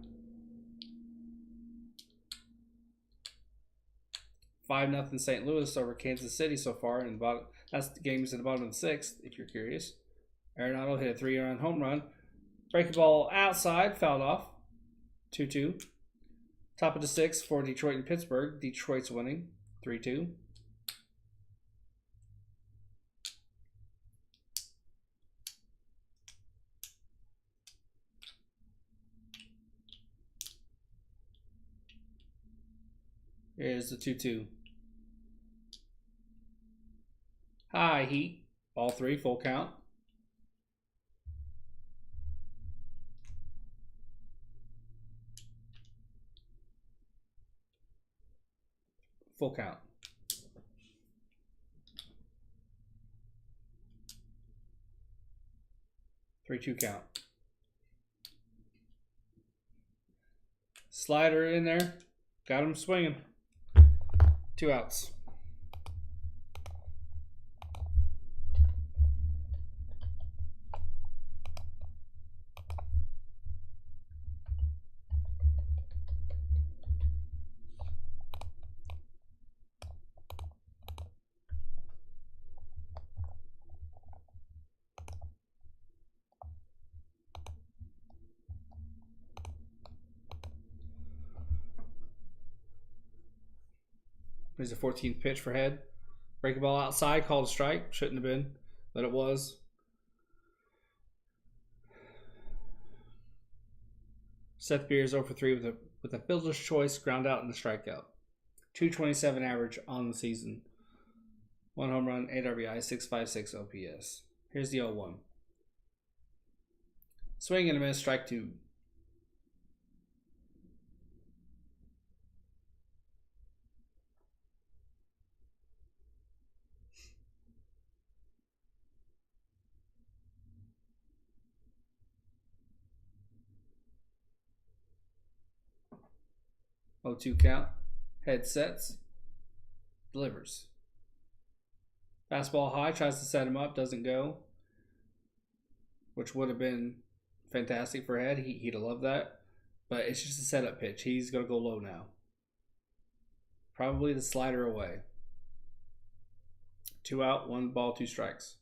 5-0 St. Louis over Kansas City so far. And that's the game's in the bottom of the 6th, if you're curious. Arenado hit a 3-run home run. Break the ball outside. Fouled off. 2-2. Top of the 6th for Detroit and Pittsburgh. Detroit's winning 3-2. Here's the 2-2. High heat. Ball 3, full count. Full count. 3-2 count. Slider in there. Got him swinging. 2 outs. Here's the 14th pitch for head. Break the ball outside, called a strike. Shouldn't have been, but it was. Seth Beers 0 for 3 with a fielder's choice, ground out and a strikeout. 227 average on the season. 1 home run, 8 RBI, 656 OPS. Here's the 0-1. Swing and a miss, strike 2. Oh, 2 count. Head sets. Delivers. Fastball high. Tries to set him up. Doesn't go. Which would have been fantastic for head. He'd have loved that. But it's just a setup pitch. He's going to go low now. Probably the slider away. 2 out. 1 ball, 2 strikes.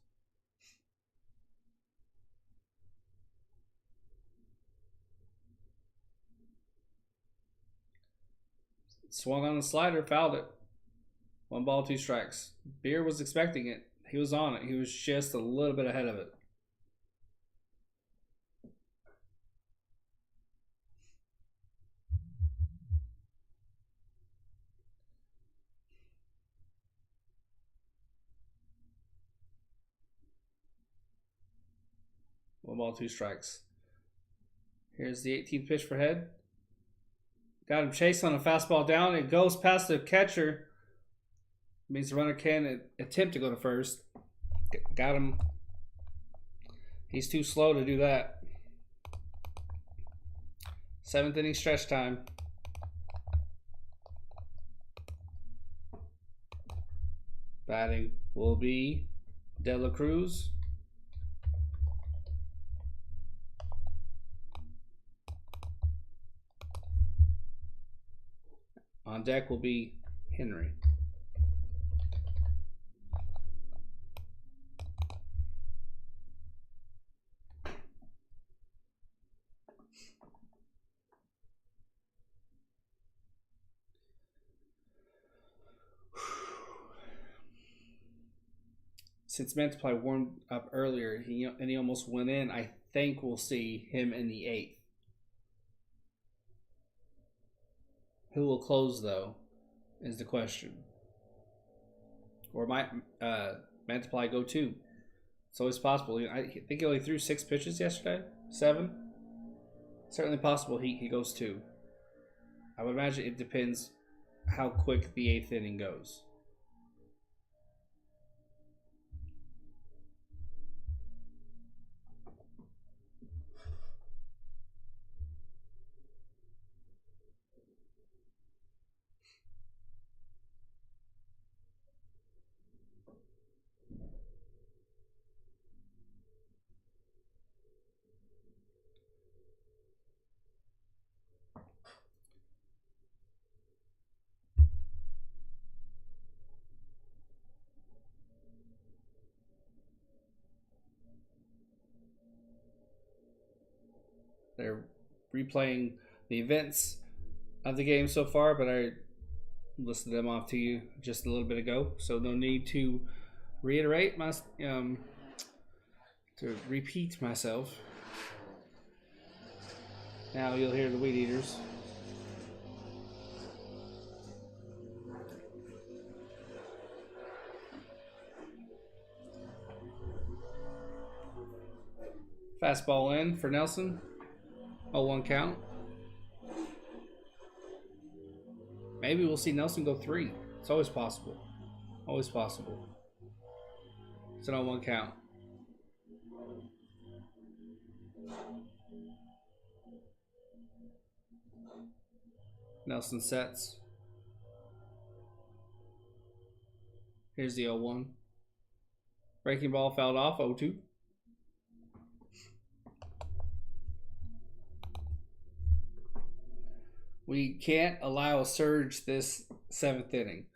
Swung on the slider, fouled it. 1 ball, 2 strikes. Beer was expecting it. He was on it. He was just a little bit ahead of it. One ball, 2 strikes. Here's the 18th pitch for head. Got him chased on a fastball down. It goes past the catcher. Means the runner can attempt to go to first. Got him. He's too slow to do that. 7th inning stretch time. Batting will be De La Cruz. On deck will be Henry. Since Mantiply warmed up earlier, he almost went in, I think we'll see him in the 8th. Who will close, though, is the question. Or might Mantiply go 2? It's always possible. I think he only threw 6 pitches yesterday. 7? Certainly possible he goes 2. I would imagine it depends how quick the 8th inning goes. They're replaying the events of the game so far, but I listed them off to you just a little bit ago, so no need to reiterate to repeat myself. Now you'll hear the weed eaters. Fastball in for Nelson. 0-1 count. Maybe we'll see Nelson go 3. It's always possible. Always possible. It's an 0-1 count. Nelson sets. Here's the 0-1. Breaking ball fouled off, 0-2. We can't allow a surge this 7th inning.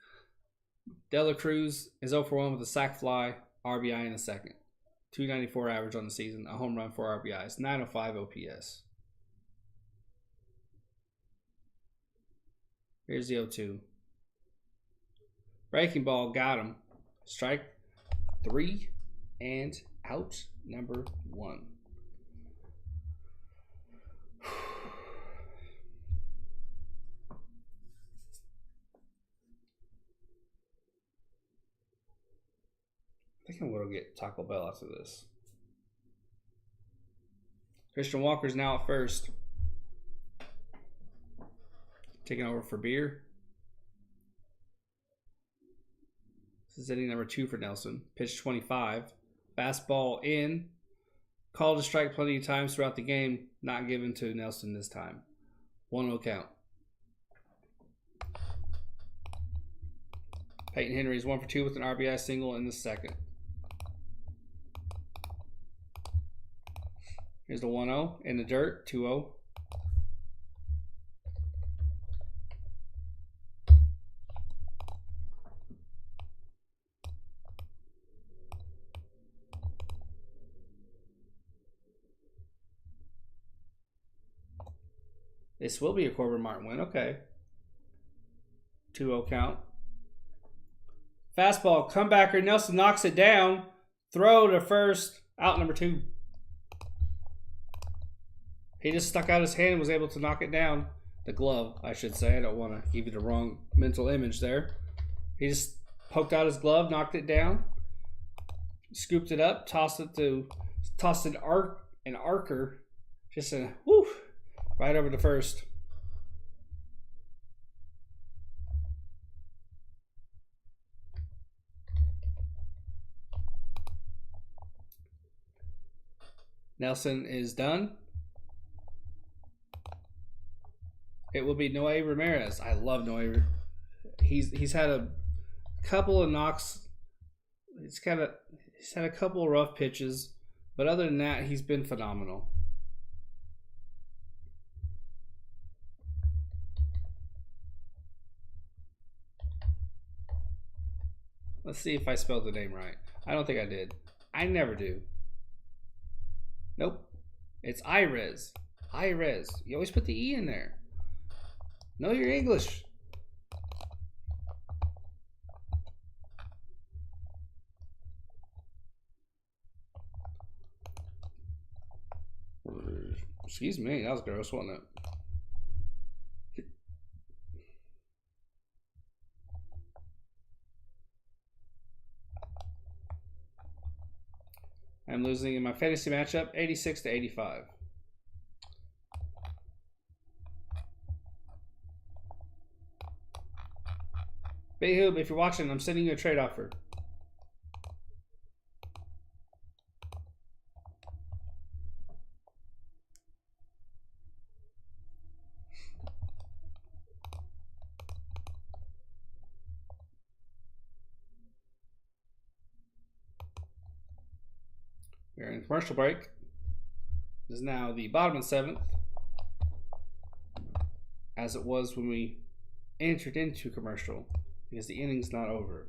Dela Cruz is 0 for 1 with a sac fly, RBI in the second. 294 average on the season, a home run, 4 RBIs, 905 OPS. Here's the 0-2. Breaking ball, got him. Strike 3 and out, number 1. I think I'm going to get Taco Bell after this. Christian Walker's now at first. Taking over for Beer. This is inning number 2 for Nelson. Pitch 25. Fastball in. Called a strike plenty of times throughout the game. Not given to Nelson this time. 1-0 count. Peyton Henry's 1 for 2 with an RBI single in the second. Here's the 1-0 in the dirt, 2-0. This will be a Corbin Martin win, okay. 2-0 count. Fastball, comebacker, Nelson knocks it down. Throw to first, out number 2. He just stuck out his hand and was able to knock it down. The glove, I should say. I don't want to give you the wrong mental image there. He just poked out his glove, knocked it down, scooped it up, tossed an arcer, just a whoo, right over to first. Nelson is done. It will be Noe Ramirez. I love Noe. He's had a couple of knocks. He's had a couple of rough pitches, but other than that, he's been phenomenal. Let's see if I spelled the name right. I don't think I did. I never do. Nope. It's Irez. Irez. You always put the E in there. Know your English. Excuse me, that was gross, wasn't it? I'm losing in my fantasy matchup 86-85. Big Hoop, if you're watching, I'm sending you a trade offer. We're in commercial break. It is now the bottom of the 7th, as it was when we entered into commercial, because the inning's not over.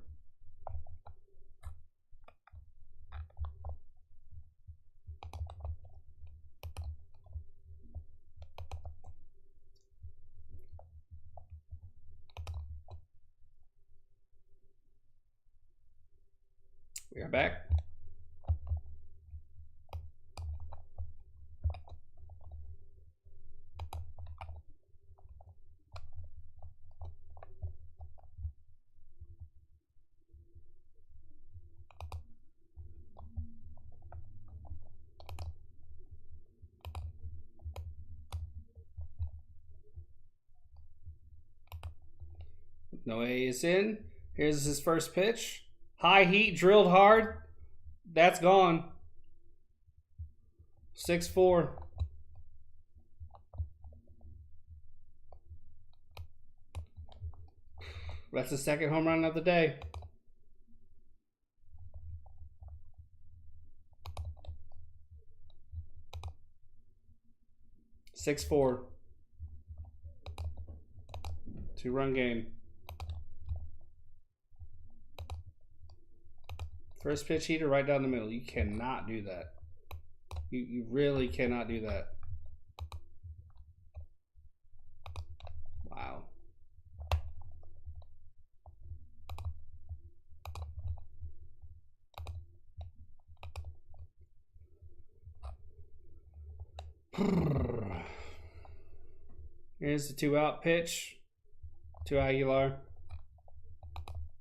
We are back. Noe is in. Here's his first pitch. High heat, drilled hard. That's gone. 6-4. That's the second home run of the day. (6-4). 2-run game. First pitch heater right down the middle. You cannot do that. You really cannot do that. Wow. Here's the 2-out pitch to Aguilar.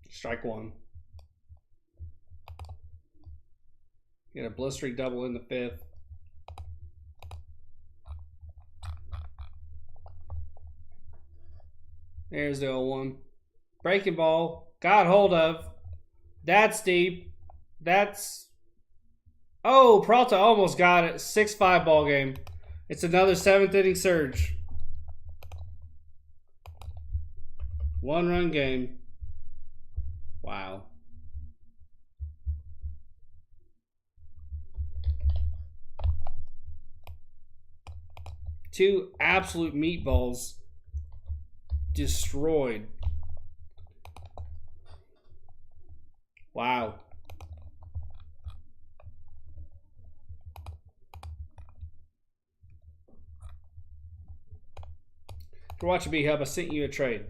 Strike 1. Get a blistering double in the 5th. There's the 0-1. Breaking ball. Got hold of. That's deep. That's... Oh, Peralta almost got it. 6-5 ball game. It's another 7th inning surge. 1-run game. Wow. Two absolute meatballs destroyed. Wow. For watching B-Hub, I sent you a trade.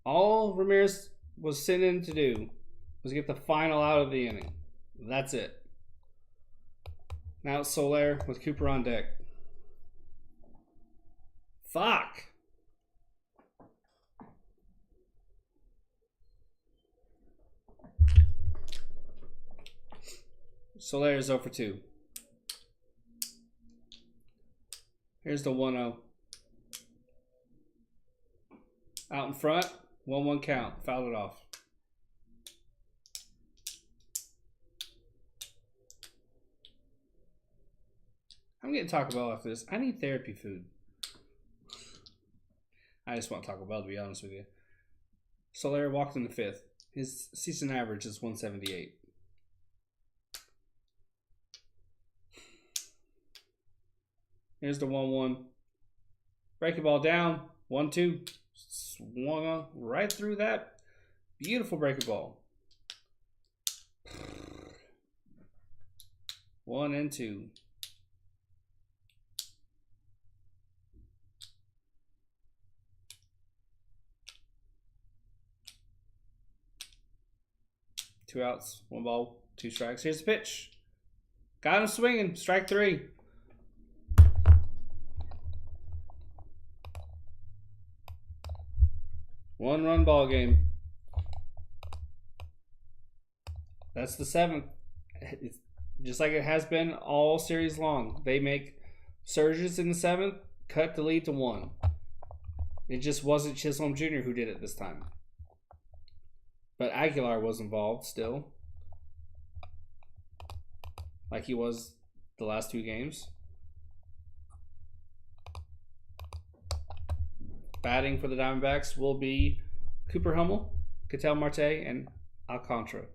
All Ramirez was sent in to do was get the final out of the inning. That's it. Now it's Soler with Cooper on deck. Fuck. Soler is 0 for 2. Here's the 1-0. Out in front, 1-1 count. Fouled it off. I'm getting Taco Bell after this. I need therapy food. I just want Taco Bell, to be honest with you. Soler walked in the 5th. His season average is 178. Here's the 1-1. Breaking ball down. 1-2. Swung right through that. Beautiful breaking ball. 1-2. Two outs, 1 ball, 2 strikes. Here's the pitch. Got him swinging. Strike 3. One-run ball game. That's the 7th. It's just like it has been all series long. They make surges in the 7th, cut the lead to 1. It just wasn't Chisholm Jr. who did it this time. But Aguilar was involved still. Like he was the last 2 games. Batting for the Diamondbacks will be Cooper Hummel, Ketel Marte, and Alcantara.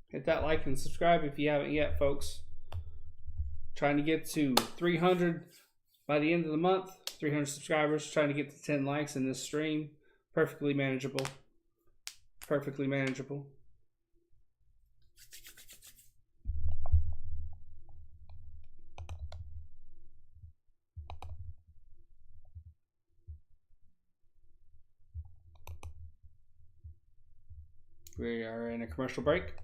Hit that like and subscribe if you haven't yet, folks. Trying to get to 300 by the end of the month. 300 subscribers. Trying to get to 10 likes in this stream. Perfectly manageable. Perfectly manageable. We are in a commercial break.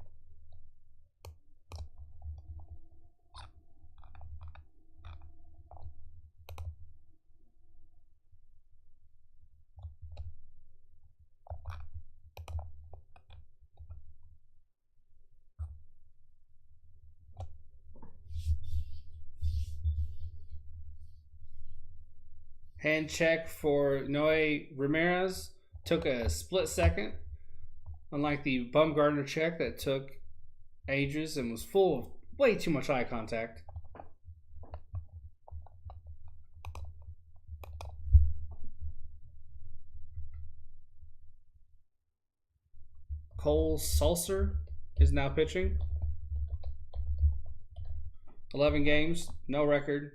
Hand check for Noe Ramirez. Took a split second. Unlike the Bumgarner check that took ages and was full of way too much eye contact. Cole Sulser is now pitching. 11 games, no record.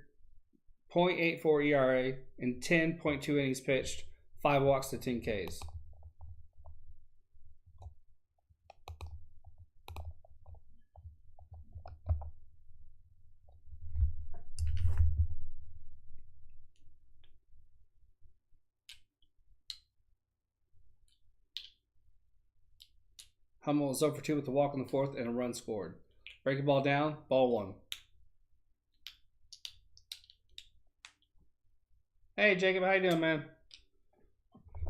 0.84 ERA and 10.2 innings pitched. 5 walks to 10 Ks. Hummel is 0 for 2 with a walk in the 4th and a run scored. Breaking ball down, ball 1. Hey Jacob, how you doing, man?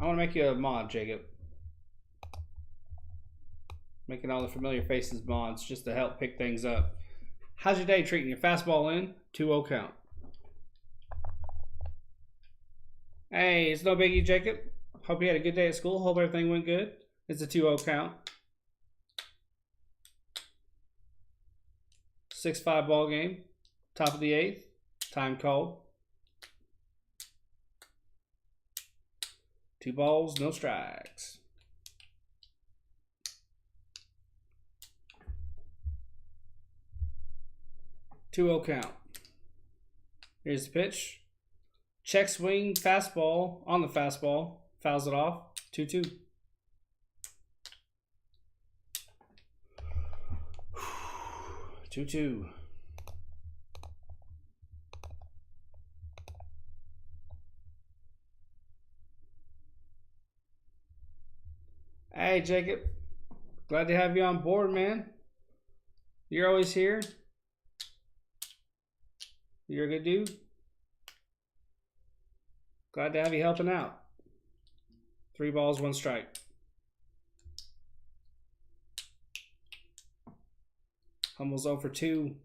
I want to make you a mod, Jacob. Making all the familiar faces mods just to help pick things up. How's your day treating you? Fastball in, 2-0 count. Hey, it's no biggie, Jacob. Hope you had a good day at school. Hope everything went good. It's a 2-0 count. 6-5 ball game. Top of the 8th. Time called. 2 balls, no strikes. Two-0 count. Here's the pitch. Check swing, fastball on the fastball. Fouls it off. 2-2. Two-two. Hey, Jacob. Glad to have you on board, man. You're always here. You're a good dude. Glad to have you helping out. 3 balls, 1 strike. Hummel's 0 for 2.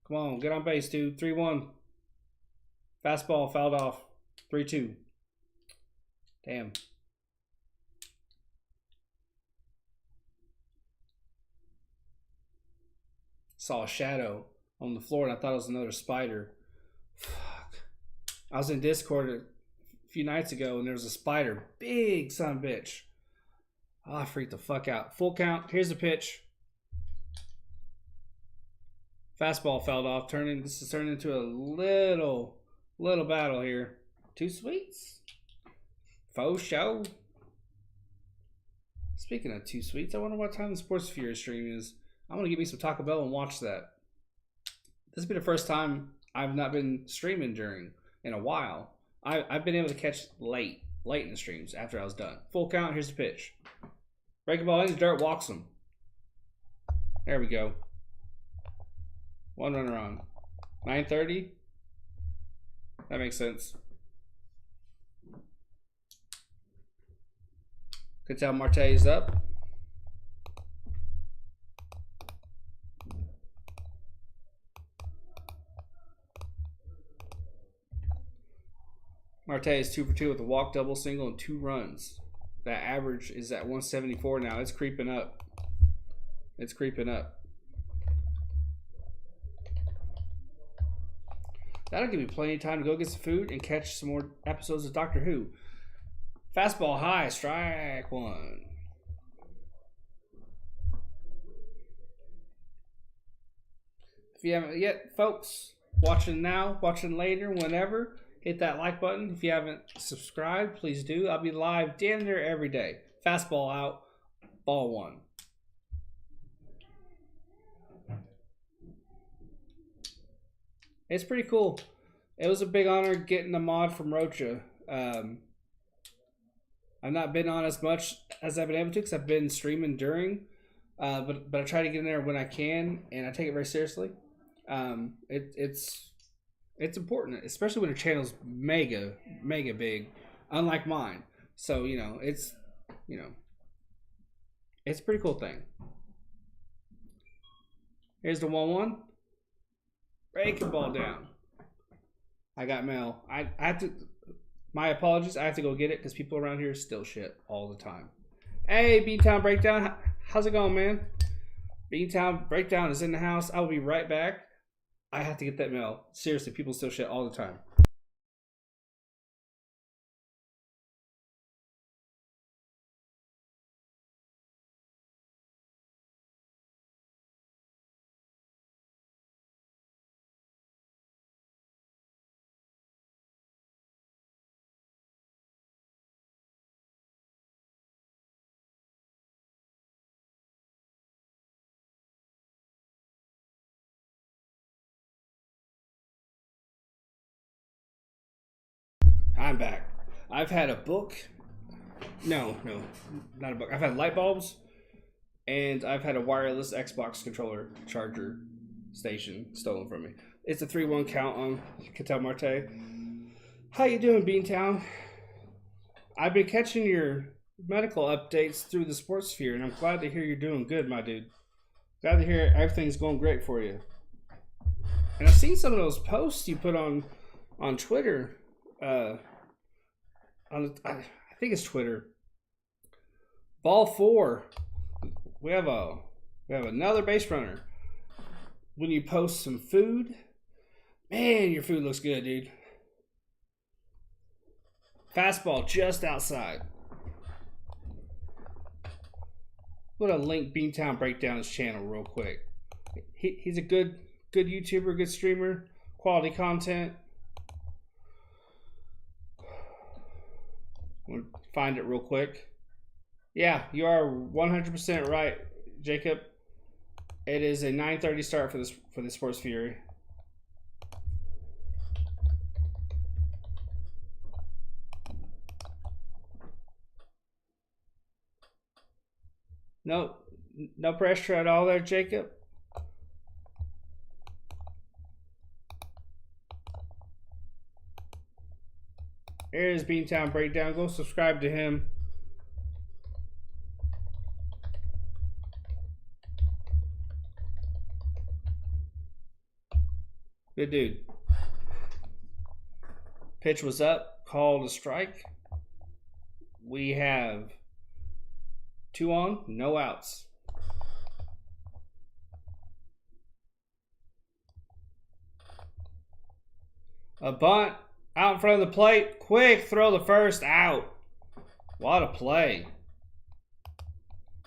Come on, get on base, dude. 3-1. Fastball fouled off. 3-2. Damn. Saw a shadow on the floor and I thought it was another spider. Fuck. I was in Discord a few nights ago and there was a spider. Big son of a bitch. Oh, I freaked the fuck out. Full count. Here's the pitch. Fastball fouled off. This is turning into a little battle here. 2 sweets. Faux show. Speaking of 2 sweets, I wonder what time the Sports Fury stream is. I'm going to get me some Taco Bell and watch that. This will be the first time I've not been streaming in a while. I've been able to catch late in the streams after I was done. Full count, here's the pitch. Breaking ball in, the dirt walks him. There we go. 1 runner on. 9:30. That makes sense. Ketel Marte's up. Marte is 2 for 2 with a walk, double, single, and 2 runs. That average is at 174 now. It's creeping up. It's creeping up. That'll give me plenty of time to go get some food and catch some more episodes of Doctor Who. Fastball high, strike one. If you haven't yet, folks, watching now, watching later, whenever, hit that like button. If you haven't subscribed, please do. I'll be live damn near every day. Fastball out, ball one. It's pretty cool. It was a big honor getting a mod from Rocha. I've not been on as much as I've been able to because I've been streaming during. But I try to get in there when I can, and I take it very seriously. It's important, especially when your channel's mega big, unlike mine. So it's a pretty cool thing. Here's the 1-1. Breaking ball down. I got mail. I have to. My apologies. I have to go get it because people around here steal shit all the time. Hey, Beantown Breakdown. How's it going, man? Beantown Breakdown is in the house. I will be right back. I have to get that mail. Seriously, people steal shit all the time. I'm back. I've had a book. No, not a book. I've had light bulbs, and I've had a wireless Xbox controller charger station stolen from me. It's a 3-1 count on Ketel Marte. How you doing, Beantown? I've been catching your medical updates through the sports sphere, and I'm glad to hear you're doing good, my dude. Glad to hear everything's going great for you. And I've seen some of those posts you put on Twitter. I think it's Twitter. Ball 4. We have another base runner. When you post some food, man, your food looks good, dude. Fastball just outside. I'm gonna link Beantown Breakdown's channel real quick. He's a good YouTuber, good streamer, quality content. We'll find it real quick. Yeah, you are 100% right, Jacob. It is a 9:30 start for the Sports Fury. No pressure at all there, Jacob. Here's Beantown Breakdown. Go subscribe to him. Good dude. Pitch was up. Called a strike. We have 2 on, no outs. A bunt out in front of the plate. Quick throw the first out. What a play.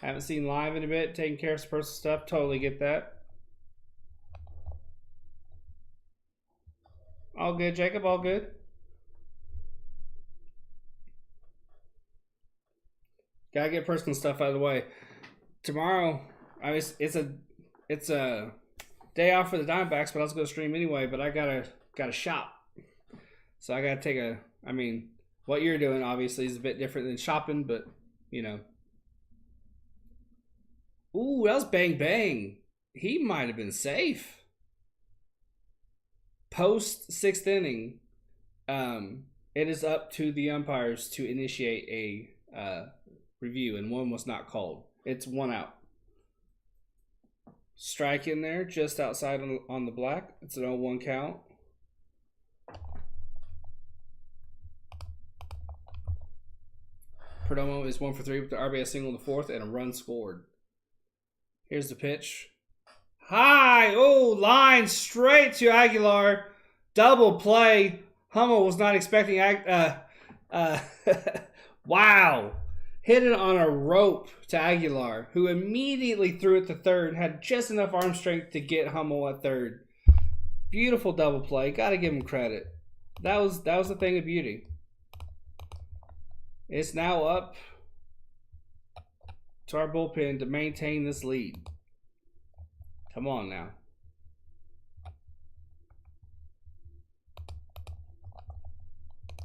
Haven't seen live in a bit. Taking care of some personal stuff. Totally get that. All good, Jacob. All good. Gotta get personal stuff out of the way. Tomorrow, it's a day off for the Diamondbacks, but I was gonna stream anyway. But I gotta shop. So I gotta take what you're doing obviously is a bit different than shopping, but Ooh, that was bang bang. He might have been safe. Post 6th inning, It is up to the umpires to initiate a review, and one was not called. It's 1 out. Strike in there just outside on the black. It's an 0-1 count. Perdomo is 1 for 3 with the RBI single in the 4th and a run scored. Here's the pitch. High! Oh, line straight to Aguilar. Double play. Hummel was not expecting. Wow. Hit it on a rope to Aguilar, who immediately threw it to third and had just enough arm strength to get Hummel at third. Beautiful double play. Got to give him credit. That was a thing of beauty. It's now up to our bullpen to maintain this lead. Come on now.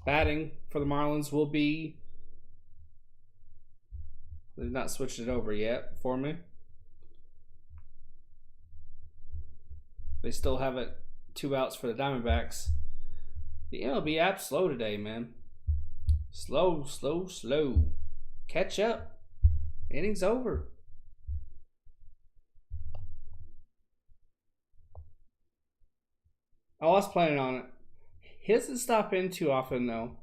Batting for the Marlins will be... They've not switched it over yet for me. They still have it 2 outs for the Diamondbacks. The MLB app's slow today, man. Slow. Catch up. Inning's over. I was planning on it. He doesn't stop in too often, though.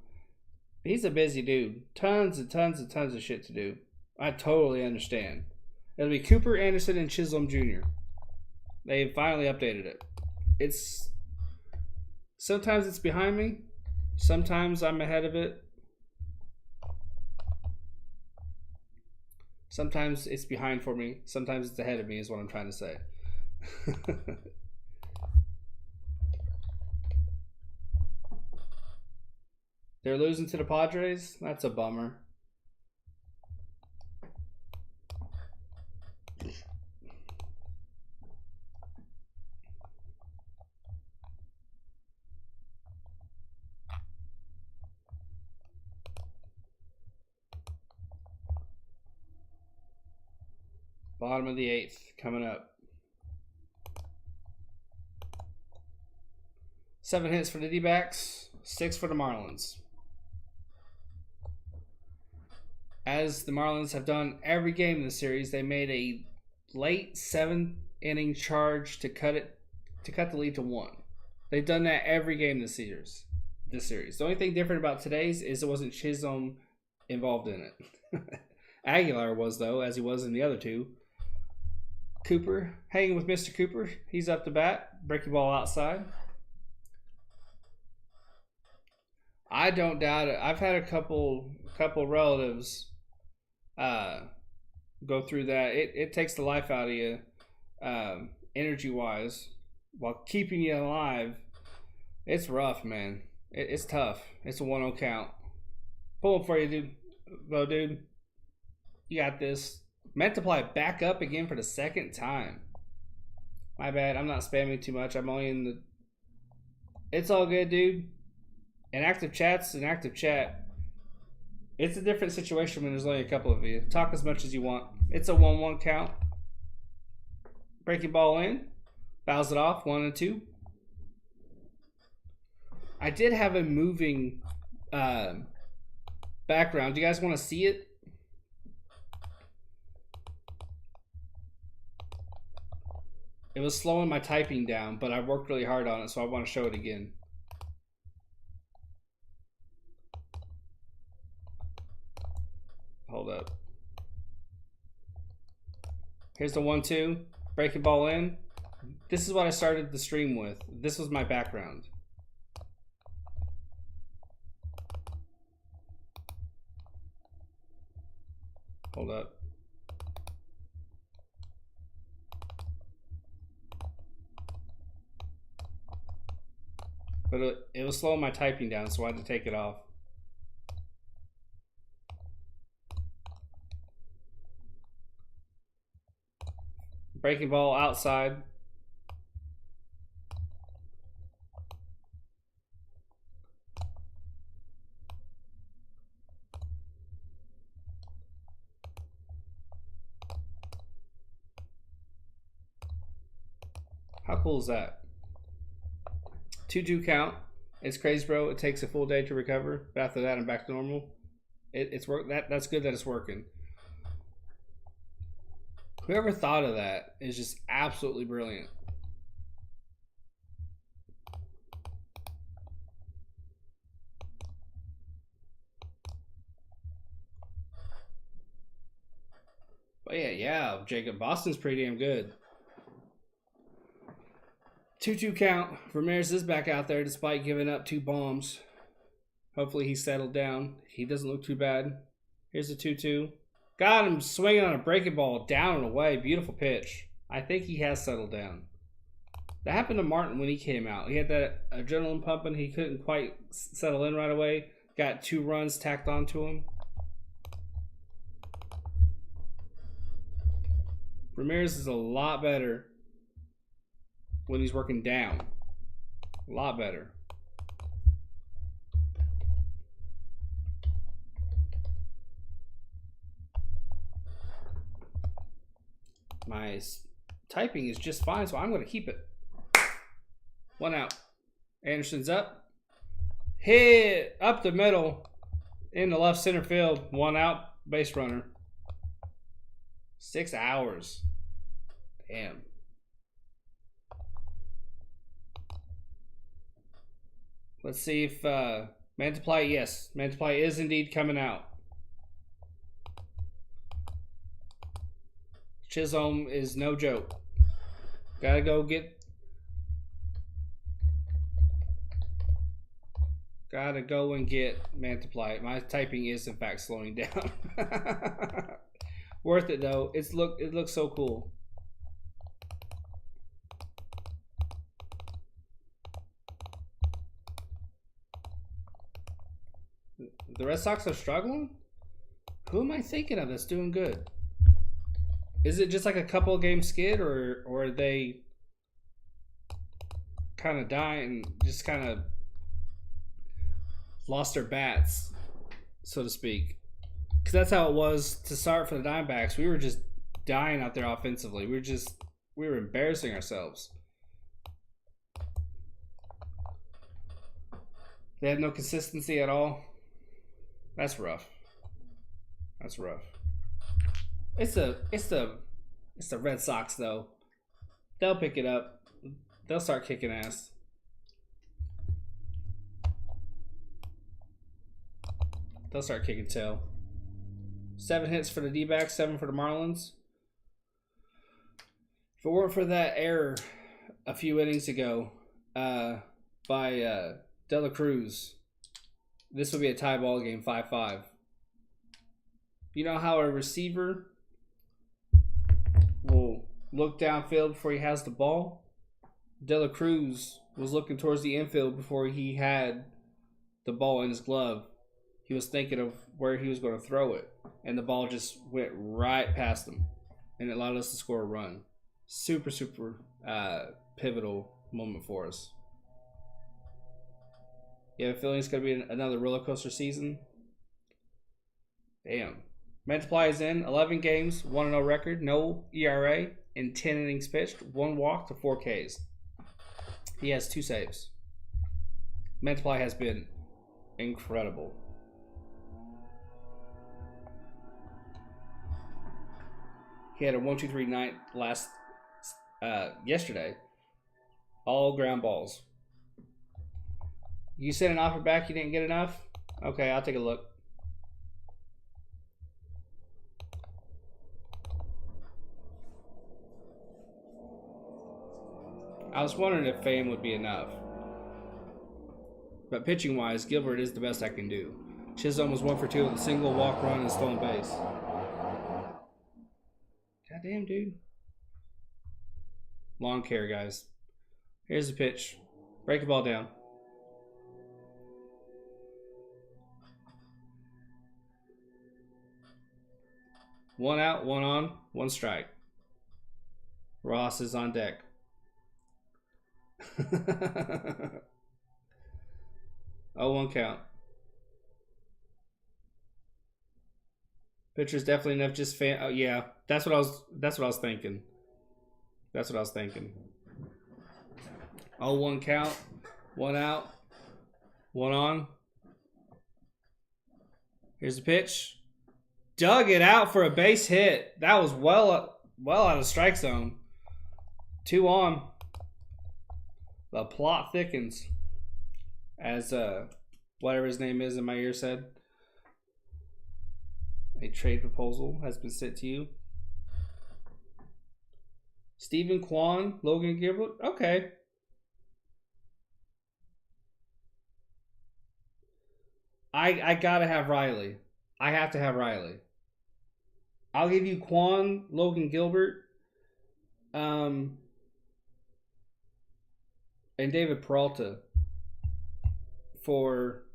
He's a busy dude. Tons of shit to do. I totally understand. It'll be Cooper, Anderson, and Chisholm Jr. They finally updated it. Sometimes it's behind me. Sometimes I'm ahead of it. Sometimes it's behind for me. Sometimes it's ahead of me is what I'm trying to say. They're losing to the Padres? That's a bummer. Bottom of the 8th coming up. 7 hits for the D-backs, 6 for the Marlins. As the Marlins have done every game in the series, they made a late 7th inning charge to cut the lead to 1. They've done that every game this series. The only thing different about today's is it wasn't Chisholm involved in it. Aguilar was, though, as he was in the other 2. Cooper, hanging with Mr. Cooper. He's up to bat. Breaking ball outside. I don't doubt it. I've had a couple relatives go through that. It takes the life out of you, energy-wise, while keeping you alive. It's rough, man. It's tough. It's a 1-0 count. Pull up for you, dude. Go, dude. You got this. Meant to play back up again for the 2nd time. My bad. I'm not spamming too much. I'm only in the... It's all good, dude. An active chat's an active chat. It's a different situation when there's only a couple of you. Talk as much as you want. It's a 1-1 count. Breaking ball in. Fouls it off. 1-2. I did have a moving background. Do you guys want to see it? It was slowing my typing down, but I worked really hard on it, so I want to show it again. Hold up. Here's the 1-2. Breaking ball in. This is what I started the stream with. This was my background. Hold up. But it was slowing my typing down, so I had to take it off. Breaking ball outside. How cool is that? 2-2 count, It's crazy, bro. It takes a full day to recover, but after that, I'm back to normal. It's work. That's good that it's working. Whoever thought of that is just absolutely brilliant. But yeah, Jacob. Boston's pretty damn good. 2-2 count. Ramirez is back out there despite giving up 2 bombs. Hopefully he's settled down. He doesn't look too bad. Here's the 2-2. Got him swinging on a breaking ball down and away. Beautiful pitch. I think he has settled down. That happened to Martin when he came out. He had that adrenaline pumping. He couldn't quite settle in right away. Got 2 runs tacked onto him. Ramirez is a lot better when he's working down. A lot better. My typing is just fine, so I'm going to keep it. 1 out. Anderson's up. Hit up the middle in the left center field. 1 out. Base runner. 6 hours. Damn. Let's see if Mantiply. Yes, Mantiply is indeed coming out. Chisholm is no joke. Gotta go and get Mantiply. My typing is in fact slowing down. Worth it though. It looks so cool. The Red Sox are struggling? Who am I thinking of that's doing good? Is it just like a couple game skid, or are they kind of dying, just kind of lost their bats, so to speak? Because that's how it was to start for the Diamondbacks. We were just dying out there offensively. We were embarrassing ourselves. They had no consistency at all. That's rough. That's rough. It's the Red Sox though. They'll pick it up. They'll start kicking ass. They'll start kicking tail. 7 hits for the D-backs, 7 for the Marlins. If it weren't for that error a few innings ago by De La Cruz, this would be a tie ball game, 5-5. You know how a receiver will look downfield before he has the ball? De La Cruz was looking towards the infield before he had the ball in his glove. He was thinking of where he was going to throw it, and the ball just went right past him, and it allowed us to score a run. Super pivotal moment for us. You have a feeling it's going to be another roller coaster season? Damn. Mantiply is in 11 games, 1-0 record, no ERA, in 10 innings pitched, 1 walk to 4 Ks. He has 2 saves. Mantiply has been incredible. He had a 1-2-3 night yesterday. All ground balls. You sent an offer back, you didn't get enough? Okay, I'll take a look. I was wondering if fame would be enough. But pitching wise, Gilbert is the best I can do. Chisholm was 1 for 2 with a single, walk, run, and stolen base. Goddamn, dude. Lawn care, guys. Here's the pitch. Break the ball down. One out, 1 on, 1 strike. Ross is on deck. 0-1 count. Pitcher's definitely enough. Just fan. Oh yeah, that's what I was thinking. 0-1 count, 1 out. One on. Here's the pitch. Dug it out for a base hit. That was well out of strike zone. 2 on. The plot thickens. As whatever his name is in my ear said. A trade proposal has been sent to you. Stephen Kwan, Logan Gilbert. Okay. I gotta have Riley. I have to have Riley. I'll give you Kwan, Logan Gilbert, and David Peralta for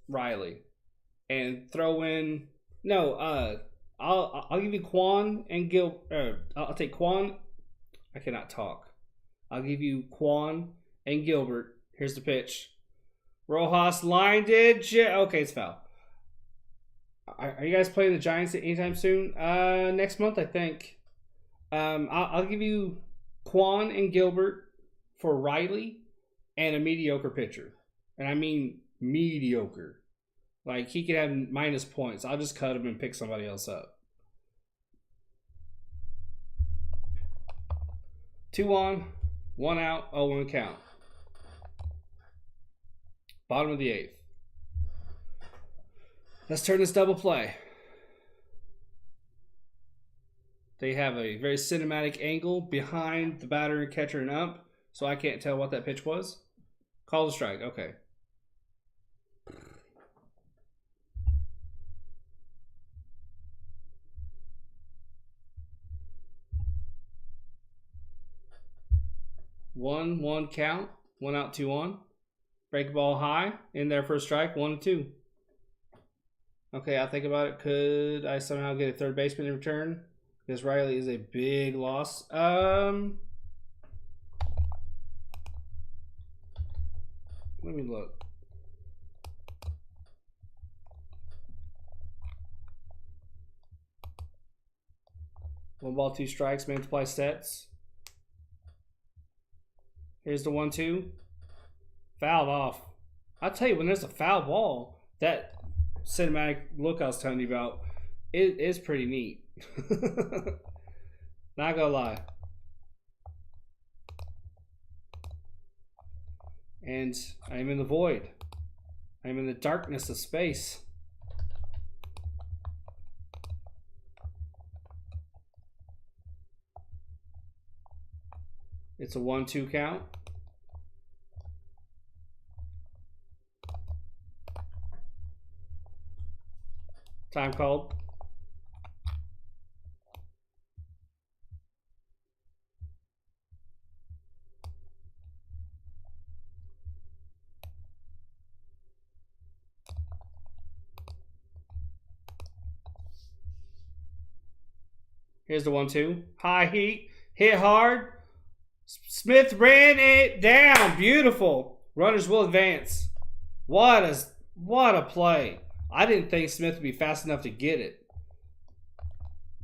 Riley, and throw in I'll give you Kwan and I'll take Kwan. I cannot talk. I'll give you Kwan and Gilbert. Here's the pitch. Rojas lined it. Okay, it's foul. Are you guys playing the Giants anytime soon? Next month, I think. I'll give you Kwan and Gilbert for Riley and a mediocre pitcher. And I mean mediocre. Like, he could have minus points. I'll just cut him and pick somebody else up. 2 on, 1 out, 0-1 count. Bottom of the 8th. Let's turn this double play. They have a very cinematic angle behind the batter and catcher and ump, so I can't tell what that pitch was. Call the strike. Okay. One count. 1 out, 2 on. Break the ball high. In there for a strike. 1-2. Okay, I'll think about it. Could I somehow get a third baseman in return? Because Riley is a big loss. Let me look. One ball, 2 strikes. Multiply sets. Here's the 1-2. Fouled off. I'll tell you, when there's a foul ball, that cinematic look I was telling you about, it is pretty neat. Not gonna lie. And I am in the void. I am in the darkness of space. It's a 1-2 count. Time called. Here's the 1-2. High heat. Hit hard. Smith ran it down. Beautiful. Runners will advance. What a play. I didn't think Smith would be fast enough to get it.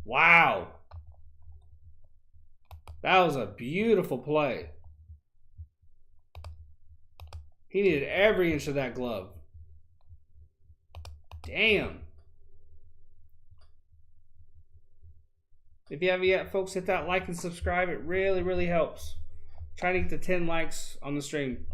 Wow. That was a beautiful play. He needed every inch of that glove. Damn. If you haven't yet, folks, hit that like and subscribe. It really, really helps. Trying to get to 10 likes on the stream.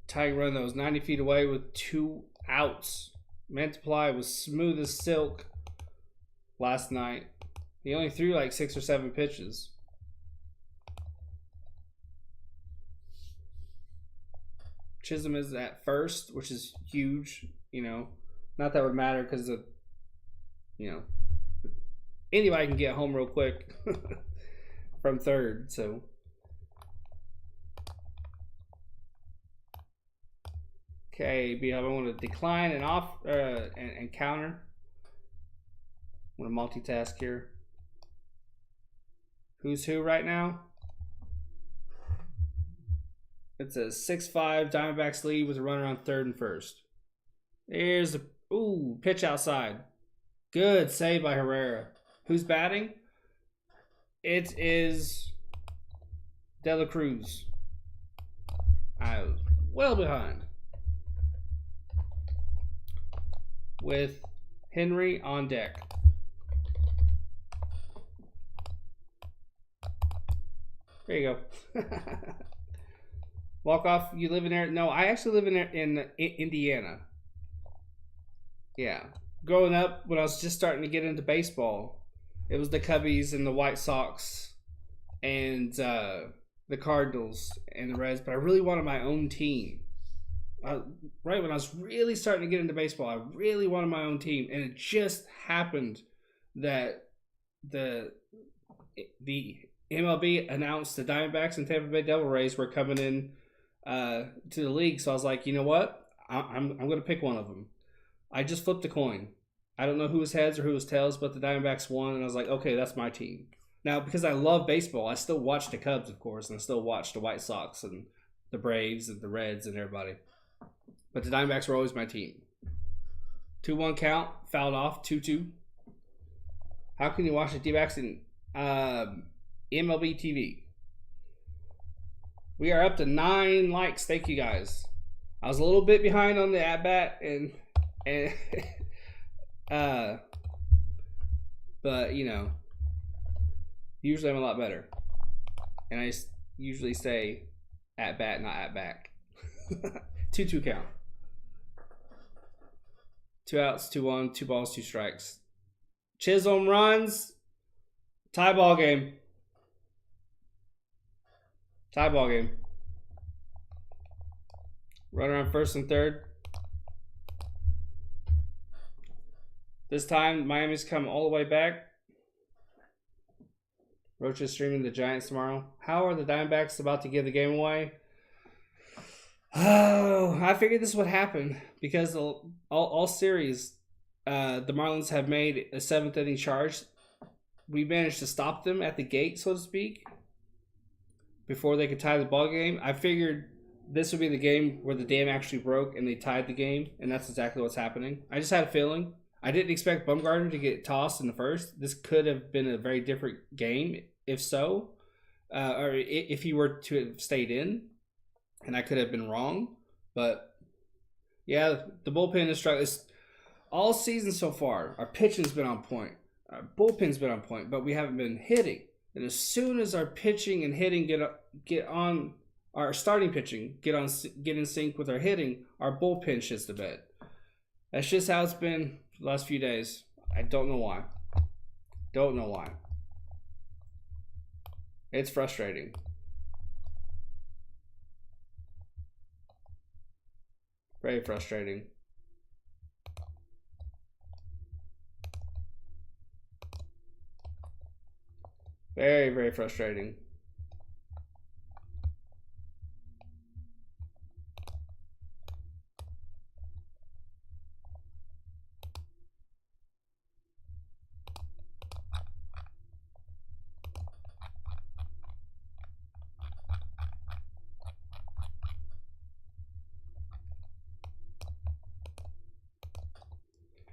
Tight run that was 90 feet away with 2 outs. Multiply was smooth as silk last night. He only threw like 6 or 7 pitches. Chisholm is at first, which is huge, you know. Not that would matter because of, you know, anybody can get home real quick from third, so. Okay, I want to decline and off and counter. I want to multitask here. Who's who right now? It's a 6-5 Diamondbacks lead with a runner on third and first. There's a pitch outside. Good save by Herrera. Who's batting? It is De La Cruz. I was well behind. With Henry on deck. There you go. Walk off. You live in there? No, I actually live in Indiana. Yeah. Growing up, when I was just starting to get into baseball, it was the Cubbies and the White Sox and the Cardinals and the Reds. But I really wanted my own team. Right when I was really starting to get into baseball, I really wanted my own team, and it just happened that the MLB announced the Diamondbacks and Tampa Bay Devil Rays were coming in to the league. So I was like, you know what? I'm going to pick one of them. I just flipped a coin. I don't know who was heads or who was tails, but the Diamondbacks won, and I was like, okay, that's my team. Now, because I love baseball, I still watch the Cubs, of course, and I still watch the White Sox and the Braves and the Reds and everybody. But the Diamondbacks were always my team. 2-1 count, fouled off, 2-2. How can you watch the D-backs in MLB TV? We are up to 9 likes. Thank you guys. I was a little bit behind on the at-bat and but you know, usually I'm a lot better. And I usually say at-bat, not at-back. 2-2 count. 2 outs, 2-1, 2 balls, 2 strikes. Chisholm runs. Tie ball game. Tie ball game. Runner on first and third. This time, Miami's come all the way back. Roach is streaming the Giants tomorrow. How are the Diamondbacks about to give the game away? Oh, I figured this would happen because all series, the Marlins have made a 7th inning charge. We managed to stop them at the gate, so to speak, before they could tie the ball game. I figured this would be the game where the dam actually broke and they tied the game, and that's exactly what's happening. I just had a feeling. I didn't expect Bumgarner to get tossed in the first. This could have been a very different game, if so, or if he were to have stayed in. And I could have been wrong, but yeah, the bullpen is struggling. All season so far, our pitching's been on point. Our bullpen's been on point, but we haven't been hitting. And as soon as our pitching and hitting get on, our starting pitching get in sync with our hitting, our bullpen shits the bed. That's just how it's been for the last few days. I don't know why. Don't know why. It's frustrating. Very frustrating. Very, very frustrating.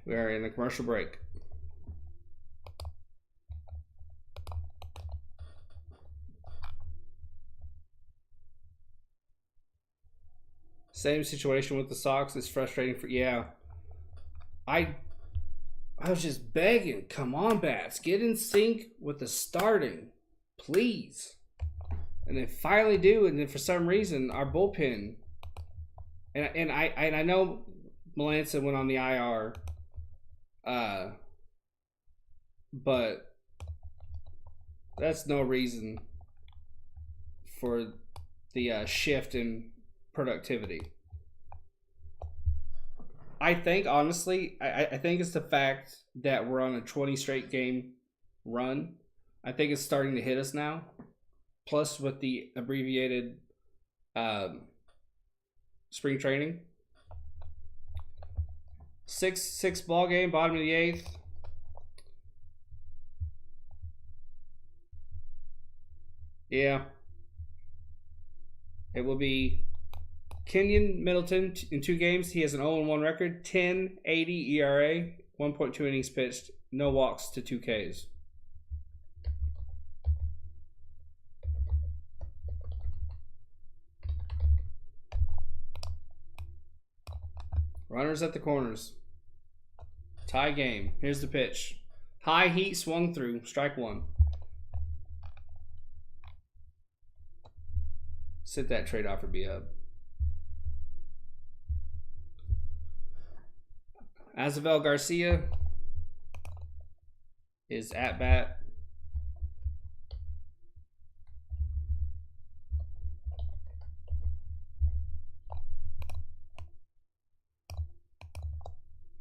We are in the commercial break. Same situation with the Sox. It's frustrating for I was just begging, come on, bats, get in sync with the starting, please. And they finally do, and then for some reason our bullpen and I know Melanson went on the IR. But that's no reason for the shift in productivity. I think, honestly, I think it's the fact that we're on a 20 straight game run. I think it's starting to hit us now. Plus, with the abbreviated spring training. 6 ball game, bottom of the 8th. Yeah. It will be Kenyon Middleton in 2 games. He has an 0-1 record, 10.80 ERA. 1.2 innings pitched, no walks to 2 Ks. Runners at the corners. Tie game. Here's the pitch. High heat swung through. Strike 1. Sit that trade offer be up. Azavel Garcia is at bat.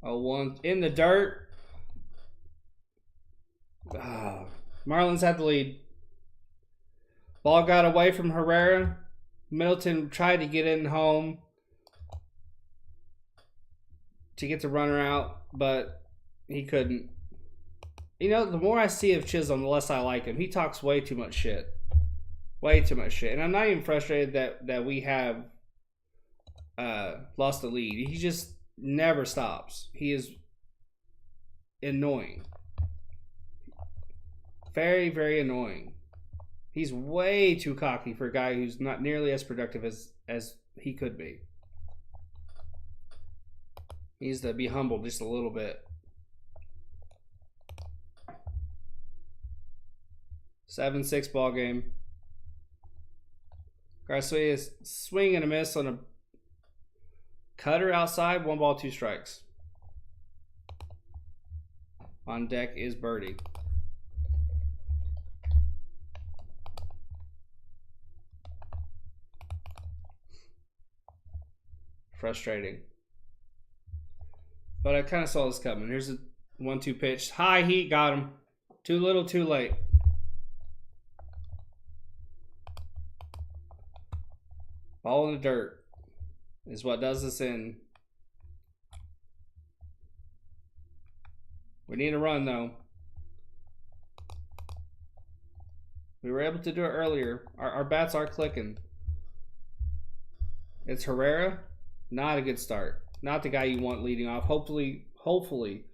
Oh, one in the dirt. Marlins had the lead. Ball got away from Herrera. Middleton tried to get in home to get the runner out, but he couldn't. You know, the more I see of Chisholm, the less I like him. He talks way too much shit. Way too much shit. And I'm not even frustrated that we have lost the lead. He just never stops. He is annoying. Very, very annoying. He's way too cocky for a guy who's not nearly as productive as he could be. He needs to be humbled just a little bit. 7-6 ball game. Garcia is swing and a miss on a cutter outside. 1 ball, 2 strikes. On deck is Birdie. Frustrating. But I kind of saw this coming. Here's a 1-2 pitch. High heat, got him. Too little, too late. Ball in the dirt is what does us in. We need a run, though. We were able to do it earlier. Our bats are clicking. It's Herrera. Not a good start. Not the guy you want leading off. Hopefully,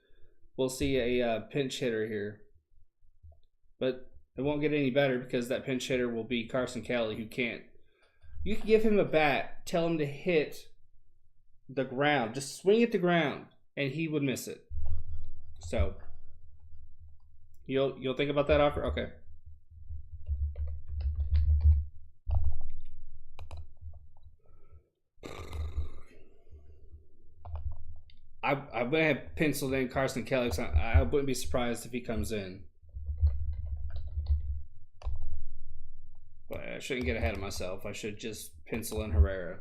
we'll see a pinch hitter here. But it won't get any better because that pinch hitter will be Carson Kelly, who can't. You can give him a bat, tell him to hit the ground. Just swing at the ground, and he would miss it. So, you'll think about that offer? Okay. I wouldn't have penciled in Carson Kelly. So I wouldn't be surprised if he comes in. But I shouldn't get ahead of myself. I should just pencil in Herrera.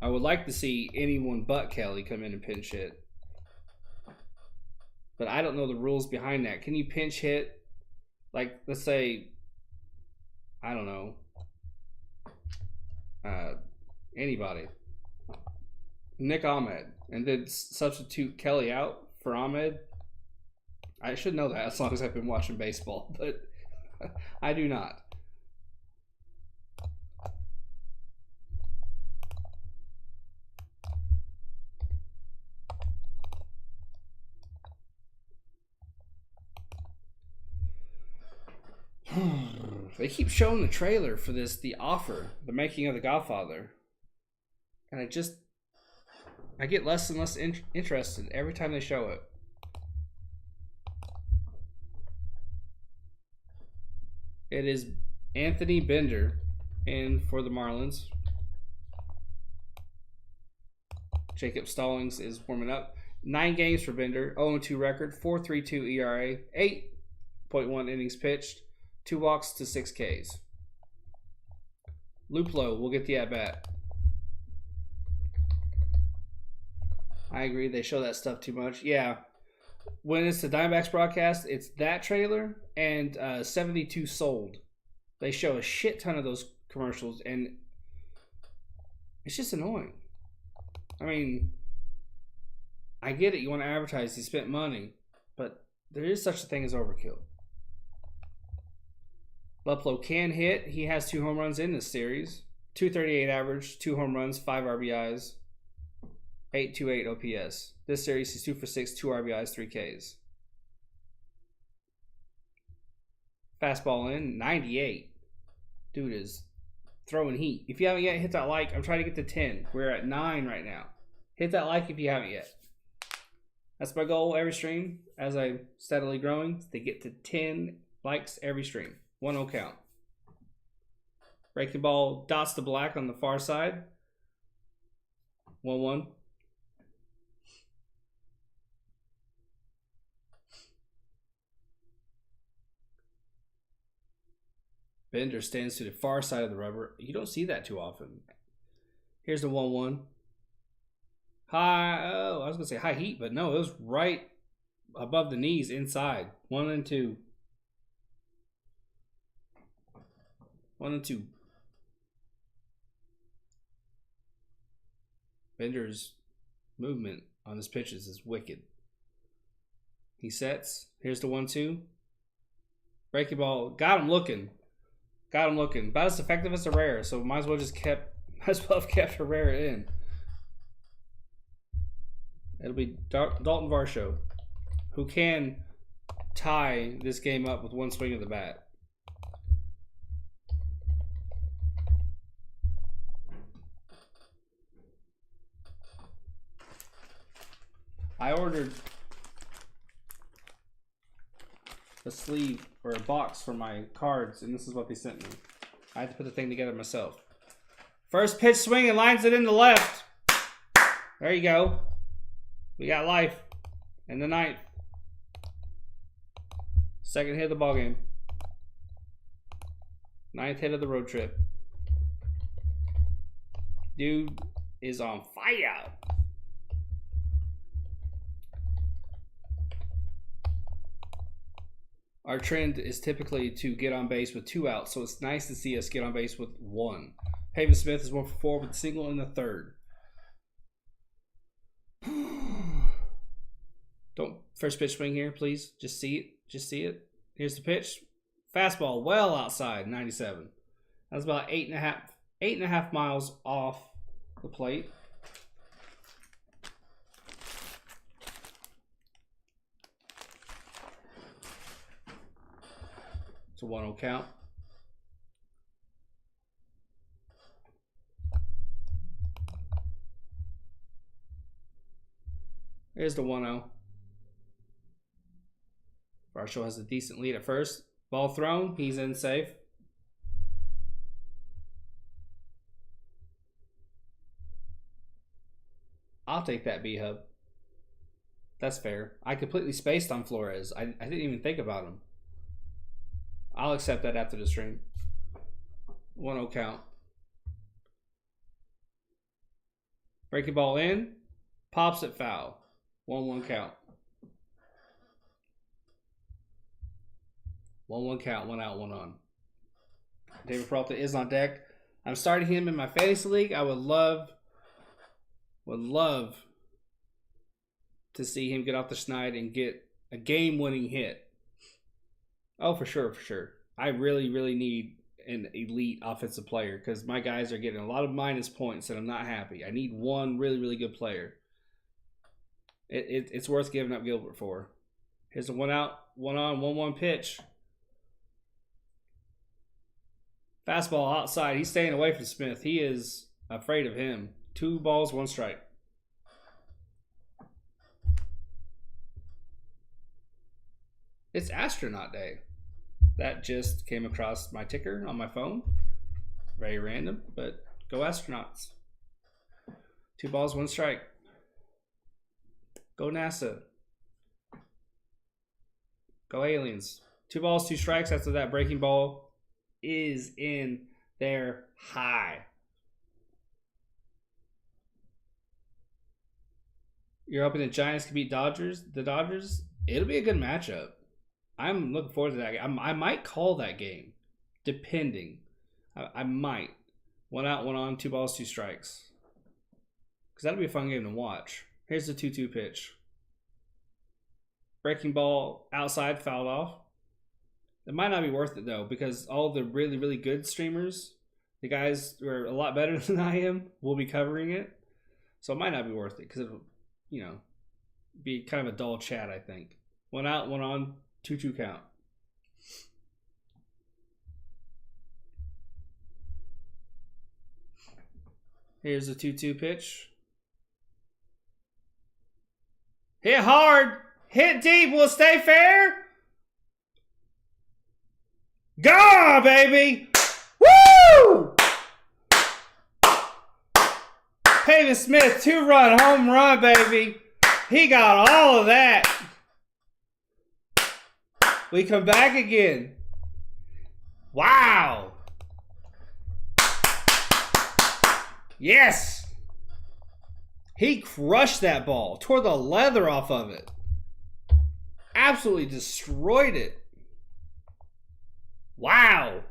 I would like to see anyone but Kelly come in and pinch hit. But I don't know the rules behind that. Can you pinch hit? Like, let's say, I don't know, anybody. Nick Ahmed. And then substitute Kelly out for Ahmed. I should know that as long as I've been watching baseball, but I do not. They keep showing the trailer for this, The Offer, the making of The Godfather. And I get less and less interested every time they show it. It is Anthony Bender in for the Marlins. Jacob Stallings is warming up. 9 games for Bender, 0-2 record, 4.32 ERA, 8.1 innings pitched, 2 walks to 6 Ks. Luplo will get the at-bat. I agree, they show that stuff too much. Yeah, when it's the Diamondbacks broadcast, it's that trailer and 72 Sold. They show a shit ton of those commercials, and it's just annoying. I mean, I get it, you want to advertise, you spent money, but there is such a thing as overkill. Luplo can hit. He has 2 home runs in this series. 238 average, 2 home runs, 5 RBIs. .828 OPS. This series, he's 2 for 6, 2 RBIs, 3 Ks. Fastball in, 98. Dude is throwing heat. If you haven't yet, hit that like. I'm trying to get to 10. We're at 9 right now. Hit that like if you haven't yet. That's my goal every stream as I'm steadily growing, to get to 10 likes every stream. 1-0 count. Breaking ball dots to black on the far side. 1-1. Bender stands to the far side of the rubber. You don't see that too often. Here's the 1-1. High, oh, I was going to say high heat, but no, it was right above the knees inside. 1-2. 1-2. Bender's movement on his pitches is wicked. He sets. Here's the 1-2. Breaking ball. Got him looking. Got him looking. About as effective as Herrera, so might as well have kept Herrera in. It'll be Dalton Varsho, who can tie this game up with one swing of the bat. I ordered a sleeve or a box for my cards, and this is what they sent me. I had to put the thing together myself. First pitch swing and lines it in the left. There you go. We got life in the ninth. Second hit of the ball game. Ninth hit of the road trip. Dude is on fire. Our trend is typically to get on base with 2 outs, so it's nice to see us get on base with 1. Pavin Smith is 1 for 4 with a single in the third. Don't first pitch swing here, please. Just see it. Just see it. Here's the pitch. Fastball well outside, 97. That's about 8.5 miles off the plate. It's a 1-0 count. Here's the 1-0. Varsho has a decent lead at first. Ball thrown. He's in safe. I'll take that B-Hub. That's fair. I completely spaced on Flores. I didn't even think about him. I'll accept that after the stream. 1-0 count. Breaking ball in. Pops it foul. 1-1 count. 1-1 count. 1 out, 1 on. David Peralta is on deck. I'm starting him in my fantasy league. I would love to see him get off the schneid and get a game-winning hit. Oh, for sure, for sure. I really, really need an elite offensive player because my guys are getting a lot of minus points and I'm not happy. I need one really, really good player. It's worth giving up Gilbert for. Here's a 1 out, 1 on, 1-1 pitch. Fastball outside. He's staying away from Smith. He is afraid of him. 2 balls, 1 strike. It's astronaut day. That just came across my ticker on my phone. Very random, but go astronauts. 2 balls, 1 strike. Go NASA. Go aliens. 2 balls, 2 strikes. After that, breaking ball is in there high. You're hoping the Giants can beat the Dodgers? It'll be a good matchup. I'm looking forward to that game. I might call that game, depending. I might. 1 out, 1 on, 2 balls, 2 strikes. Because that'll be a fun game to watch. Here's the 2-2 pitch. Breaking ball outside, fouled off. It might not be worth it, though, because all the really, really good streamers, the guys who are a lot better than I am, will be covering it. So it might not be worth it because it'll, you know, be kind of a dull chat, I think. One out, one on, 2-2 count. Here's the 2-2 pitch. Hit hard. Hit deep. Will it stay fair? Go, baby. Woo! Pavin Smith, 2-run home run, baby. He got all of that. We come back again. Wow. Yes. He crushed that ball. Tore the leather off of it. Absolutely destroyed it. Wow.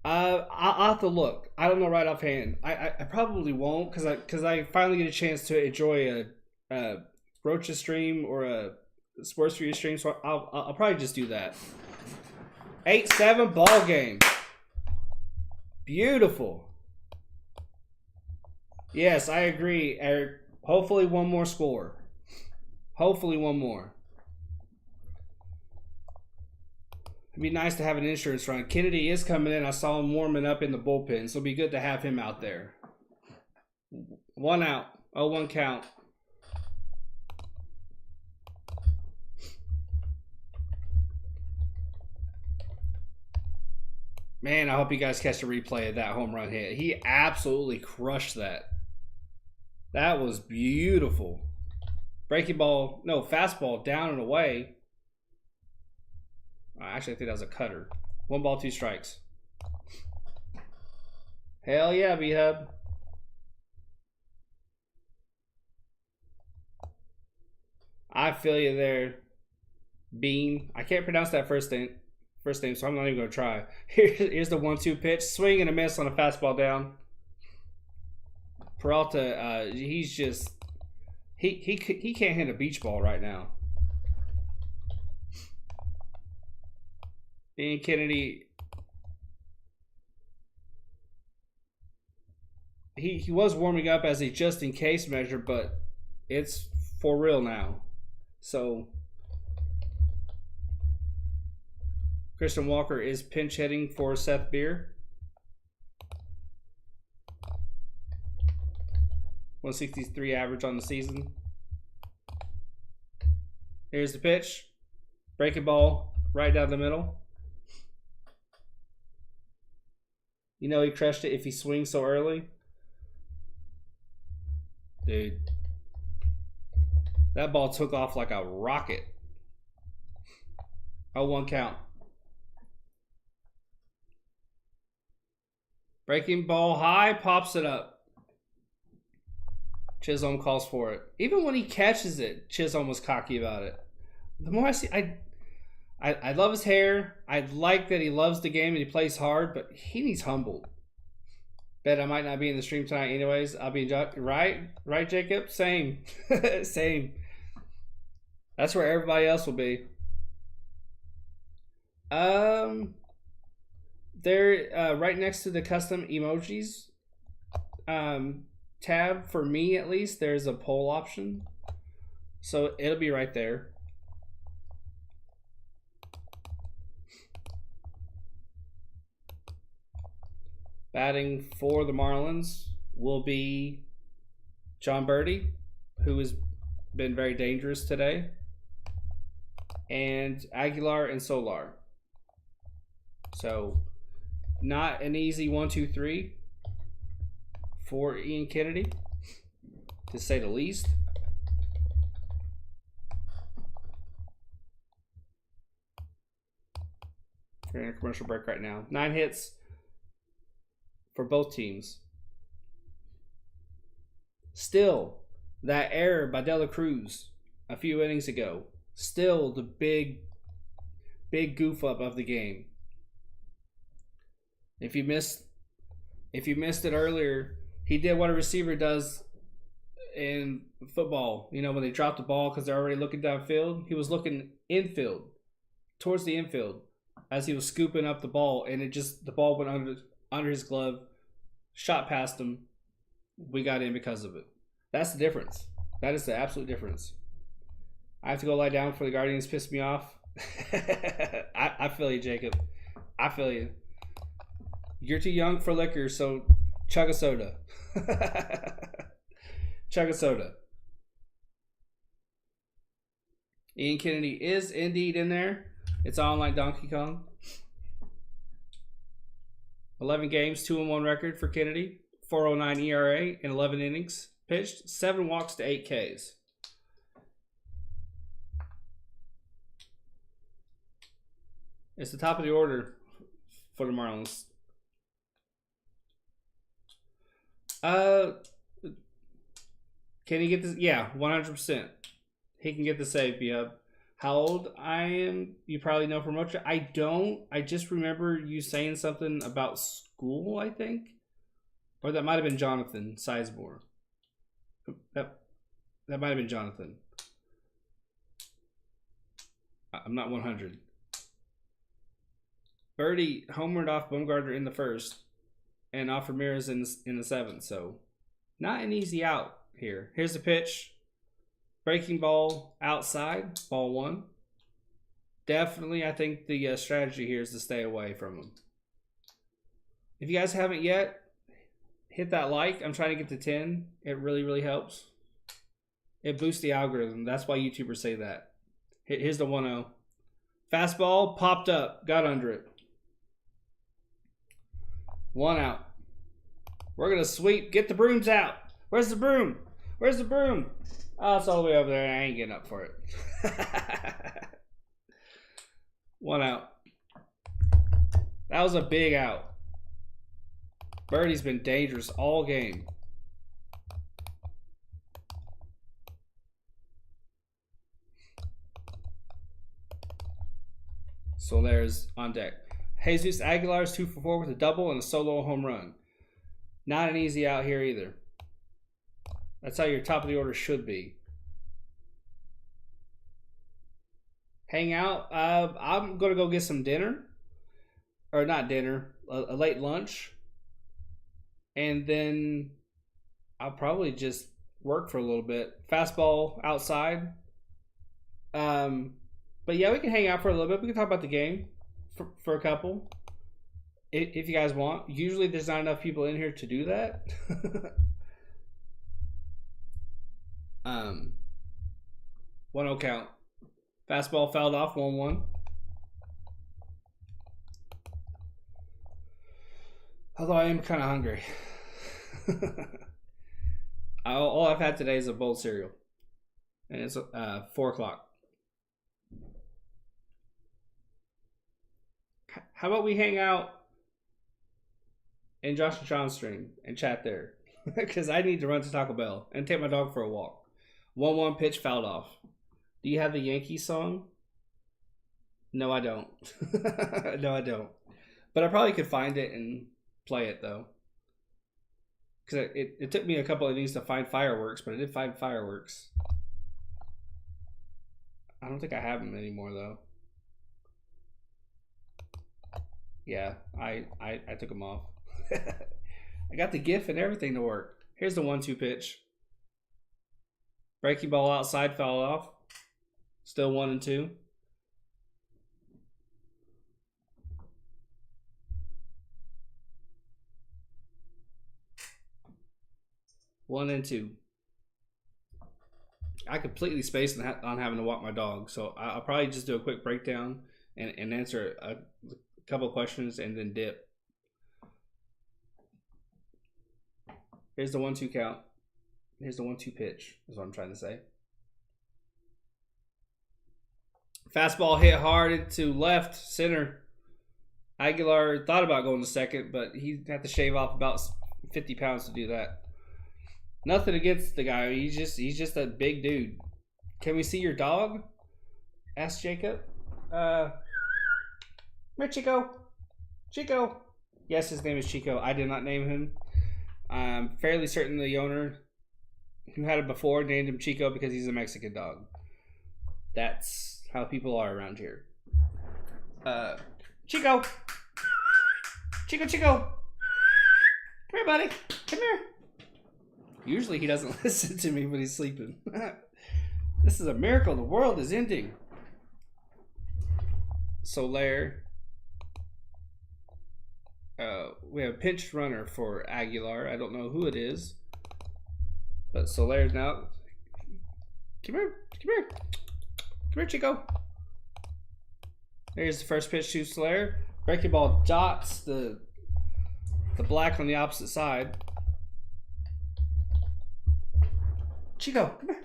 I'll have to look. I don't know right offhand. I probably won't because I finally get a chance to enjoy a Rocha stream or a Sports Review stream. So I'll probably just do that. 8-7 ball game. Beautiful. Yes, I agree, Eric. Hopefully one more score. Hopefully one more. It'd be nice to have an insurance run. Kennedy is coming in. I saw him warming up in the bullpen, so it'll be good to have him out there. 1 out. 0-1 count. Man, I hope you guys catch a replay of that home run hit. He absolutely crushed that. That was beautiful. Breaking ball, no, fastball down and away. Actually, I think that was a cutter. 1 ball, 2 strikes. Hell yeah, B-Hub. I feel you there, Bean. I can't pronounce that first name, so I'm not even going to try. Here's the 1-2 pitch. Swing and a miss on a fastball down. Peralta, he's just... He can't hit a beach ball right now. Ian Kennedy, he was warming up as a just in case measure, but it's for real now. So Christian Walker is pinch hitting for Seth Beer. 163 average on the season. Here's the pitch. Breaking ball right down the middle. You know he crushed it if he swings so early. Dude. That ball took off like a rocket. 0-1 count. Breaking ball high, pops it up. Chisholm calls for it. Even when he catches it, Chisholm was cocky about it. The more I see, I love his hair. I like that he loves the game and he plays hard, but he needs humbled. Bet I might not be in the stream tonight anyways. I'll be right, Jacob? Same. Same. That's where everybody else will be. They're right next to the custom emojis tab. For me, at least, there's a poll option. So it'll be right there. Batting for the Marlins will be John Birdie, who has been very dangerous today, and Aguilar and Solar. So, not an easy 1-2-3 for Ian Kennedy, to say the least. We're in a commercial break right now. 9 hits for both teams. Still, that error by De La Cruz a few innings ago, still the big goof up of the game. If you missed it earlier, he did what a receiver does in football. You know, when they drop the ball because they're already looking downfield, he was looking infield, towards the infield, as he was scooping up the ball, and the ball went under his glove, shot past him, we got in because of it. That's the difference. That is the absolute difference. I have to go lie down before the Guardians piss me off. I feel you, Jacob. I feel you. You're too young for liquor, so chug a soda. Chug a soda. Ian Kennedy is indeed in there. It's on like Donkey Kong. 11 games, 2-1 record for Kennedy. 4.09 ERA in 11 innings pitched. 7 walks to 8 Ks. It's the top of the order for the Marlins. Can he get this? Yeah, 100%. He can get the save, yeah. How old I am, you probably know from Rocha. I don't. I just remember you saying something about school, I think. Or that might have been Jonathan Sizemore. That might have been Jonathan. I'm not 100. Birdie homered off Bumgarner in the first and off Ramirez in the seventh. So not an easy out here. Here's the pitch. Breaking ball outside. Ball 1. Definitely, I think the strategy here is to stay away from him. If you guys haven't yet, hit that like. I'm trying to get to 10. It really, really helps. It boosts the algorithm. That's why YouTubers say that. Here's the 1-0. Fastball popped up. Got under it. 1 out. We're going to sweep. Get the brooms out. Where's the broom? Where's the broom? Oh, it's all the way over there. I ain't getting up for it. 1 out. That was a big out. Birdie's been dangerous all game. Soler's on deck. Jesus Aguilar's 2 for 4 with a double and a solo home run. Not an easy out here either. That's how your top of the order should be. Hang out. I'm going to go get some dinner. Or not dinner. A late lunch. And then I'll probably just work for a little bit. Fastball outside. But yeah, we can hang out for a little bit. We can talk about the game for a couple. If you guys want. Usually there's not enough people in here to do that. 1-0 count. Fastball fouled off, 1-1. Although I am kind of hungry. All I've had today is a bowl of cereal. And it's 4 o'clock. How about we hang out in Josh and Sean's stream and chat there? Because I need to run to Taco Bell and take my dog for a walk. 1-1 pitch fouled off. Do you have the Yankees song? No, I don't. No, I don't. But I probably could find it and play it, though. Because it took me a couple of these to find fireworks, but I did find fireworks. I don't think I have them anymore, though. Yeah, I took them off. I got the GIF and everything to work. Here's the 1-2 pitch. Breaking ball outside, foul off. Still 1-2. One and two. I completely spaced on having to walk my dog, so I'll probably just do a quick breakdown and answer a couple of questions and then dip. Here's the 1-2 count. Here's the 1-2 pitch, is what I'm trying to say. Fastball hit hard into left center. Aguilar thought about going to second, but he had to shave off about 50 pounds to do that. Nothing against the guy. He's just a big dude. Can we see your dog? Asked Jacob. Come here, Chico. Chico. Yes, his name is Chico. I did not name him. I'm fairly certain the owner who had it before named him Chico because he's a Mexican dog. That's how people are around here. Chico. Chico. Come here, buddy. Come here. Usually he doesn't listen to me when he's sleeping. This is a miracle. The world is ending. Soler. We have a pinch runner for Aguilar. I don't know who it is. But Soler's now. Come here. Come here. Come here, Chico. There's the first pitch to Soler. Breaking ball dots the black on the opposite side. Chico, come here.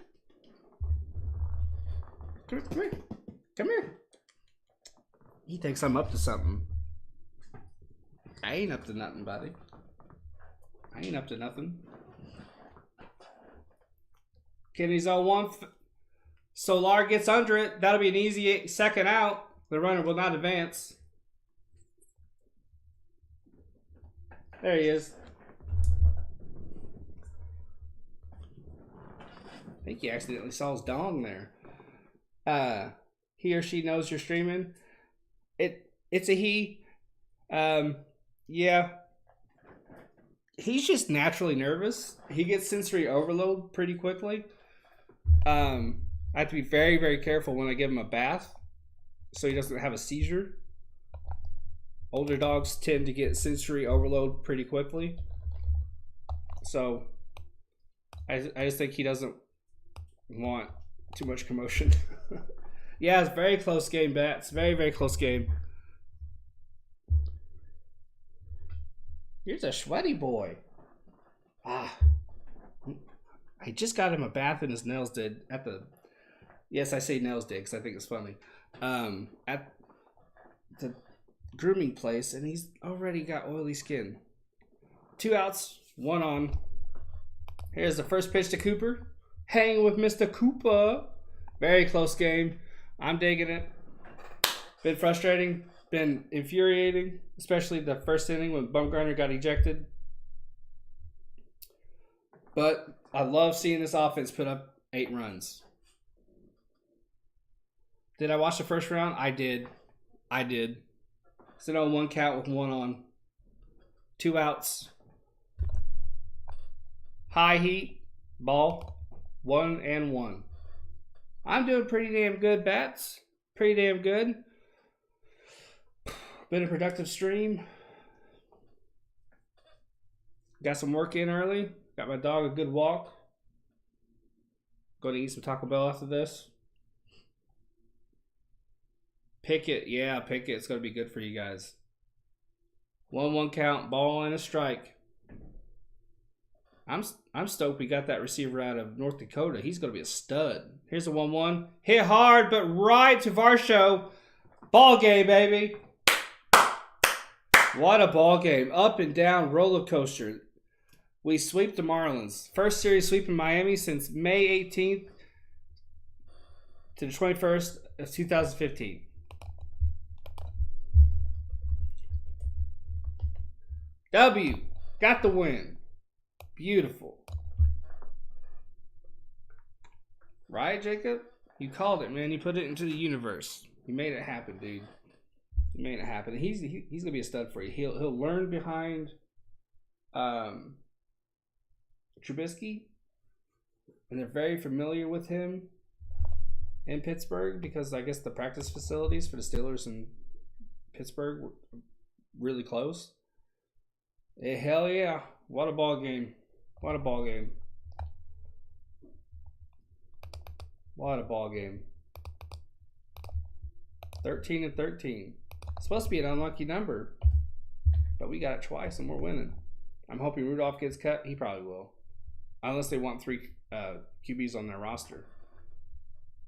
Come here, come here. Come here. He thinks I'm up to something. I ain't up to nothing, buddy. I ain't up to nothing. Kenny's on one. Solar gets under it. That'll be an easy second out. The runner will not advance. There he is. I think he accidentally saw his dong there. He or she knows you're streaming. It's a he. Yeah. He's just naturally nervous. He gets sensory overload pretty quickly. I have to be very, very careful when I give him a bath so he doesn't have a seizure. Older dogs tend to get sensory overload pretty quickly. So I just think he doesn't want too much commotion. Yeah, it's a very close game, Bats. Very, very close game. Here's a sweaty boy. I just got him a bath and his nails did at the... Yes, I say nails did because I think it's funny. At the grooming place, and he's already got oily skin. 2 outs, 1 on. Here's the first pitch to Cooper. Hang with Mr. Cooper. Very close game. I'm digging it. Been frustrating. Been infuriating. Especially the first inning when Bumgarner got ejected. But I love seeing this offense put up 8 runs. Did I watch the first round? I did. It's an 0-1 count with 1 on. 2 outs. High heat. Ball. 1-1. I'm doing pretty damn good, Bats. Pretty damn good. Been a productive stream. Got some work in early. Got my dog a good walk. Going to eat some Taco Bell after this. Pickett. Yeah, Pickett. It's going to be good for you guys. 1-1 count. Ball and a strike. I'm stoked we got that receiver out of North Dakota. He's going to be a stud. Here's a 1-1. Hit hard, but right to Varsho. Ball game, baby. What a ball game. Up and down roller coaster. We sweep the Marlins. First series sweep in Miami since May 18th to the 21st of 2015. W. Got the win. Beautiful. Right, Jacob? You called it, man. You put it into the universe. You made it happen, dude. You made it happen. He's gonna be a stud for you. He'll learn behind Trubisky, and they're very familiar with him in Pittsburgh because I guess the practice facilities for the Steelers in Pittsburgh were really close. Hey, hell yeah. What a ball game. What a ball game. What a ball game. 13-13. It's supposed to be an unlucky number, but we got it twice and we're winning. I'm hoping Rudolph gets cut. He probably will. Unless they want 3 QBs on their roster.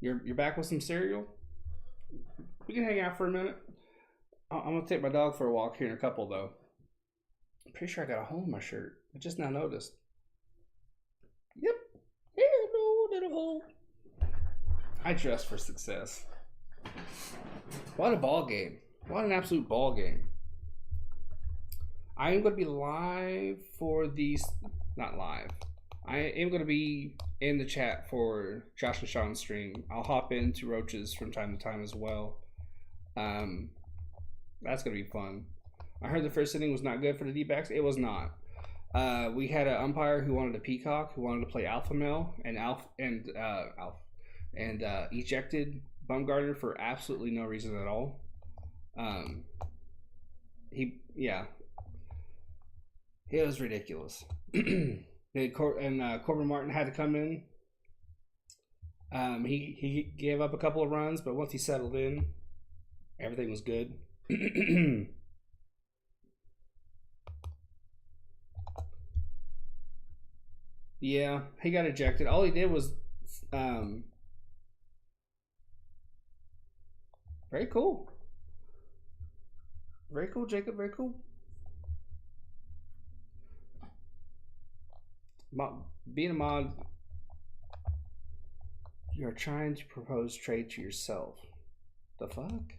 You're back with some cereal? We can hang out for a minute. I'm going to take my dog for a walk here in a couple, though. I'm pretty sure I got a hole in my shirt. I just now noticed. Yep. Hello, little hole. I dress for success. What a ball game. What an absolute ball game. I am going to be live for these... Not live. I am going to be in the chat for Josh and Sean's stream. I'll hop into Roaches from time to time as well. That's going to be fun. I heard the first inning was not good for the D-backs. It was not. We had an umpire who wanted a peacock, who wanted to play alpha male, and ejected Bumgarner for absolutely no reason at all. It was ridiculous. Corbin Martin had to come in. He gave up a couple of runs, but once he settled in, everything was good. Yeah, he got ejected. All he did was very cool. Very cool, Jacob. Very cool. Being a mod, you're trying to propose trade to yourself. The fuck?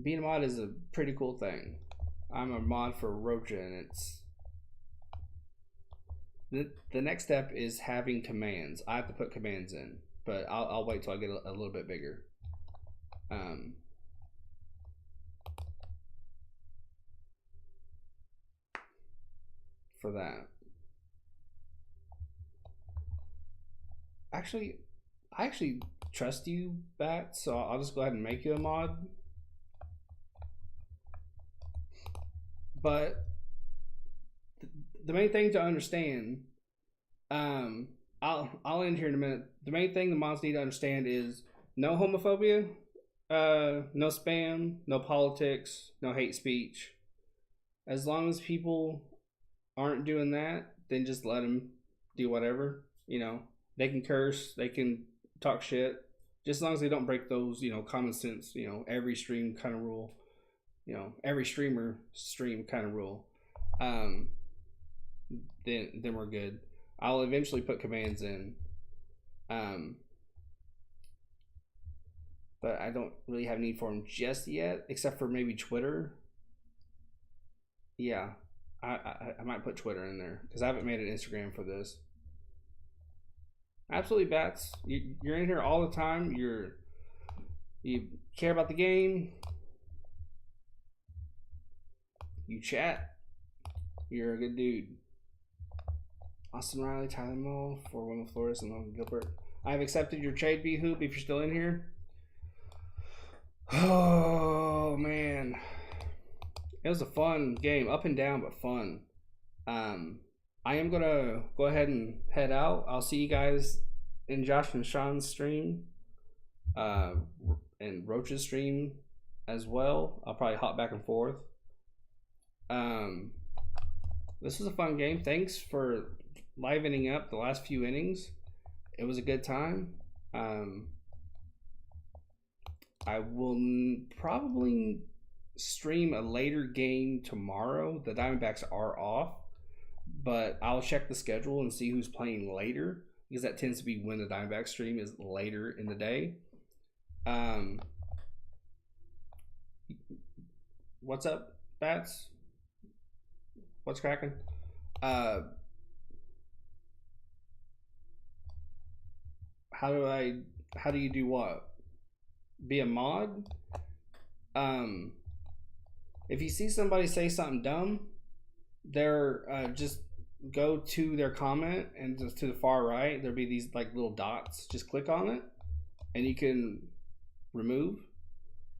Being a mod is a pretty cool thing. I'm a mod for Rocha, and it's the next step is having commands. I have to put commands in, but I'll wait till I get a little bit bigger. For that. Actually, I actually trust you, Bat, so I'll just go ahead and make you a mod. But the main thing to understand, I'll end here in a minute. The main thing the mods need to understand is no homophobia, no spam, no politics, no hate speech. As long as people aren't doing that, then just let them do whatever. You know, they can curse, they can talk shit, just as long as they don't break those, common sense, every stream kind of rule, every streamer stream kind of rule. Then we're good. I'll eventually put commands in, but I don't really have need for them just yet, except for maybe Twitter. Yeah, I might put Twitter in there because I haven't made an Instagram for this. Absolutely, Bats. You're in here all the time. You care about the game. You chat. You're a good dude. Austin Riley, Tyler Moe, for Wilma Flores, and Logan Gilbert. I have accepted your trade, B Hoop, if you're still in here. Oh man, it was a fun game, up and down, but fun. I am gonna go ahead and head out. I'll see you guys in Josh and Sean's stream, and Roach's stream as well. I'll probably hop back and forth. This was a fun game. Thanks for livening up the last few innings. It was a good time. I will probably stream a later game tomorrow. The Diamondbacks are off, but I'll check the schedule and see who's playing later, because that tends to be when the Diamondback stream is later in the day. What's up, Bats? What's cracking? How do you do what? Be a mod? If you see somebody say something dumb, they're just go to their comment, and just to the far right there'll be these like little dots. Just click on it and you can remove.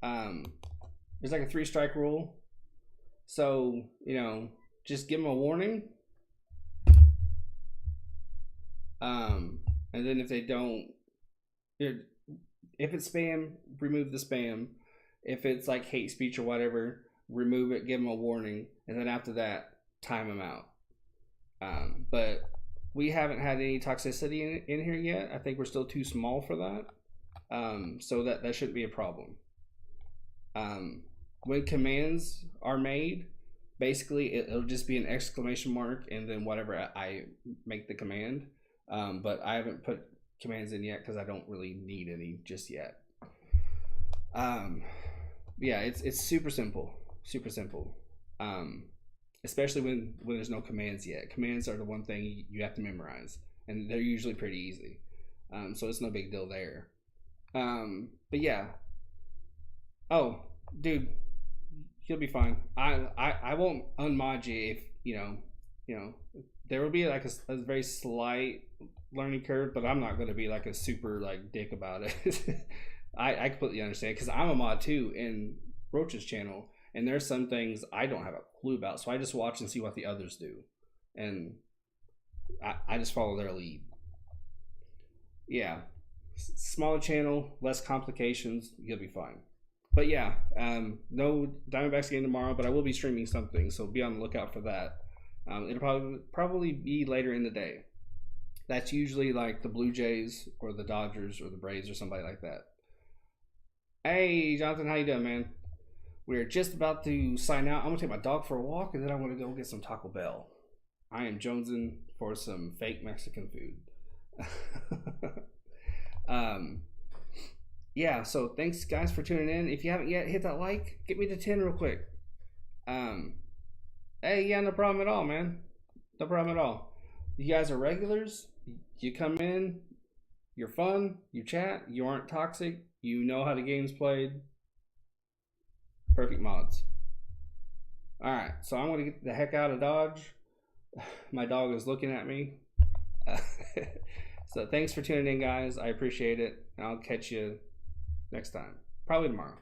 There's like a 3-strike rule, so just give them a warning, and then if they don't, if it's spam, remove the spam. If it's like hate speech or whatever, remove it, give them a warning, and then after that, time them out. But we haven't had any toxicity in here yet. I think we're still too small for that. So that shouldn't be a problem. When commands are made, basically it'll just be an exclamation mark and then whatever I make the command. But I haven't put commands in yet because I don't really need any just yet. Yeah, it's super simple. Especially when there's no commands yet. Commands are the one thing you have to memorize, and they're usually pretty easy. So it's no big deal there. But yeah. Oh, dude, You'll be fine. I won't unmod you if you know there will be like a very slight learning curve, but I'm not going to be like a super like dick about it. I completely understand because I'm a mod too in Roach's channel, and there's some things I don't have a clue about, so I just watch and see what the others do, and I just follow their lead. Yeah, smaller channel, less complications, you'll be fine. But yeah, no Diamondbacks game tomorrow, but I will be streaming something, so be on the lookout for that. It'll probably be later in the day. That's usually like the Blue Jays or the Dodgers or the Braves or somebody like that. Hey, Jonathan, how you doing, man? We're just about to sign out. I'm gonna take my dog for a walk, and then I'm gonna go get some Taco Bell. I am jonesing for some fake Mexican food. Yeah, so thanks guys for tuning in. If you haven't yet, hit that like. Get me to 10 real quick. Hey, yeah, no problem at all, man. No problem at all. You guys are regulars. You come in, you're fun, you chat, you aren't toxic, you know how the game's played. Perfect mods. Alright, so I'm gonna get the heck out of Dodge. My dog is looking at me. So thanks for tuning in, guys. I appreciate it. And I'll catch you next time. Probably tomorrow.